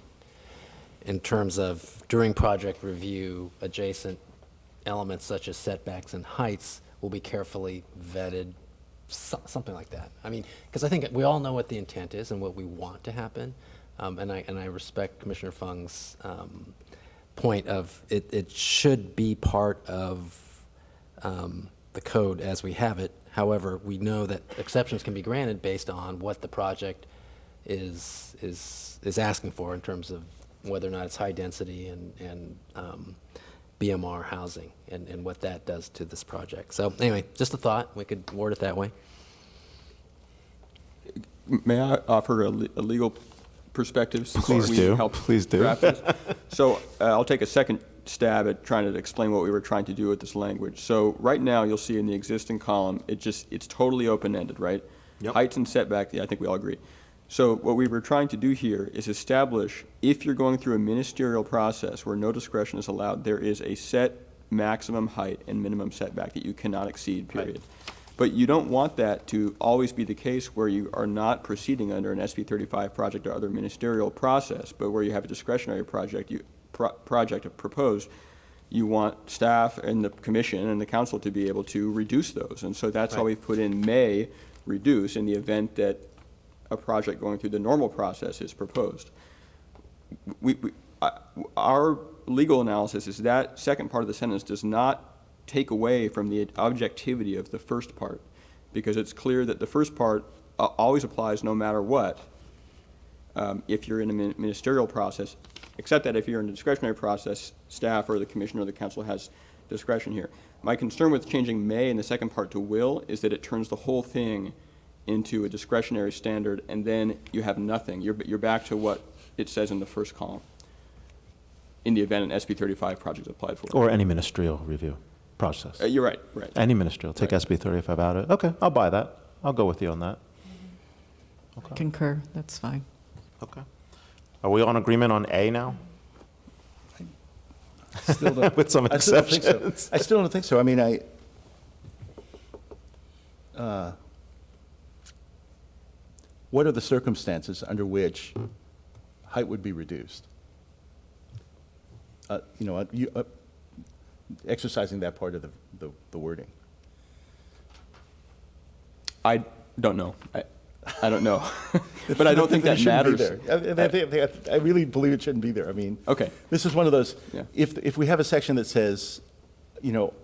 in terms of during project review, adjacent elements such as setbacks and heights will be carefully vetted, something like that. I mean, because I think we all know what the intent is and what we want to happen, and I respect Commissioner Fung's point of it should be part of the code as we have it. However, we know that exceptions can be granted based on what the project is asking for in terms of whether or not it's high density and BMR housing and what that does to this project. So anyway, just a thought. We could word it that way. May I offer a legal perspective? since Please we do. helped Please do. draft this? So I'll take a second stab at trying to explain what we were trying to do with this language. So right now, you'll see in the existing column, it's totally open-ended, right? Yep. Heights and setback, yeah, I think we all agree. So what we were trying to do here is establish, if you're going through a ministerial process where no discretion is allowed, there is a set maximum height and minimum setback that you cannot exceed, period. But you don't want that to always be the case where you are not proceeding under an SB 35 project or other ministerial process, but where you have a discretionary project proposed, you want staff and the commission and the council to be able to reduce those. And so that's how we've put in may reduce in the event that a project going through the normal process is proposed. Our legal analysis is that second part of the sentence does not take away from the objectivity of the first part, because it's clear that the first part always applies no matter what if you're in a ministerial process, except that if you're in a discretionary process, staff or the commission or the council has discretion here. My concern with changing may in the second part to will is that it turns the whole thing into a discretionary standard, and then you have nothing. You're back to what it says in the first column, in the event an SB 35 project is applied for. Or any ministerial review process. You're right, right. Any ministerial. Take Right. SB 35 out of it. Okay, I'll buy that. I'll go with you on that. Okay. Concur, that's fine. Okay. Are we on agreement on A now? Still don't- With some I still don't think so. exceptions. I still don't think so. I mean, what are the circumstances under which height would be reduced? Exercising that part of the wording. I don't know. I don't know. But I don't think that It shouldn't be matters. there. I really believe it shouldn't be there. I mean, Okay. this is one of those, Yeah. if we have a section that says,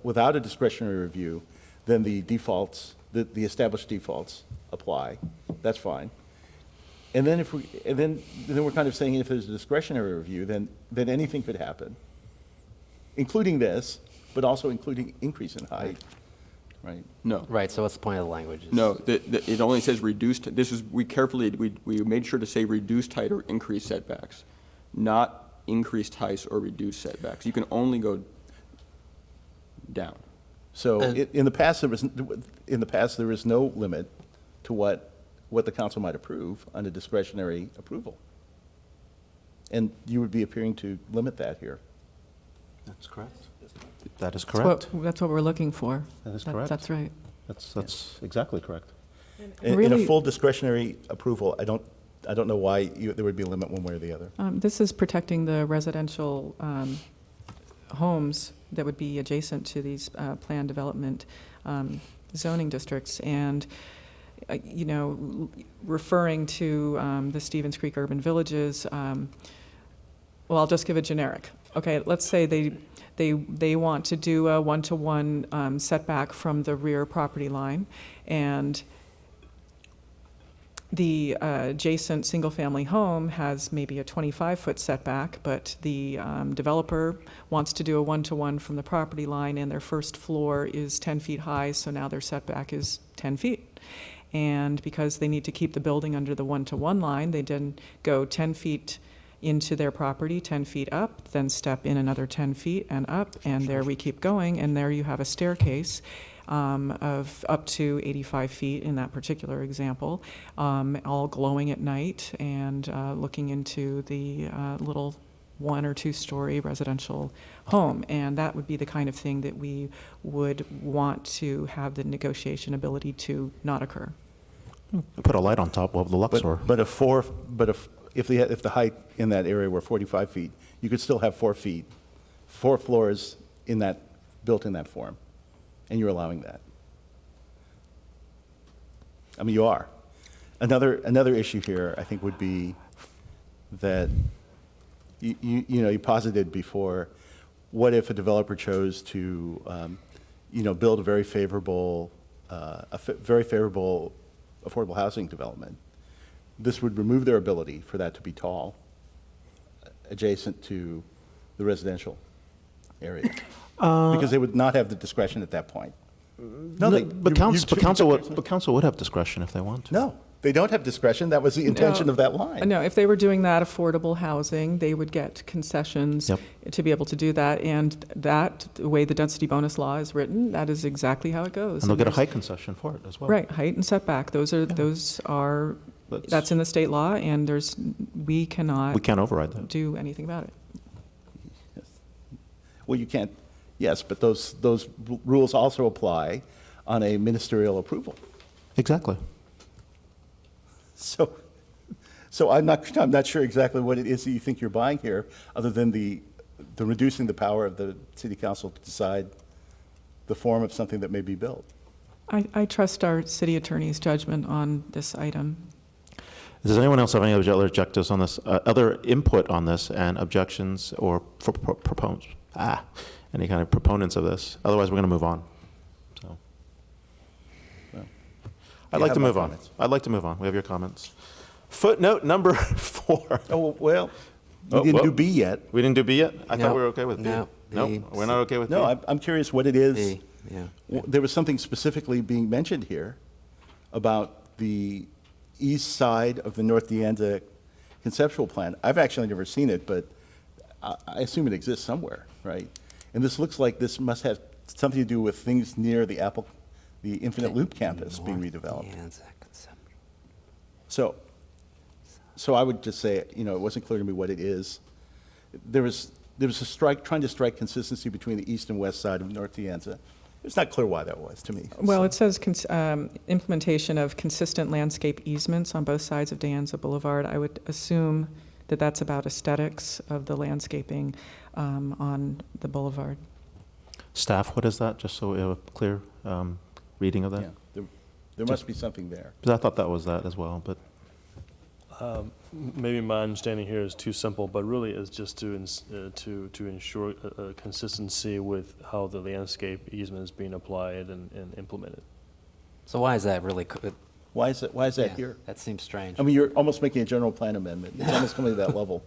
without a discretionary review, then the defaults the established defaults apply, that's fine. And then then we're kind of saying if there's a discretionary review, then anything could happen, including this, but also including increase in height, right? No. Right, so what's the point of the language? No, it only says reduced, we made sure to say reduced height or increased setbacks, not increased heights or reduced setbacks. You can only go down. So And- in the past, there was no limit to what the council might approve under discretionary approval. And you would be appearing to limit that here. That's correct. That is That's correct. that's what we're looking for. That is That- correct. That's right. That's exactly correct. In a Really- full discretionary approval, I don't know why there would be a limit one way or the other. This is protecting the residential homes that would be adjacent to these planned development zoning districts. And, you know, referring to the Stevens Creek Urban Villages, well, I'll just give a generic. Okay, let's say they want to do a one-to-one setback from the rear property line, and the adjacent single-family home has maybe a 25-foot setback, but the developer wants to do a one-to-one from the property line, and their first floor is 10 feet high, so now their setback is 10 feet. And because they need to keep the building under the one-to-one line, they then go 10 feet into their property, 10 feet up, then step in another 10 feet and up, and there we keep going, and there you have a staircase of up to 85 feet in that particular example, all glowing at night and looking into the little 1 or 2 story residential home. And that would be the kind of thing that we would want to have the negotiation ability to not occur. Put a light on top of the Luxor. But if the height in that area were 45 feet, you could still have 4 feet, 4 floors built in that form, and you're allowing that. I mean, you are. Another issue here, I think, would be that you posited before, what if a developer chose to build a very favorable affordable housing development? This would remove their ability for that to be tall, adjacent to the residential area, because they would not have the discretion at that point. No, But council would have discretion if they want to. No, they don't have discretion. That was the intention of that line. No, if they were doing that affordable housing, they would get concessions Yep. to be able to do that. And that, the way the density bonus law is written, that is exactly how it goes. And they'll get a there's- height concession for it as well. Right, height and setback, those are, that's in the state law, and we cannot We can't override that. do anything about it. Well, you can't, yes, but those rules also apply on a ministerial approval. Exactly. So I'm not sure exactly what it is that you think you're buying here, other than the reducing the power of the city council to decide the form of something that may be built. I trust our city attorney's judgment on this item. Does anyone else have any other objectives on this, other input on this and objections or proponents? Any kind of proponents of this? Otherwise, we're going to move on. So, Well, I'd you like have to my move on. comments. I'd like to move on. We have your comments. Footnote number 4. Oh, well, we Oh, didn't whoa. do B yet. We didn't do B yet? I No. thought we were okay with B. No, No, B. we're not okay with B. No, I'm curious what it is. B, yeah. There was something specifically being mentioned here about the east side of the North De Anza conceptual plan. I've actually never seen it, but I assume it exists somewhere, right? And this looks like this must have something to do with things near the Infinite Loop campus being redeveloped. So I would just say, it wasn't clear to me what it is. There was a trying to strike consistency between the east and west side of North De Anza. It's not clear why that was to me. Well, it says implementation of consistent landscape easements on both sides of De Anza Boulevard. I would assume that that's about aesthetics of the landscaping on the boulevard. Staff, what is that? Just so we have a clear reading of that? Yeah, there must be something there. Because I thought that was that as well, but Maybe my understanding here is too simple, but really it's just to ensure a consistency with how the landscape easement is being applied and implemented. So why is that really? Why is that Yeah, here? That seems strange. I mean, you're almost making a general plan amendment. It's almost coming to that level.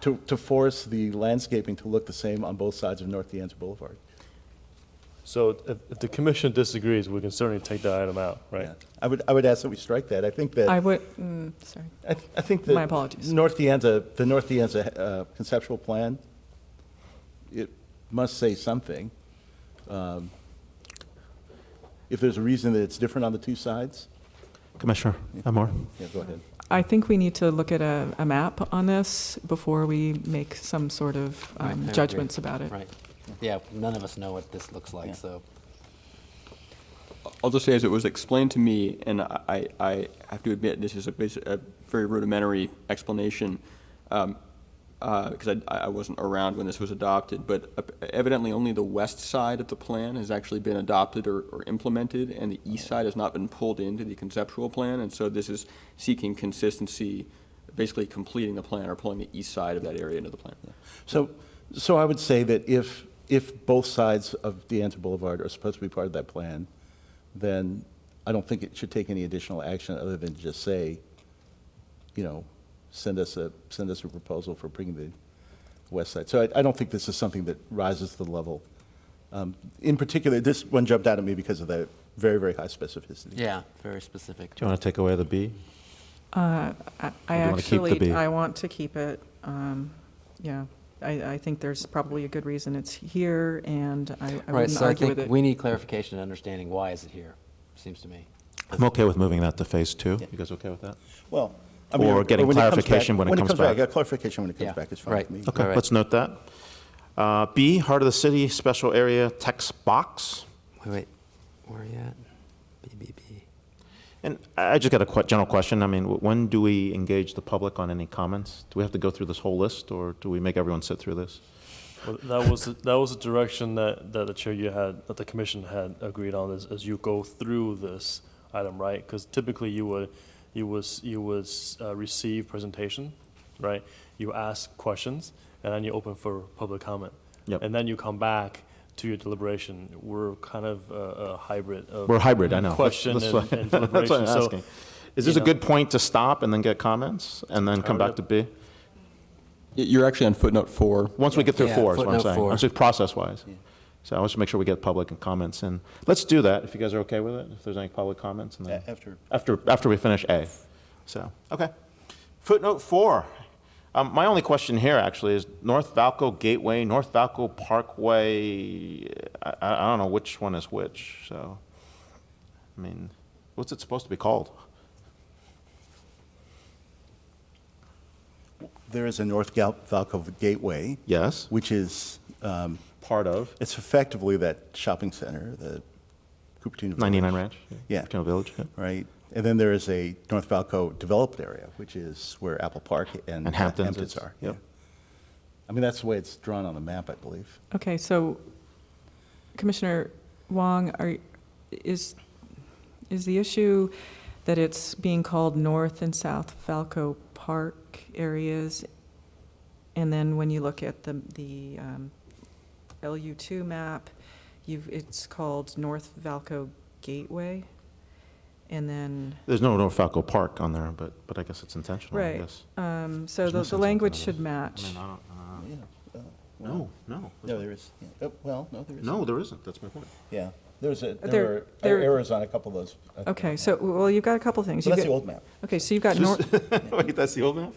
To force the landscaping to look the same on both sides of North De Anza Boulevard. So if the commission disagrees, we can certainly take that item out, right? Yeah. I would ask that we strike that. I think that. I would, sorry. I think that. My apologies. The North De Anza conceptual plan, it must say something. If there's a reason that it's different on the two sides, Commissioner Amor? yeah, go ahead. I think we need to look at a map on this before we make some sort of Right, I agree. judgments about it. Right. Yeah, none of us know what this looks like, Yeah. so. I'll just say, as it was explained to me, and I have to admit, this is a very rudimentary explanation, because I wasn't around when this was adopted, but evidently only the west side of the plan has actually been adopted or implemented, and the east side has not been pulled into the conceptual plan, and so this is seeking consistency, basically completing the plan or pulling the east side of that area into the plan. So I would say that if both sides of De Anza Boulevard are supposed to be part of that plan, then I don't think it should take any additional action other than just say, send us a proposal for bringing the west side. So I don't think this is something that rises to the level. In particular, this one jumped out at me because of the very, very high specificity. Yeah, very specific. Do you want to take away the B? I Or do you wanna keep the actually, B? I want to keep it. Yeah, I think there's probably a good reason it's here, and I Right, wouldn't so I argue with think it. we need clarification and understanding why is it here, seems to me. I'm okay with moving that to phase 2. You guys okay with that? Well, Or getting when it comes clarification back- when it comes back. Yeah, clarification when it comes Yeah, back is fine right. with me. Okay, All right. let's note that. B, Heart of the City Special Area Text Box. Wait, where are you at? BBB. And I just got a general question. I mean, when do we engage the public on any comments? Do we have to go through this whole list, or do we make everyone sit through this? Well, that was the direction that the chair that the commission had agreed on as you go through this item, right? Because typically you would receive presentation, right? You ask questions, and then you open for public comment. Yep. And then you come back to your deliberation. We're kind of a hybrid of. We're hybrid, I know. Question That's and why- and That's what deliberation. I'm So, asking. Is this a know- good point to stop and then get comments, and then come back to B? You're actually on footnote 4. Once we get through Yeah, 4 is what I'm footnote saying. 4. I'm just process-wise. So I want to make sure we get public and comments, and let's do that, if you guys are okay with it, if there's any public comments, and then, after we finish A. So, okay. Footnote 4. My only question here, actually, is North Valco Gateway, North Valco Parkway, I don't know which one is which, so, I mean, what's it supposed to be called? There is a North Valco Gateway, Yes, which is, part of it's effectively that shopping center, the Cupertino Village. 99 Ranch? Yeah. Cupertino Village, yeah. Right? And then there is a North Valco developed area, which is where Apple Park and Hamptons is, are. yep. Yeah. I mean, that's the way it's drawn on the map, I believe. Okay, so Commissioner Wong, is the issue that it's being called North and South Falco Park areas, and then when you look at the LU2 map, it's called North Valco Gateway, and then, There's no North Falco Park on there, but I guess it's intentional, I right, guess. so There's the missing language something should in match. I mean, I don't, Yeah. no. No, there is. Yeah. Well, no, there is. No, there isn't, that's my point. Yeah. There There- are there- errors on a couple of those. Okay, so, well, you've got a couple things. So You've that's the got- old map. Okay, so you've got Wait, that's the old map?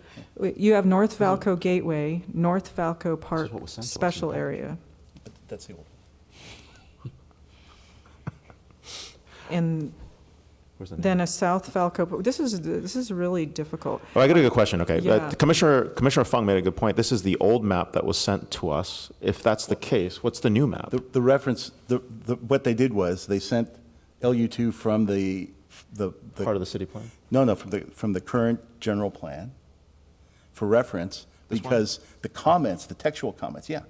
you have North Valco Gateway, North Valco Park what was sent to us in Special the packet. Area, But that's the old. and Where's the name? then a South Valco, this is really difficult. Oh, I got a good question, okay. Yeah. Commissioner Fung made a good point. This is the old map that was sent to us. If that's the case, what's the new map? The reference, what they did was they sent LU2 from the Part of the city plan? No, from the current general plan for reference, This one? because the comments, the textual comments, yeah,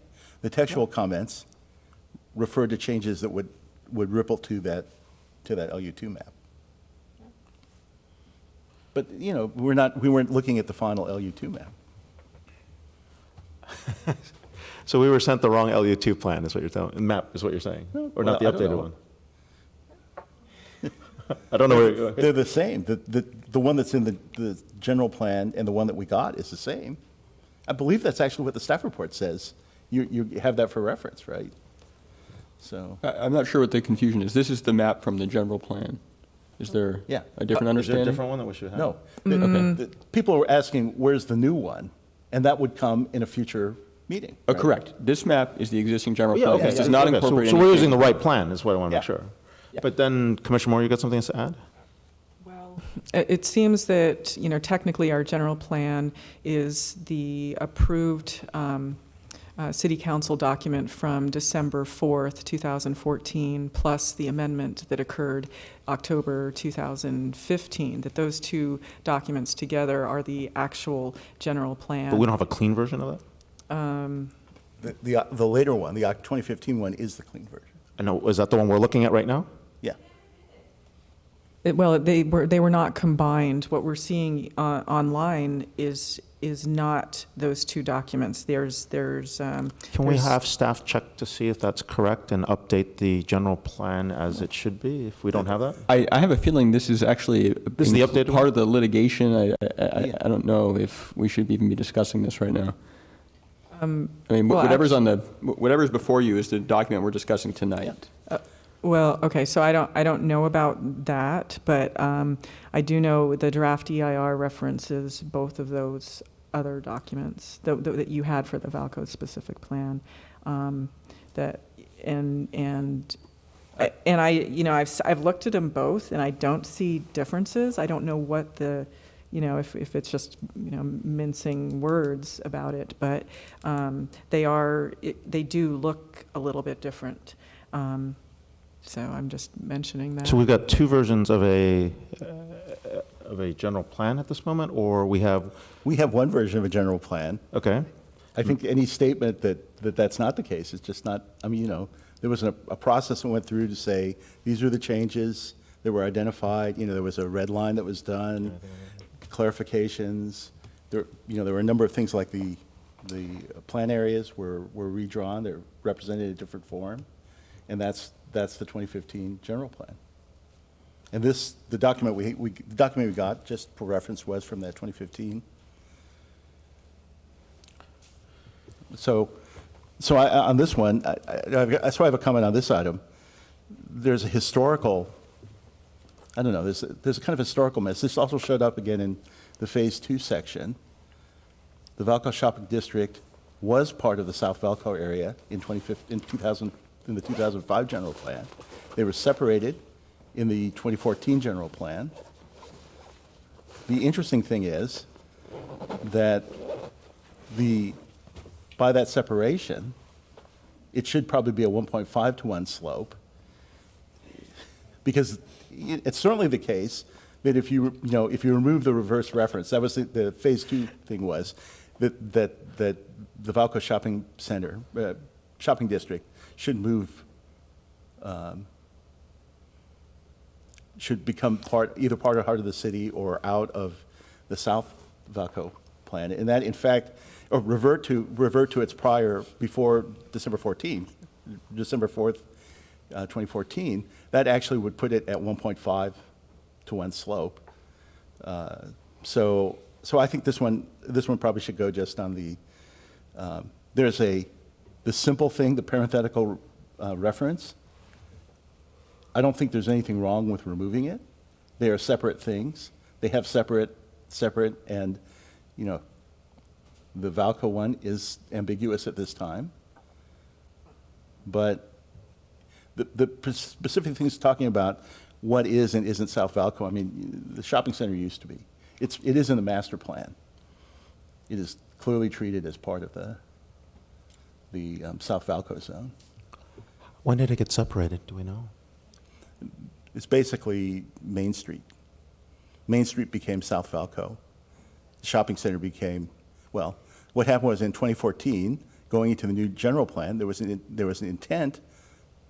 the textual comments referred to changes that would ripple to that LU2 map. But, we weren't looking at the final LU2 map. So we were sent the wrong LU2 plan, is what you're telling, map is what you're saying? Or not the Well, I don't updated know. one? I don't know where. They're the same. The one that's in the general plan and the one that we got is the same. I believe that's actually what the staff report says. You have that for reference, right? So, I'm not sure what the confusion is. This is the map from the general plan. Is there yeah. a different Is there a understanding? different one that we should have? No. People are asking, where's the new one? And that would come in a future meeting. right? Correct. This map is the existing general Yeah, plan. okay. This does not Okay, incorporate So we're anything. using the right plan, is what I want to make Yeah. sure. But then, Commissioner Moore, you got something to add? It seems that, technically our general plan is the approved city council document from December 4th, 2014, plus the amendment that occurred October 2015, that those two documents together are the actual general plan. But we don't have a clean version of that? The later one, the 2015 one, is the clean version. I know, is that the one we're looking at right now? Yeah. Well, they were not combined. What we're seeing online is not those two documents. Can we have staff check to see if that's correct and update the general plan as it should be, if we don't have that? I have a feeling this is actually This is the updated part of the litigation. I don't know if we should even be discussing this right now. I mean, well, whatever's before you is the document we're discussing tonight. Well, okay, so I don't know about that, but I do know the draft EIR references both of those other documents that you had for the Valco specific plan. I've looked at them both and I don't see differences. I don't know what if it's just mincing words about it, but they do look a little bit different. So I'm just mentioning that. So we've got two versions of a general plan at this moment, or we have, We have one version of a general plan. okay, I think any statement that that's not the case is just not, there was a process that went through to say, these are the changes that were identified, there was a red line that was done, clarifications. There were a number of things like the plan areas were redrawn, they're represented in a different form, and that's the 2015 general plan. And the document we got, just for reference, was from that 2015. So on this one, that's why I have a comment on this item. There's a historical, there's a kind of historical mess. This also showed up again in the Phase 2 section. The Valco Shopping District was part of the South Valco area in the 2005 general plan. They were separated in the 2014 general plan. The interesting thing is that by that separation, it should probably be a 1.5 to 1 slope, because it's certainly the case that if you remove the reverse reference, that was the Phase 2 thing was that the Valco Shopping Center, shopping district should move, should become either part or heart of the city or out of the South Valco plan, and that in fact, or revert to its prior, before December 14th, December 4th, 2014. That actually would put it at 1.5 to 1 slope. So I think this one probably should go just on the. There's the simple thing, the parenthetical reference. I don't think there's anything wrong with removing it. They are separate things. They have separate, and the Valco one is ambiguous at this time. But the specific things talking about what is and isn't South Valco, the shopping center used to be. It is in the master plan. It is clearly treated as part of the South Valco zone. when did it get separated, do we know? It's basically Main Street. Main Street became South Valco. The shopping center became, well, what happened was in 2014, going into the new general plan, there was an intent,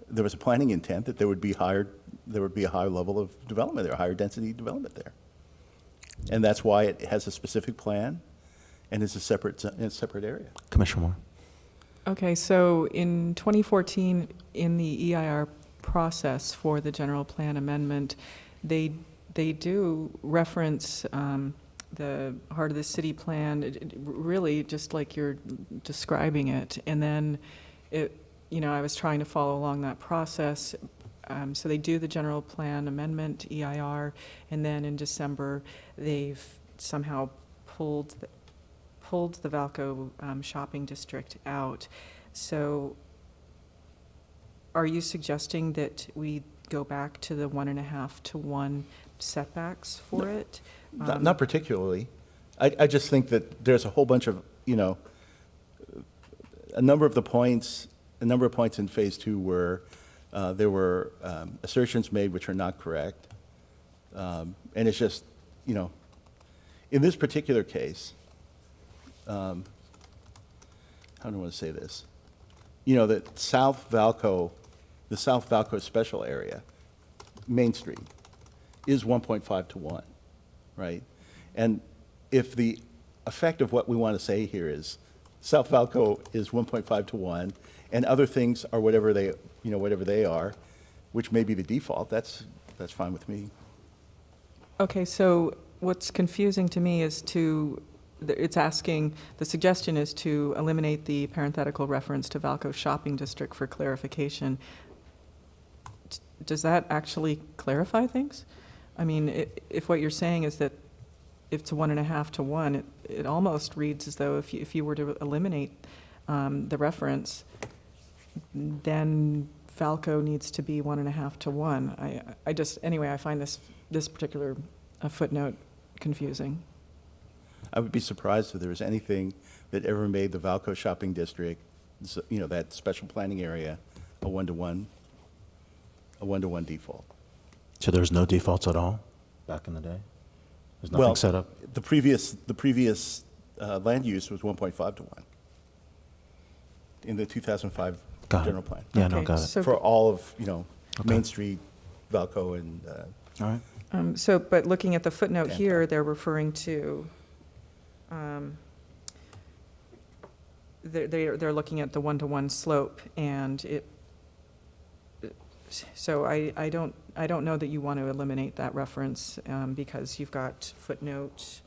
there was a planning intent that there would be a higher level of development there, higher density development there. And that's why it has a specific plan and is a separate area. Commissioner Moore. Okay, so in 2014, in the EIR process for the general plan amendment, they do reference the heart of the city plan, really just like you're describing it. And then I was trying to follow along that process. So they do the general plan amendment, EIR, and then in December, they've somehow pulled the Valco shopping district out. So are you suggesting that we go back to the 1.5 to 1 setbacks for it? Not particularly. I just think that there's a whole bunch of, a number of points in phase 2 where there were assertions made which are not correct. And it's just, in this particular case, how do I want to say this? The South Valco special area, Main Street, is 1.5 to 1, right? And if the effect of what we want to say here is South Valco is 1.5 to 1, and other things are whatever they are, which may be the default, that's fine with me. Okay, so what's confusing to me is the suggestion is to eliminate the parenthetical reference to Valco shopping district for clarification. Does that actually clarify things? I mean, if what you're saying is that if it's 1.5 to 1, it almost reads as though if you were to eliminate the reference, then Valco needs to be 1.5 to 1. I find this particular footnote confusing. I would be surprised if there was anything that ever made the Valco shopping district, that special planning area, a 1-to-1 default. So there's no defaults at all back in the day? There's nothing Well, set up? the previous land use was 1.5 to 1 in the 2005 Got it. general plan. Yeah, no, Okay, got it. so- For all of, Okay. Main Street, Valco, and, All right. But looking at the footnote Tampa. here, they're referring to, they're looking at the 1-to-1 slope, and so I don't know that you want to eliminate that reference, because you've got footnote,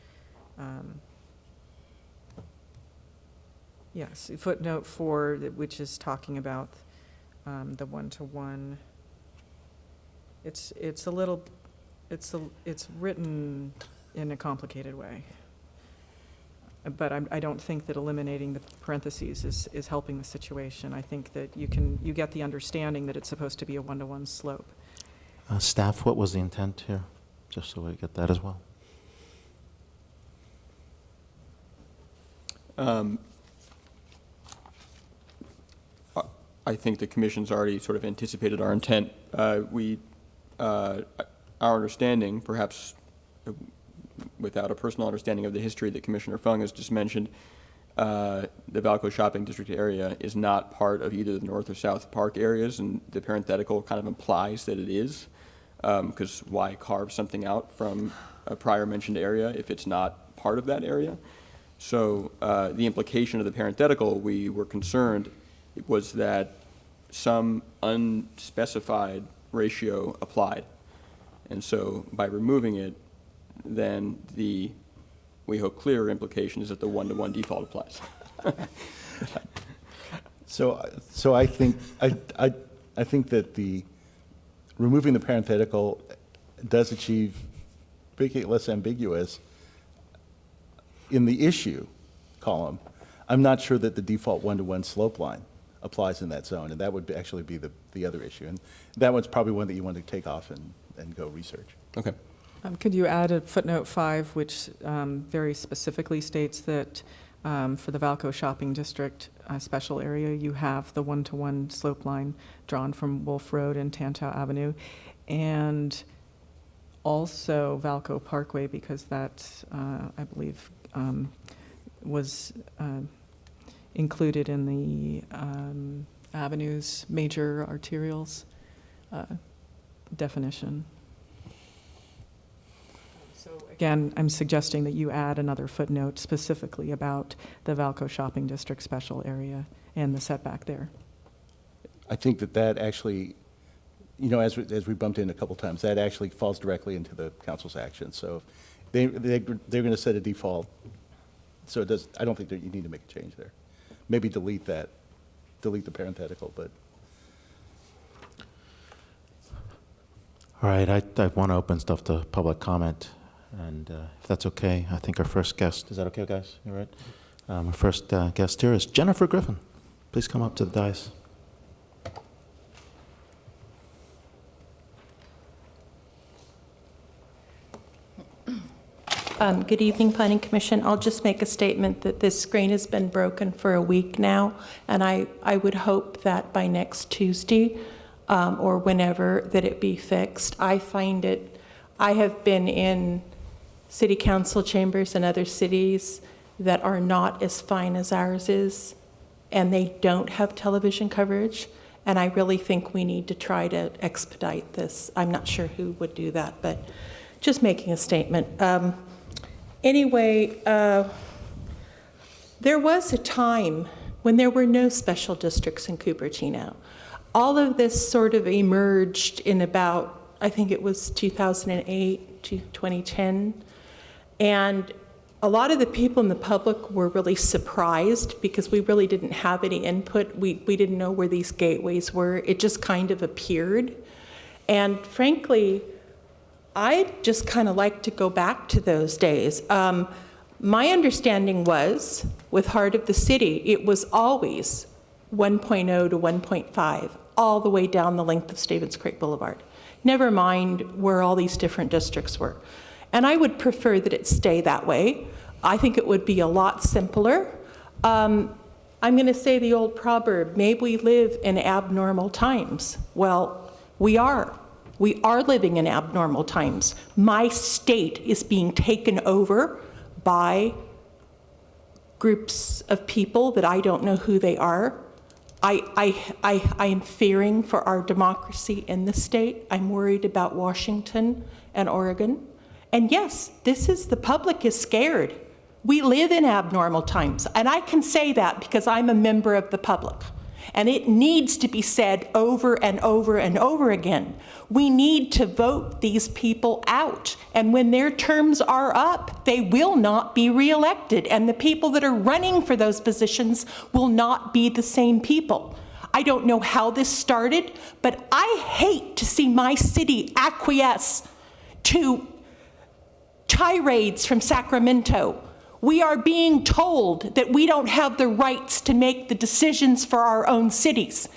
yes, footnote 4, which is talking about the 1-to-1. It's written in a complicated way. But I don't think that eliminating the parentheses is helping the situation. I think that you get the understanding that it's supposed to be a 1-to-1 slope. Staff, what was the intent here? Just so we get that as well. I think the commission's already sort of anticipated our intent. Our understanding, perhaps without a personal understanding of the history that Commissioner Fung has just mentioned, the Valco shopping district area is not part of either the North or South Park areas, and the parenthetical kind of implies that it is, because why carve something out from a prior mentioned area if it's not part of that area? So the implication of the parenthetical, we were concerned, was that some unspecified ratio applied. And so by removing it, then we hope clearer implication is that the 1-to-1 default applies. so I think that the removing the parenthetical does achieve making it less ambiguous. In the issue column, I'm not sure that the default 1-to-1 slope line applies in that zone, and that would actually be the other issue. And that one's probably one that you want to take off and go research. Okay. Could you add a footnote 5, which very specifically states that for the Valco shopping district special area, you have the 1-to-1 slope line drawn from Wolf Road and Tantau Avenue, and also Valco Parkway, because that, I believe, was included in the avenues, major arterials definition. So again, I'm suggesting that you add another footnote specifically about the Valco shopping district special area and the setback there. I think that actually you know, as we bumped in a couple times, that actually falls directly into the council's action. So they're going to set a default. So it does, I don't think that you need to make a change there. Maybe delete the parenthetical, but. All right, I want to open stuff to public comment, and if that's okay, I think our first guest, is that okay, guys? You all right? Our first guest here is Jennifer Griffin. Please come up to the dais. Good evening, Planning Commission. I'll just make a statement that this screen has been broken for a week now, and I would hope that by next Tuesday or whenever that it be fixed. I have been in city council chambers in other cities that are not as fine as ours is, and they don't have television coverage, and I really think we need to try to expedite this. I'm not sure who would do that, but just making a statement. Anyway, there was a time when there were no special districts in Cupertino. All of this sort of emerged in about, I think it was 2008 to 2010. And a lot of the people in the public were really surprised because we really didn't have any input. We didn't know where these gateways were. It just kind of appeared. And frankly, I'd just kind of like to go back to those days. My understanding was, with Heart of the City, it was always 1.0 to 1.5, all the way down the length of Stevens Creek Boulevard. Never mind where all these different districts were. And I would prefer that it stay that way. I think it would be a lot simpler. I'm going to say the old proverb, maybe we live in abnormal times. Well, we are. We are living in abnormal times. My state is being taken over by groups of people that I don't know who they are. I am fearing for our democracy in the state. I'm worried about Washington and Oregon. And yes, the public is scared. We live in abnormal times. And I can say that because I'm a member of the public. And it needs to be said over and over and over again. We need to vote these people out. And when their terms are up, they will not be reelected. And the people that are running for those positions will not be the same people. I don't know how this started, but I hate to see my city acquiesce to tirades from Sacramento. We are being told that we don't have the rights to make the decisions for our own cities.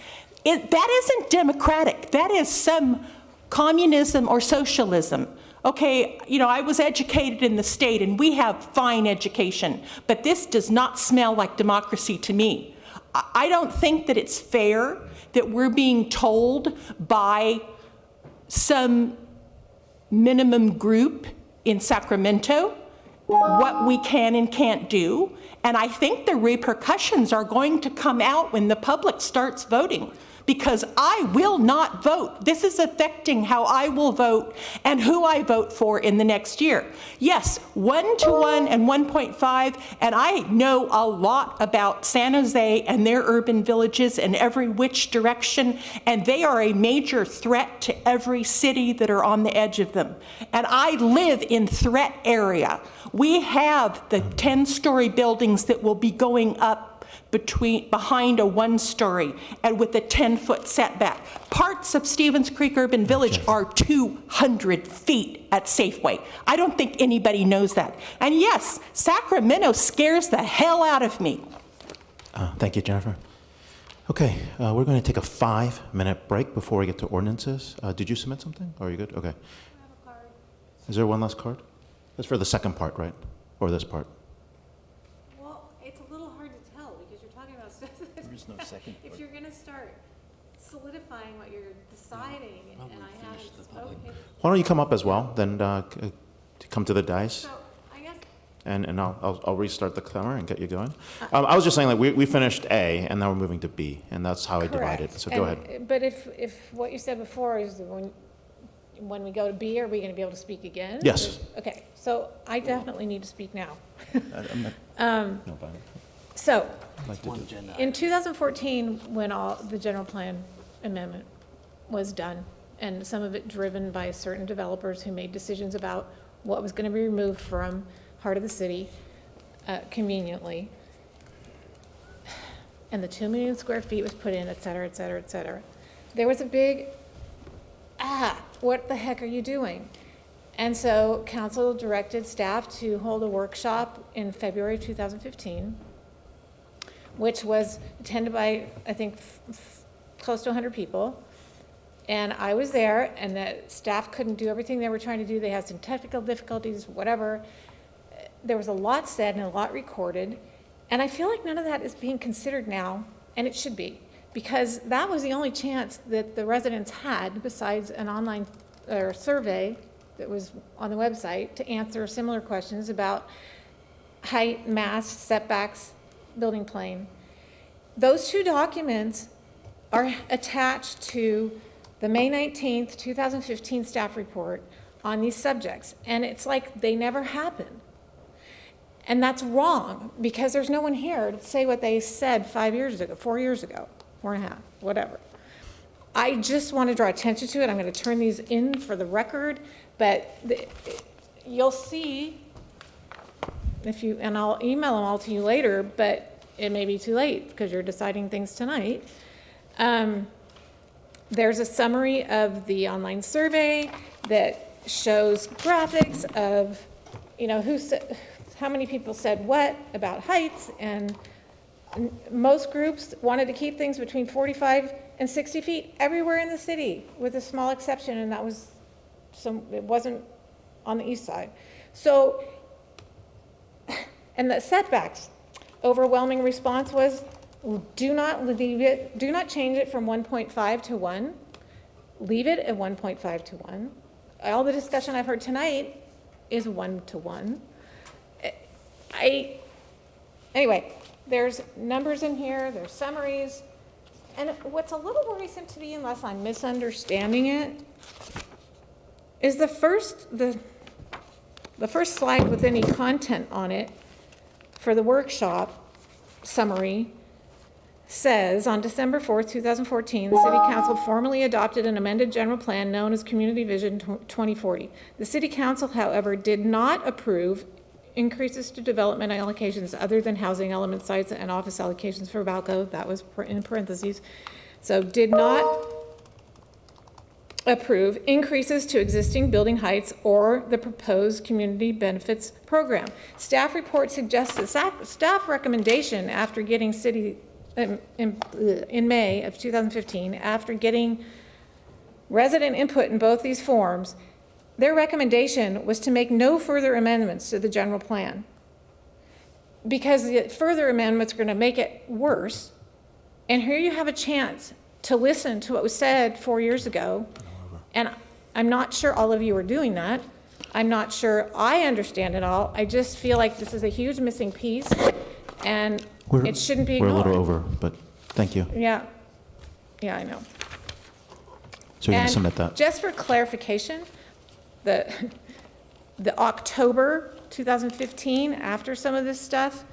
That isn't democratic. That is some communism or socialism. Okay, you know, I was educated in the state and we have fine education, but this does not smell like democracy to me. I don't think that it's fair that we're being told by some minimum group in Sacramento what we can and can't do. And I think the repercussions are going to come out when the public starts voting, because I will not vote. This is affecting how I will vote and who I vote for in the next year. Yes, 1-to-1 and 1.5, and I know a lot about San Jose and their urban villages and every which direction, and they are a major threat to every city that are on the edge of them. And I live in threat area. We have the 10-story buildings that will be going up behind a 1-story and with a 10-foot setback. Parts of Stevens Creek Urban Village are 200 feet at Safeway. I don't think anybody knows that. And yes, Sacramento scares the hell out of me. Thank you, Jennifer. Okay, we're going to take a 5-minute break before we get to ordinances. Did you submit something? Or are you good? Okay. I have a card. Is there one last card? That's for the second part, right? Or this part? Well, it's a little hard to tell because you're talking about stuff that There's no second if part. you're going to start solidifying what you're deciding and I haven't spoken. Why don't you come up as well, then come to the dais, So I guess and I'll restart the timer and get you going. I was just saying that we finished A, and now we're moving to B, and that's how I divided it. correct. So go ahead. But if what you said before is that when we go to B, are we going to be able to speak again? Yes. Okay, so I definitely need to speak now. I'm not- No problem. So, I'd like to One do- agenda. in 2014, when all the general plan amendment was done, and some of it driven by certain developers who made decisions about what was going to be removed from heart of the city conveniently. And the 2 million square feet was put in, et cetera, et cetera, et cetera. There was a big, what the heck are you doing? And so council directed staff to hold a workshop in February of 2015, which was attended by, I think, close to 100 people. And I was there, and the staff couldn't do everything they were trying to do. They had some technical difficulties, whatever. There was a lot said and a lot recorded. And I feel like none of that is being considered now, and it should be, because that was the only chance that the residents had, besides an online or survey that was on the website, to answer similar questions about height, mass, setbacks, building plane. Those two documents are attached to the May 19th, 2015 staff report on these subjects, and it's like they never happened. And that's wrong, because there's no one here to say what they said 5 years ago, 4 years ago, 4.5, whatever. I just want to draw attention to it. I'm going to turn these in for the record, but you'll see, and I'll email them all to you later, but it may be too late because you're deciding things tonight. There's a summary of the online survey that shows graphics of, how many people said what about heights, and most groups wanted to keep things between 45 and 60 feet everywhere in the city, with a small exception, and that was it wasn't on the east side. So, and the setbacks, overwhelming response was, do not leave it, do not change it from 1.5 to 1, leave it at 1.5 to 1. All the discussion I've heard tonight is 1 to 1. Anyway, there's numbers in here, there's summaries, and what's a little worrisome to me, unless I'm misunderstanding it, is the first slide with any content on it for the workshop summary says, on December 4th, 2014, the City Council formally adopted an amended general plan known as Community Vision 2040. The City Council, however, did not approve increases to development allocations other than housing element sites and office allocations for Balco. That was in parentheses. So did not approve increases to existing building heights or the proposed community benefits program. Staff report suggests that staff recommendation after getting city in May of 2015, after getting resident input in both these forms, their recommendation was to make no further amendments to the general plan, because the further amendments are going to make it worse. And here you have a chance to listen to what was said 4 years ago, and I'm not sure all of you are doing that. I'm not sure I understand it all. I just feel like this is a huge missing piece, and it shouldn't be ignored. We're a little over, but thank you. Yeah, I know. So you're going to submit that? Just for clarification, the October 2015, after some of this stuff,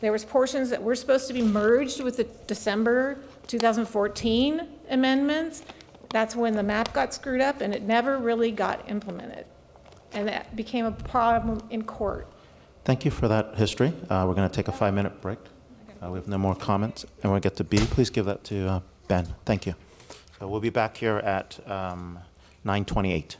there was portions that were supposed to be merged with the December 2014 amendments. That's when the map got screwed up, and it never really got implemented. And that became a problem in court. Thank you for that history. We're going to take a 5-minute break. We have no more comments, and we'll get to B. Please give that to Ben. Thank you. So we'll be back here at 9:28.